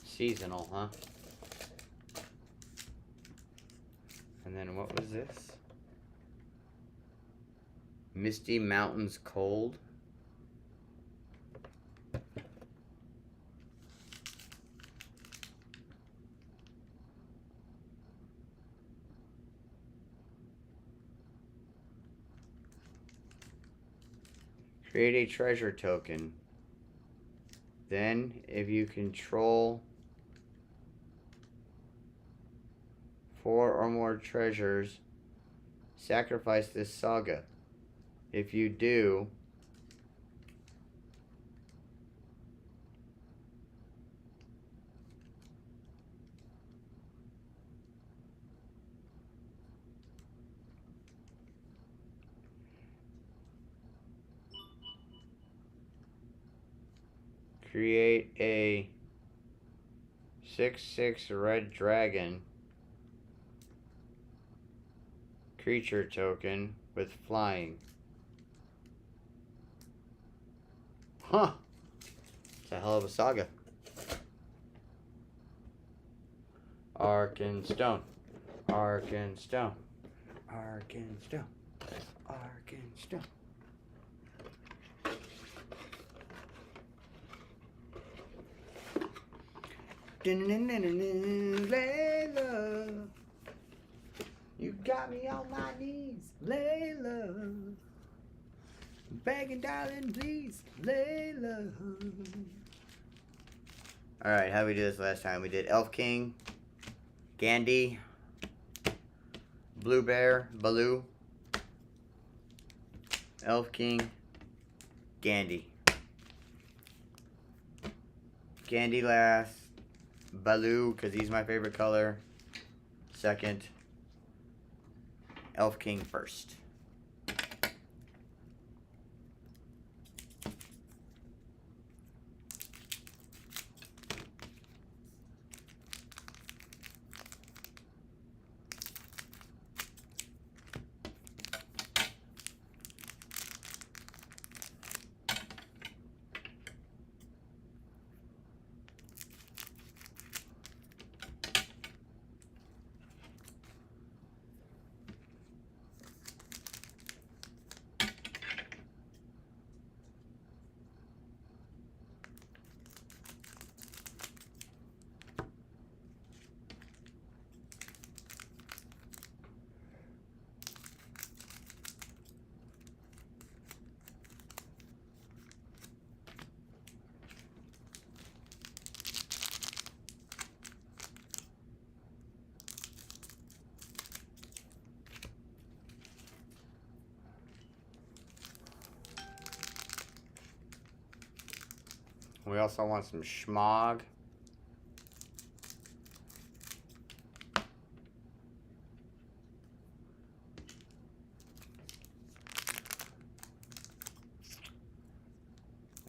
Seasonal, huh? And then what was this? Misty Mountains Cold. Create a treasure token. Then, if you control 4 or more treasures, sacrifice this saga. If you do, create a 6/6 red dragon creature token with flying. Huh. It's a hell of a saga. Arkenstone. Arkenstone. Arkenstone. Arkenstone. Layla, you got me on my knees, Layla. Begging, darling, please, Layla. All right, how did we do this last time? We did Elf King, Gandhi, Blue Bear, Baloo, Elf King, Gandhi. Gandhi last, Baloo, because he's my favorite color, second, Elf King first. We also want some schmog.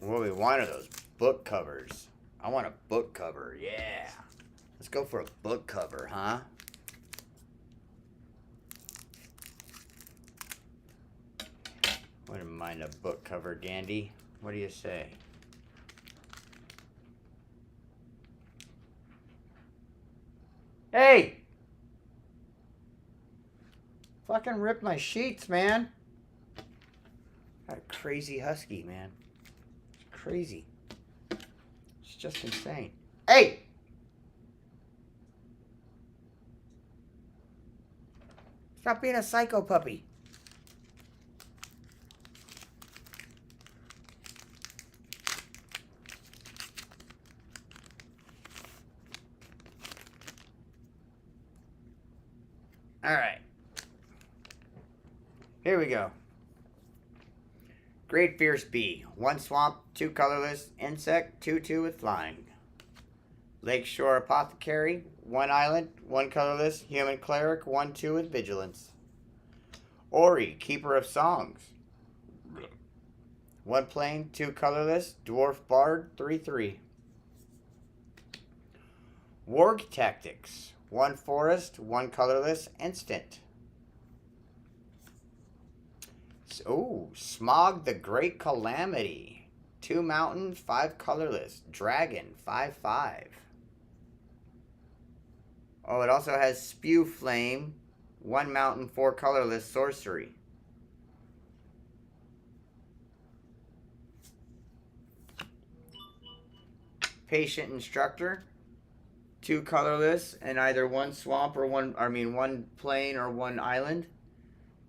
What do we want are those book covers. I want a book cover, yeah. Let's go for a book cover, huh? Wouldn't mind a book cover, Gandhi. What do you say? Hey! Fucking rip my sheets, man. Got a crazy husky, man. It's crazy. It's just insane. Hey! Stop being a psycho puppy. All right. Here we go. Great Fierce Bee. 1 swamp, 2 colorless, insect, 2/2 with flying. Lakeshore Apothecary. 1 island, 1 colorless, human cleric, 1/2 with vigilance. Ori, Keeper of Songs. 1 plain, 2 colorless, dwarf bard, 3/3. Warg Tactics. 1 forest, 1 colorless, instant. Oh, Smog the Great Calamity. 2 mountain, 5 colorless. Dragon, 5/5. Oh, it also has Spew Flame. 1 mountain, 4 colorless, sorcery. Patient Instructor. 2 colorless and either 1 swamp or 1 plain or 1 island.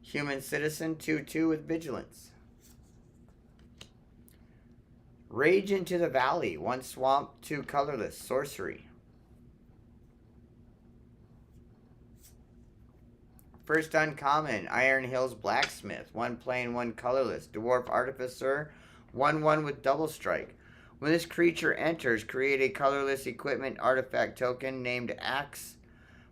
Human Citizen, 2/2 with vigilance. Rage into the Valley, 1 swamp, 2 colorless, sorcery. First uncommon, Iron Hills Blacksmith, 1 plain, 1 colorless, Dwarf Artificer, 1/1 with double strike. When this creature enters, create a colorless equipment artifact token named Axe.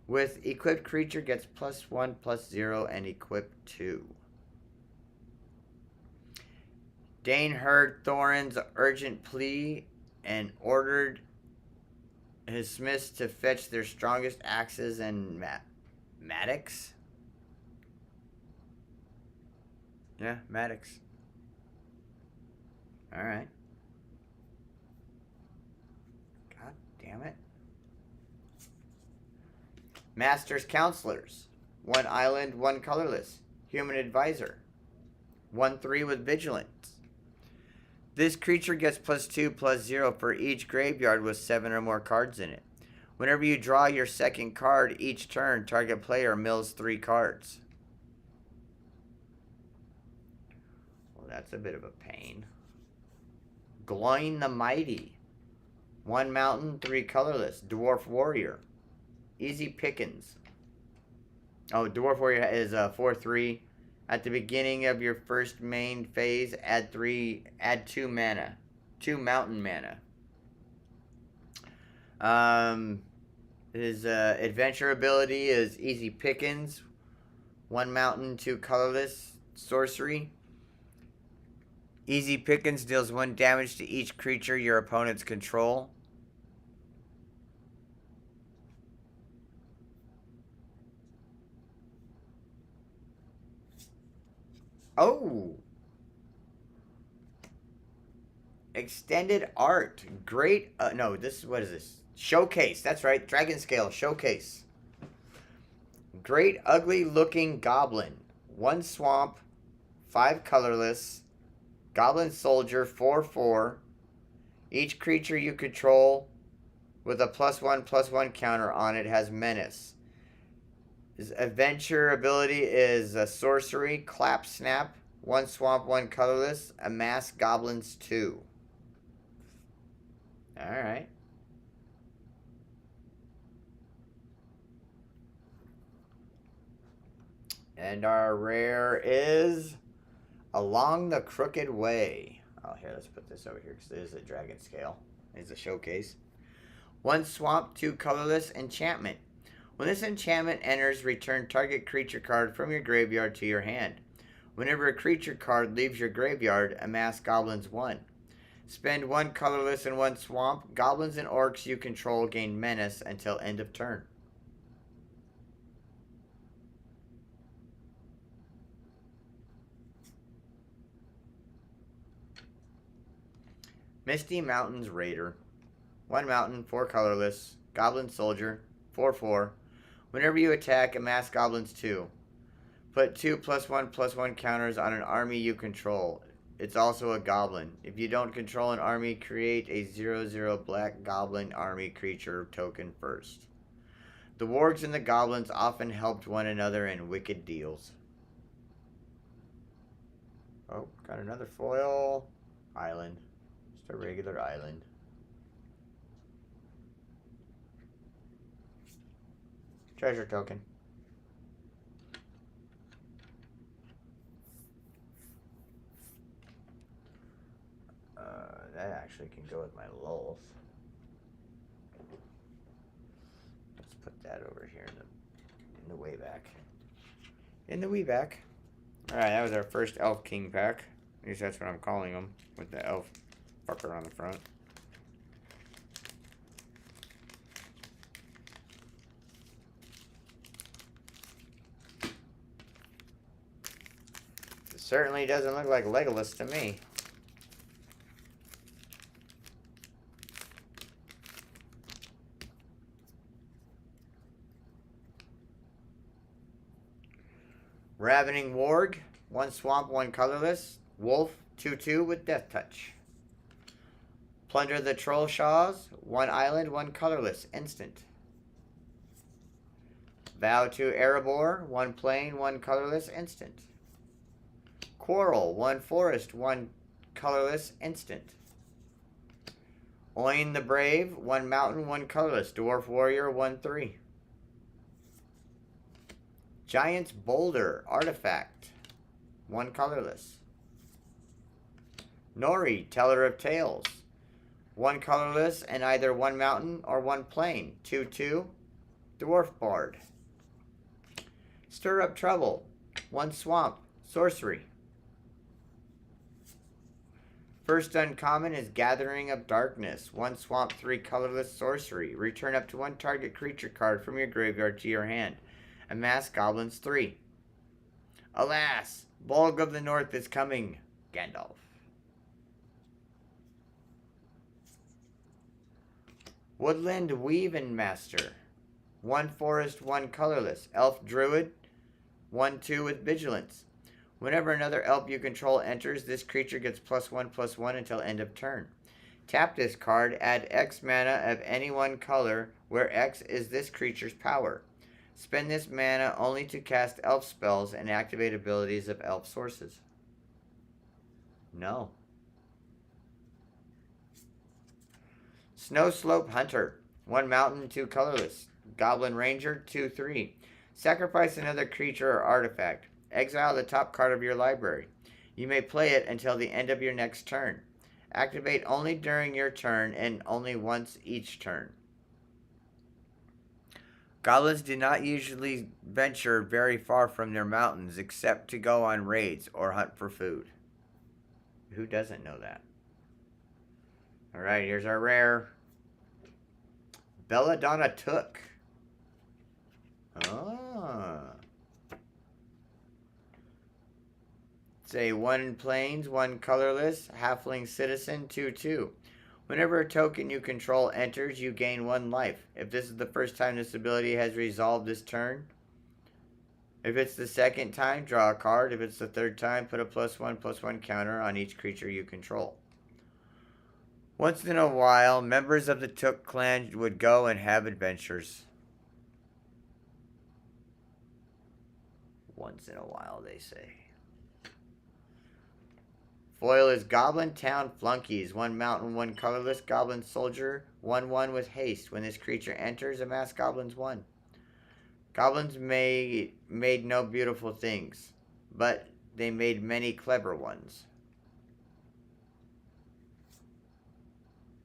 With equipped creature gets +1/+0 and equip 2. Dane heard Thorin's urgent plea and ordered his smiths to fetch their strongest axes and mattocks. Yeah, mattocks. All right. God damn it. Master's Counselors. 1 island, 1 colorless. Human Advisor. 1/3 with vigilance. This creature gets +2/+0 for each graveyard with 7 or more cards in it. Whenever you draw your second card each turn, target player mills 3 cards. Well, that's a bit of a pain. Gloin the Mighty. 1 mountain, 3 colorless. Dwarf Warrior. Easy pickings. Oh, Dwarf Warrior is a 4/3. At the beginning of your first main phase, add 2 mana. 2 mountain mana. His adventure ability is Easy Pickings. 1 mountain, 2 colorless. Sorcery. Easy Pickings deals 1 damage to each creature your opponents control. Oh! Extended art. Great. No, what is this? Showcase. That's right. Dragon Scale Showcase. Great ugly looking goblin. 1 swamp. 5 colorless. Goblin soldier. 4/4. Each creature you control with a +1/+1 counter on it has menace. His adventure ability is a sorcery. Clap Snap. 1 swamp, 1 colorless. Amass goblins 2. Alright. And our rare is Along the Crooked Way. Oh, here, let's put this over here because it is a dragon scale. It's a showcase. 1 swamp, 2 colorless. Enchantment. When this enchantment enters, return target creature card from your graveyard to your hand. Whenever a creature card leaves your graveyard, amass goblins 1. Spend 1 colorless and 1 swamp. Goblins and orcs you control gain menace until end of turn. Misty Mountains Raider. 1 mountain, 4 colorless. Goblin Soldier. 4/4. Whenever you attack, amass goblins 2. Put 2 +1/+1 counters on an army you control. It's also a goblin. If you don't control an army, create a 0/0 black goblin army creature token first. The wargs and the goblins often helped one another in wicked deals. Oh, got another foil island. Just a regular island. Treasure token. That actually can go with my Lulth. Let's put that over here in the way back. In the way back. Alright, that was our first Elf King pack. At least that's what I'm calling them, with the elf fucker on the front. It certainly doesn't look like Legolas to me. Ravening Warg, 1 swamp, 1 colorless. Wolf, 2/2 with Death Touch. Plunder the Troll Shaws, 1 island, 1 colorless, instant. Vow to Erebor, 1 plain, 1 colorless, instant. Quarrel, 1 forest, 1 colorless, instant. Oin the Brave, 1 mountain, 1 colorless. Dwarf Warrior, 1/3. Giant's Boulder, artifact, 1 colorless. Nori, Teller of Tales, 1 colorless and either 1 mountain or 1 plain. 2/2, Dwarf Bard. Stir Up Trouble, 1 swamp, sorcery. First uncommon is Gathering of Darkness, 1 swamp, 3 colorless, sorcery. Return up to 1 target creature card from your graveyard to your hand. Amass goblins 3. Alas, Bolg of the North is coming, Gandalf. Woodland Weaving Master, 1 forest, 1 colorless. Elf Druid, 1/2 with vigilance. Whenever another elf you control enters, this creature gets +1/+1 until end of turn. Tap this card, add X mana of any one color, where X is this creature's power. Spend this mana only to cast elf spells and activate abilities of elf sources. No. Snow Slope Hunter. 1 mountain, 2 colorless. Goblin Ranger, 2/3. Sacrifice another creature or artifact. Exile the top card of your library. You may play it until the end of your next turn. Activate only during your turn and only once each turn. Goblins do not usually venture very far from their mountains except to go on raids or hunt for food. Who doesn't know that? Alright, here's our rare. Belladonna Took. Ah. It's a 1 plains, 1 colorless, halfling citizen, 2/2. Whenever a token you control enters, you gain 1 life. If this is the first time this ability has resolved this turn, if it's the second time, draw a card. If it's the third time, put a +1/+1 counter on each creature you control. Once in a while, members of the Took clan would go and have adventures. Once in a while, they say. Foil is Goblin Town Flunkies. 1 mountain, 1 colorless. Goblin Soldier. 1/1 with haste. When this creature enters, amass goblins 1. Goblins made no beautiful things, but they made many clever ones.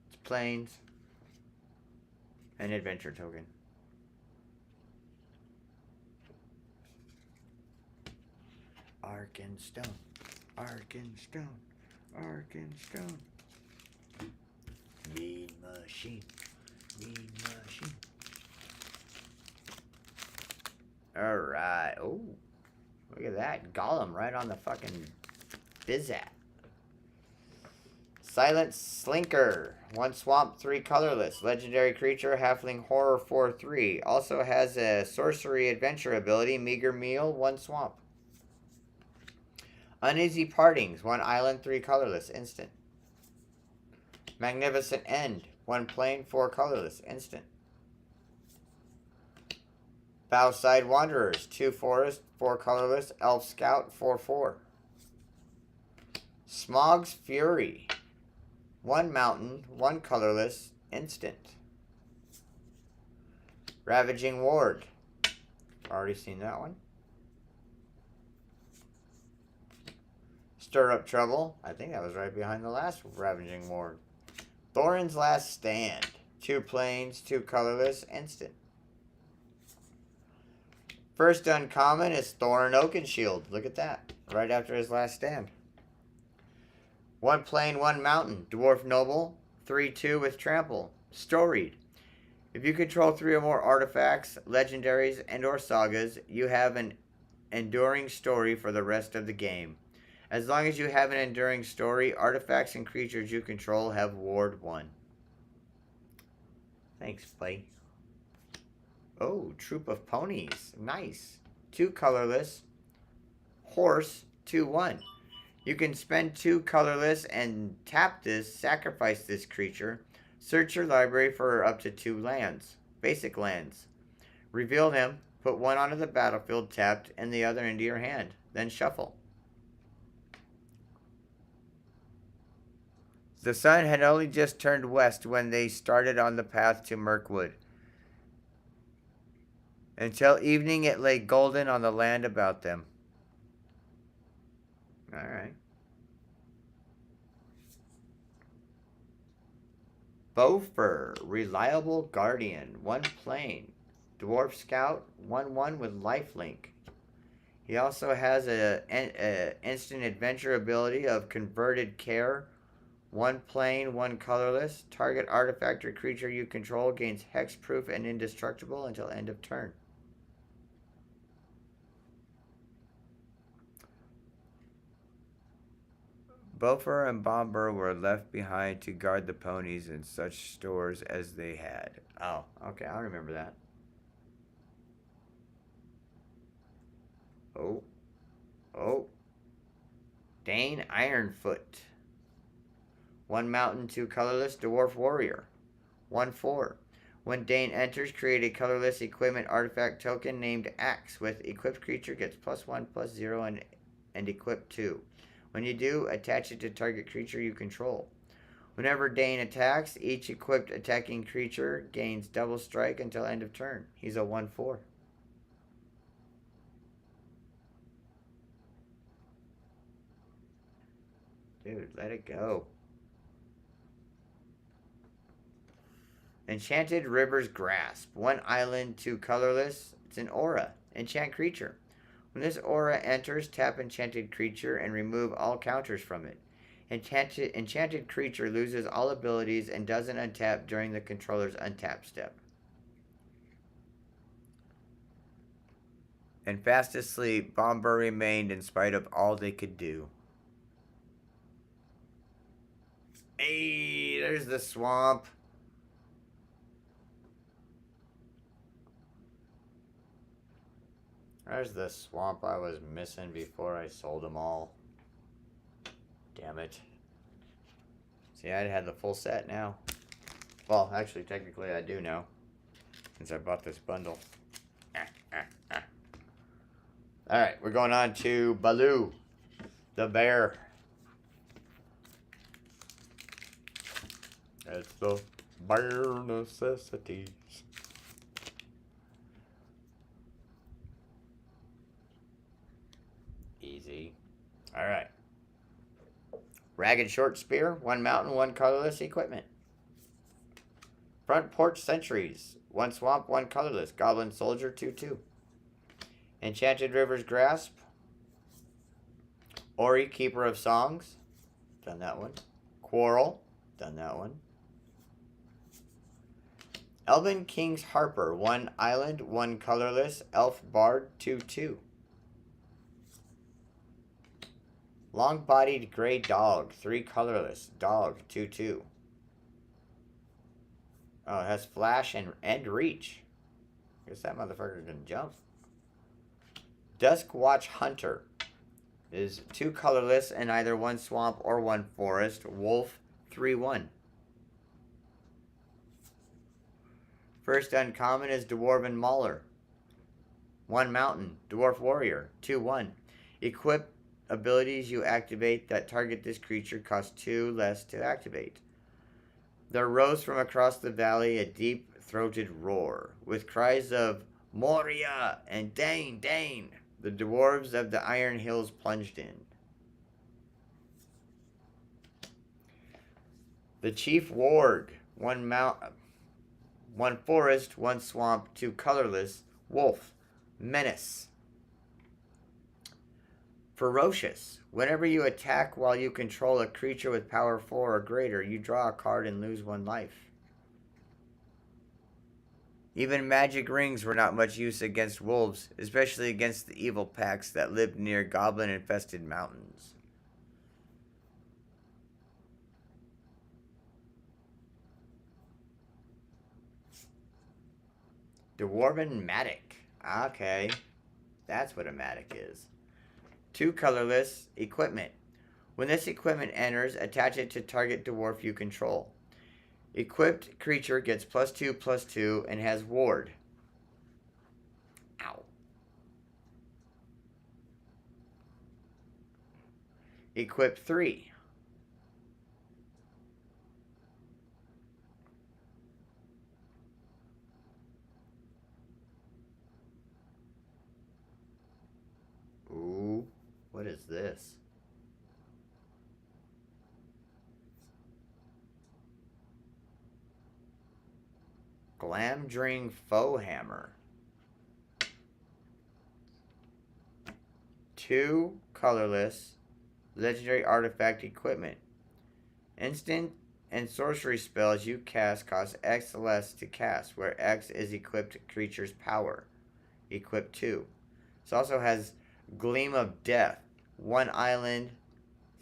It's plains. An adventure token. Arkenstone. Arkenstone. Arkenstone. Mean machine. Mean machine. Alright. Oh. Look at that. Golem right on the fucking Bizat. Silent Slinker. 1 swamp, 3 colorless. Legendary creature, halfling horror 4/3. Also has a sorcery adventure ability, meager meal, 1 swamp. Uneasy Partings. 1 island, 3 colorless. Instant. Magnificent End. 1 plain, 4 colorless. Instant. Bowside Wanderers. 2 forest, 4 colorless. Elf Scout 4/4. Smog's Fury. 1 mountain, 1 colorless. Instant. Ravaging Ward. Already seen that one. Stir Up Trouble. I think that was right behind the last Ravaging Ward. Thorin's Last Stand. 2 plains, 2 colorless. Instant. First uncommon is Thorin Oakenshield. Look at that. Right after his last stand. 1 plain, 1 mountain. Dwarf Noble. 3/2 with Trample. Storied. If you control 3 or more artifacts, legendaries, and or sagas, you have an enduring story for the rest of the game. As long as you have an enduring story, artifacts and creatures you control have Ward 1. Thanks, buddy. Oh, Troop of Ponies. Nice. 2 colorless. Horse, 2/1. You can spend 2 colorless and tap this, sacrifice this creature. Search your library for up to 2 lands. Basic lands. Reveal them, put 1 onto the battlefield tapped and the other into your hand. Then shuffle. The sun had only just turned west when they started on the path to Mirkwood. Until evening it lay golden on the land about them. Alright. Bowfur, Reliable Guardian, 1 plain. Dwarf Scout, 1/1 with lifelink. He also has a instant adventure ability of Converted Care. 1 plain, 1 colorless. Target artifact or creature you control gains hexproof and indestructible until end of turn. Bofur and Bomber were left behind to guard the ponies and such stores as they had. Oh, okay, I remember that. Oh. Oh. Dane Ironfoot. 1 mountain, 2 colorless, dwarf warrior. 1/4. When Dane enters, create a colorless equipment artifact token named Axe with equipped creature gets +1/+0 and equip 2. When you do, attach it to target creature you control. Whenever Dane attacks, each equipped attacking creature gains double strike until end of turn. He's a 1/4. Dude, let it go. Enchanted River's Grasp. 1 island, 2 colorless. It's an aura. Enchant creature. When this aura enters, tap enchanted creature and remove all counters from it. Enchanted creature loses all abilities and doesn't untap during the controller's untap step. And fast asleep, Bomber remained in spite of all they could do. Hey, there's the swamp. There's the swamp I was missing before I sold them all. Damn it. See, I had the full set now. Well, actually, technically I do now. Since I bought this bundle. Alright, we're going on to Baloo. The bear. It's the bare necessities. Easy. Alright. Ragged Short Spear, 1 mountain, 1 colorless equipment. Front Porch Sentries, 1 swamp, 1 colorless. Goblin Soldier, 2/2. Enchanted River's Grasp. Ori, Keeper of Songs. Done that one. Quarrel. Done that one. Elven King's Harper, 1 island, 1 colorless. Elf Bard, 2/2. Long-bodied gray dog, 3 colorless. Dog, 2/2. Oh, it has flash and reach. Guess that motherfucker can jump. Duskwatch Hunter is 2 colorless and either 1 swamp or 1 forest. Wolf, 3/1. First uncommon is Dwarven Mauler. 1 mountain, Dwarf Warrior, 2/1. Equip abilities you activate that target this creature cost 2 less to activate. There rose from across the valley a deep-throated roar, with cries of Moria and Dane, Dane. The dwarves of the Iron Hills plunged in. The Chief Warg, 1 forest, 1 swamp, 2 colorless. Wolf, Menace. Ferocious. Whenever you attack while you control a creature with power 4 or greater, you draw a card and lose 1 life. Even magic rings were not much use against wolves, especially against the evil packs that lived near goblin-infested mountains. Dwarven Matic. Okay. That's what a Matic is. 2 colorless. Equipment. When this equipment enters, attach it to target dwarf you control. Equipped creature gets +2/+2 and has ward. Ow. Equip 3. Ooh, what is this? Glamdring Foe Hammer. 2 colorless. Legendary artifact equipment. Instant and sorcery spells you cast cost X less to cast, where X is equipped creature's power. Equip 2. This also has Gleam of Death. 1 island,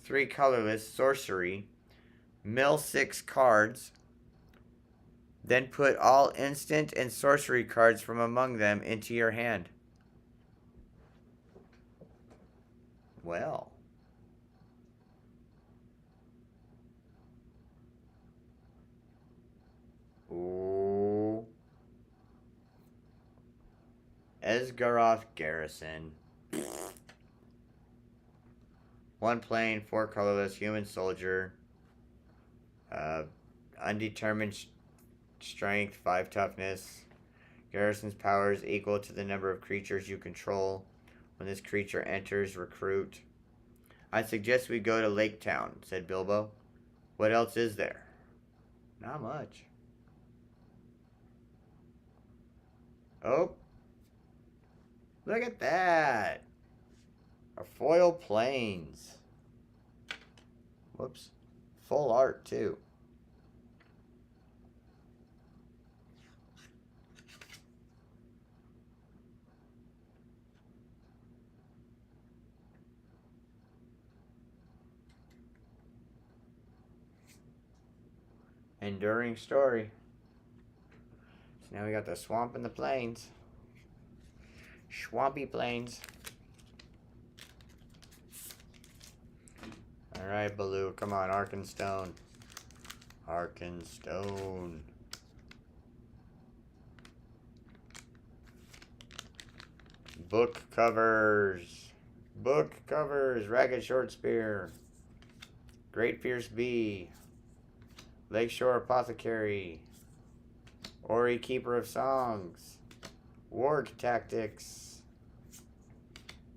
3 colorless, sorcery. Mill 6 cards. Then put all instant and sorcery cards from among them into your hand. Well. Nosgaroth Garrison. 1 plane, 4 colorless, human soldier. Undetermined strength, 5 toughness. Garrison's power is equal to the number of creatures you control. When this creature enters, recruit. I suggest we go to Lake Town, said Bilbo. What else is there? Not much. Oh. Look at that. A foil planes. Whoops. Full art, too. Enduring story. So now we got the swamp and the plains. Swampy plains. Alright, Baloo. Come on, Arkenstone. Arkenstone. Book covers. Book covers. Ragged Short Spear. Great Fierce Bee. Lakeshore Apothecary. Ori Keeper of Songs. Warg Tactics.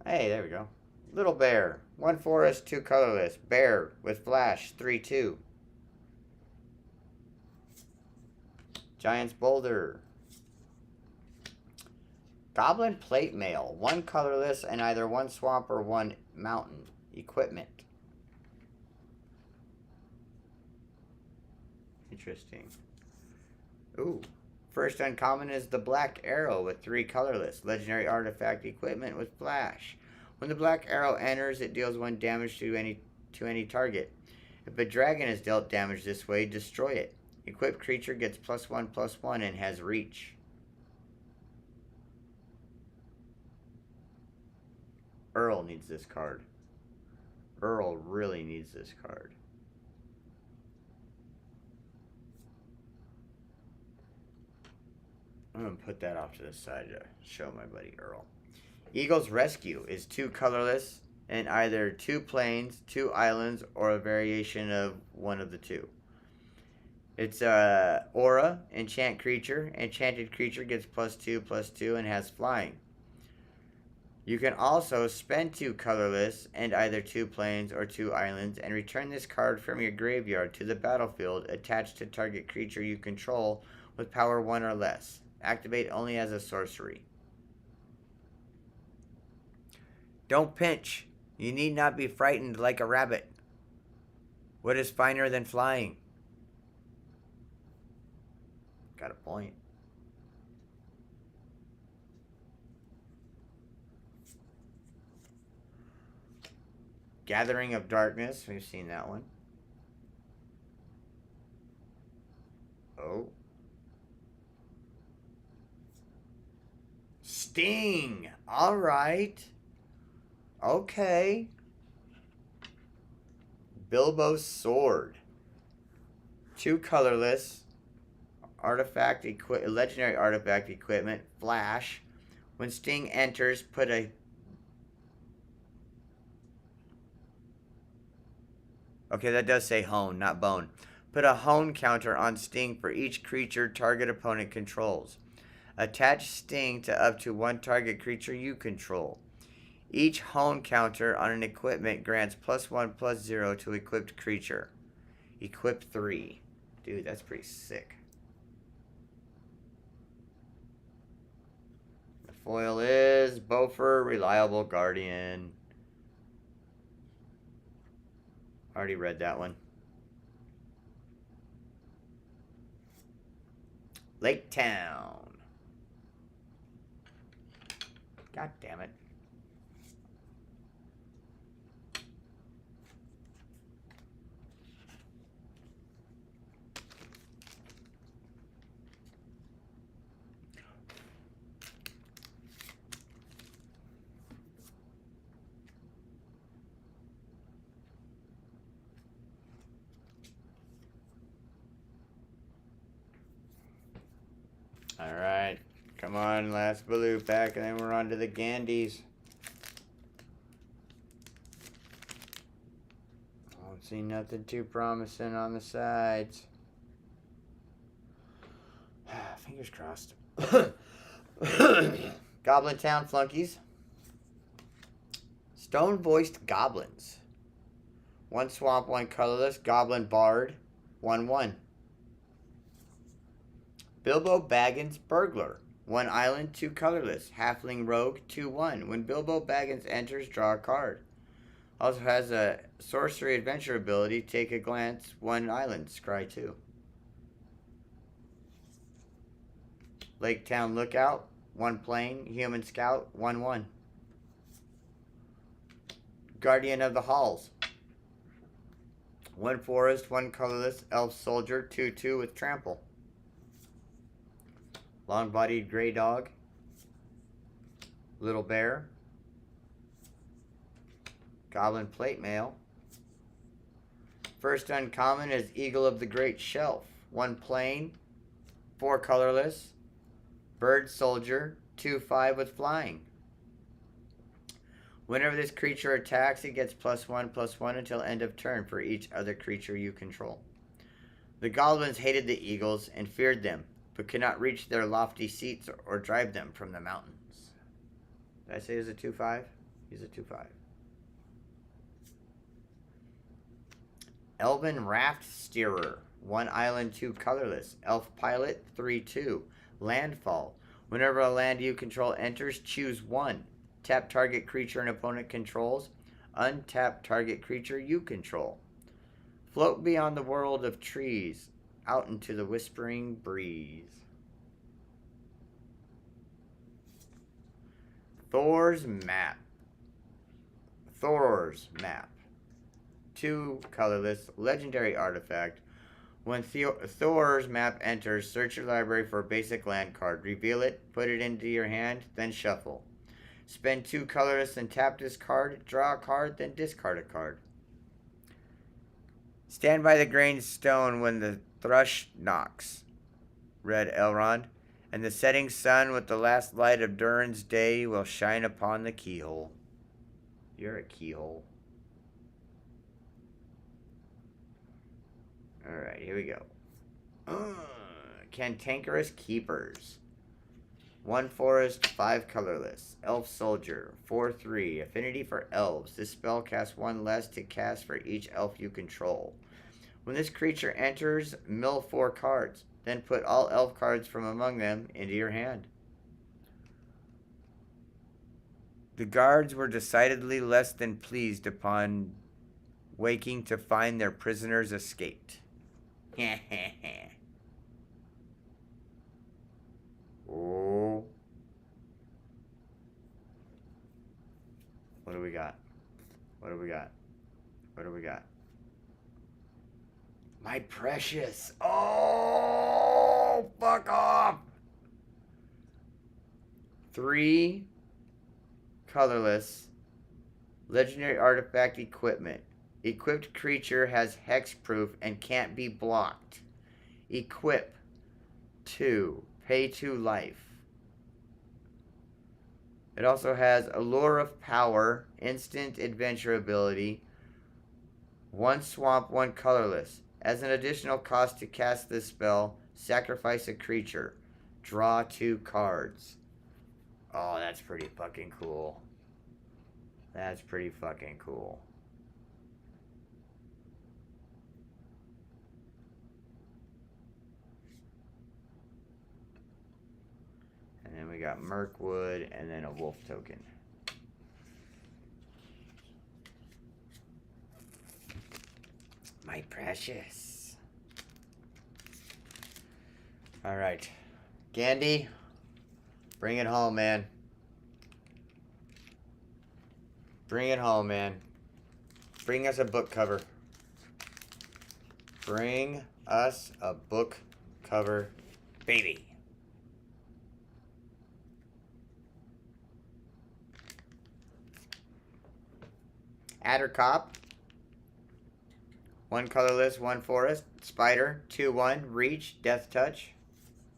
Hey, there we go. Little Bear. 1 forest, 2 colorless. Bear with flash. 3/2. Giant's Boulder. Goblin Plate Mail. 1 colorless and either 1 swamp or 1 mountain. Equipment. Interesting. Ooh. First uncommon is the Black Arrow with 3 colorless. Legendary artifact equipment with flash. When the Black Arrow enters, it deals 1 damage to any target. If a dragon is dealt damage this way, destroy it. Equipped creature gets +1/+1 and has reach. Earl needs this card. Earl really needs this card. I'm going to put that off to the side to show my buddy Earl. Eagle's Rescue is 2 colorless and either 2 plains, 2 islands, or a variation of one of the 2. It's a aura, enchant creature. Enchanted creature gets +2/+2 and has flying. You can also spend 2 colorless and either 2 plains or 2 islands and return this card from your graveyard to the battlefield attached to target creature you control with power 1 or less. Activate only as a sorcery. Don't pinch. You need not be frightened like a rabbit. What is finer than flying? Got a point. Gathering of Darkness. We've seen that one. Oh. Sting. All right. Okay. Bilbo's Sword. 2 colorless. Legendary artifact equipment. Flash. When Sting enters, put a... Okay, that does say hone, not bone. Put a hone counter on Sting for each creature target opponent controls. Attach Sting to up to 1 target creature you control. Each hone counter on an equipment grants +1/+0 to equipped creature. Equip 3. Dude, that's pretty sick. The foil is Bofer, Reliable Guardian. Already read that one. Lake Town. God damn it. All right. Come on, last blue pack, and then we're on to the Gandies. Don't see nothing too promising on the sides. Fingers crossed. Goblin Town Flunkies. Stone Voiced Goblins. 1 swamp, 1 colorless. Goblin Bard. 1/1. Bilbo Baggins Burglar. 1 island, 2 colorless. Halfling Rogue. 2/1. When Bilbo Baggins enters, draw a card. Also has a sorcery adventure ability. Take a glance. 1 island. Scry 2. Lake Town Lookout. 1 plain. Human Scout. 1/1. Guardian of the Halls. 1 forest, 1 colorless. Elf Soldier. 2/2 with trample. Long-bodied Grey Dog. Little Bear. Goblin Plate Mail. First uncommon is Eagle of the Great Shelf. 1 plain, 4 colorless. Bird Soldier, 2/5 with flying. Whenever this creature attacks, it gets +1/+1 until end of turn for each other creature you control. The goblins hated the eagles and feared them, but could not reach their lofty seats or drive them from the mountains. Did I say he's a 2/5? He's a 2/5. Elven Raft Steerer. 1 island, 2 colorless. Elf Pilot, 3/2. Landfall. Whenever a land you control enters, choose 1. Tap target creature an opponent controls. Untap target creature you control. Float beyond the world of trees, out into the whispering breeze. Thor's Map. 2 colorless, legendary artifact. When Thor's Map enters, search your library for a basic land card. Reveal it, put it into your hand, then shuffle. Spend 2 colorless and tap this card. Draw a card, then discard a card. Stand by the grain stone when the thrush knocks. Red Elrond. And the setting sun with the last light of Durin's day will shine upon the keyhole. You're a keyhole. Alright, here we go. Cantankerous Keepers. 1 forest, 5 colorless. Elf Soldier, 4/3. Affinity for elves. This spell casts 1 less to cast for each elf you control. When this creature enters, mill 4 cards. Then put all elf cards from among them into your hand. The guards were decidedly less than pleased upon waking to find their prisoners escaped. Oh. What do we got? What do we got? What do we got? My precious. Oh, fuck off. 3 colorless legendary artifact equipment. Equipped creature has hexproof and can't be blocked. Equip 2. Pay 2 life. It also has Allure of Power, instant adventure ability. 1 swamp, 1 colorless. As an additional cost to cast this spell, sacrifice a creature. Draw 2 cards. Oh, that's pretty fucking cool. That's pretty fucking cool. And then we got Mirkwood and then a wolf token. My precious. Alright. Gandhi, bring it home, man. Bring it home, man. Bring us a book cover. Bring us a book cover, baby. Adder Cop. 1 colorless, 1 forest. Spider. 2/1. Reach. Death Touch.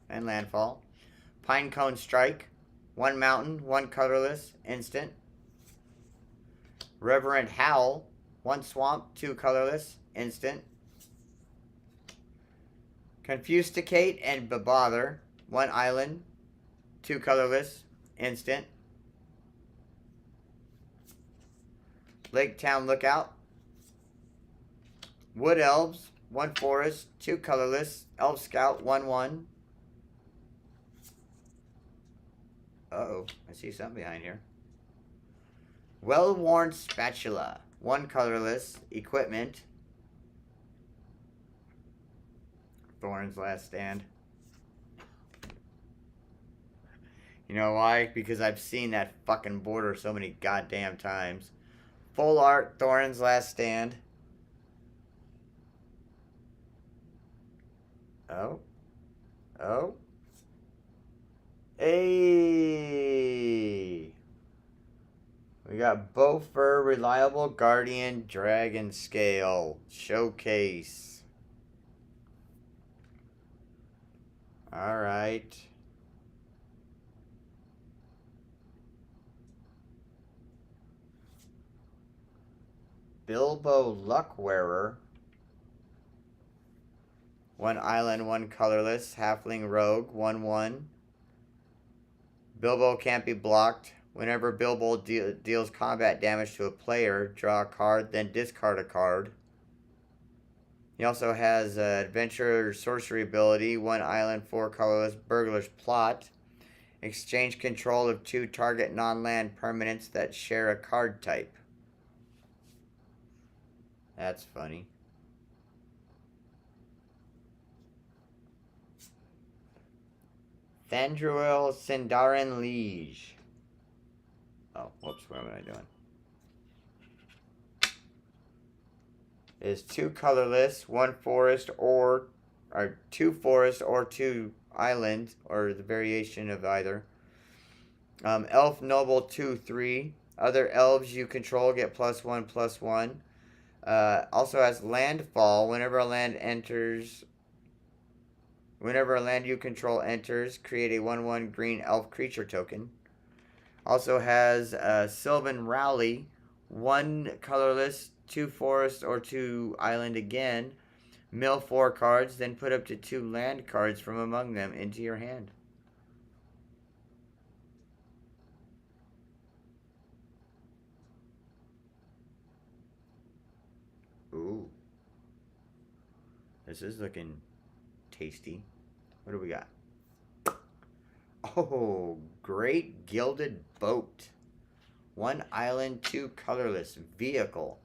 And Landfall. Pinecone Strike. 1 mountain, 1 colorless, instant. Reverent Howl. 1 swamp, 2 colorless, instant. Confusticate and Bebother. 1 island, 2 colorless, instant. Lake Town Lookout. Wood Elves. 1 forest, 2 colorless, Elf Scout, 1/1. Uh-oh, I see something behind here. Well-worn Spatula. 1 colorless, equipment. Thorn's Last Stand. You know why? Because I've seen that fucking border so many goddamn times. Full art, Thorn's Last Stand. Oh. Oh. Hey. We got Bofur, Reliable Guardian, Dragon Scale, Showcase. Alright. Bilbo Luckwearer. 1 island, 1 colorless, Halfling Rogue, 1/1. Bilbo can't be blocked. Whenever Bilbo deals combat damage to a player, draw a card, then discard a card. He also has Adventure Sorcery ability, 1 island, 4 colorless, Burglar's Plot. Exchange control of 2 target non-land permanents that share a card type. That's funny. Thandruel Sindarin Liege. Oh, whoops, what am I doing? Is 2 colorless, 1 forest, or 2 forest or 2 island, or the variation of either. Elf Noble 2/3. Other elves you control get +1/+1. Also has Landfall. Whenever a land you control enters, create a 1/1 green elf creature token. Also has Sylvan Rowley, 1 colorless, 2 forest or 2 island again. Mill 4 cards, then put up to 2 land cards from among them into your hand. Ooh. This is looking tasty. What do we got? Oh, Great Gilded Boat. 1 island, 2 colorless, vehicle.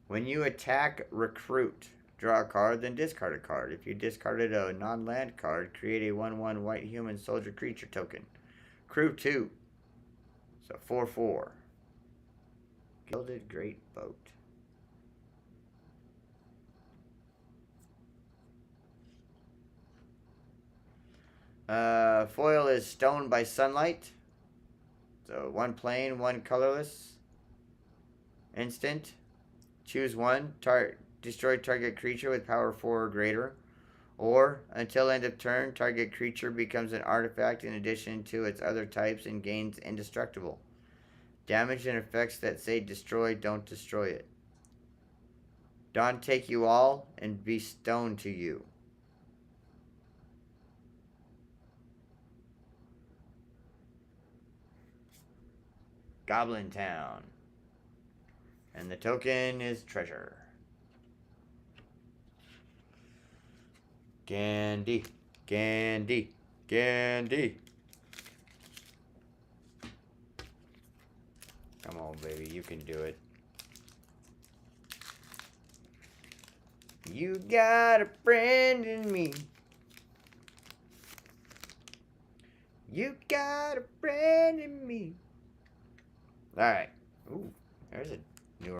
When you attack, recruit. Draw a card, then discard a card. If you discarded a non-land card, create a 1/1 white human soldier creature token. Crew 2. So 4/4. Gilded Great Boat. Foil is Stone by Sunlight. So 1 plain, 1 colorless. Instant. Choose 1. Destroy target creature with power 4 or greater. Or, until end of turn, target creature becomes an artifact in addition to its other types and gains indestructible. Damage and effects that say destroy don't destroy it. Dawn take you all and be stone to you. Goblin Town. And the token is treasure. Gandhi, Gandhi, Gandhi. Come on, baby, you can do it. You got a friend in me. You got a friend in me. Alright. Ooh, there's a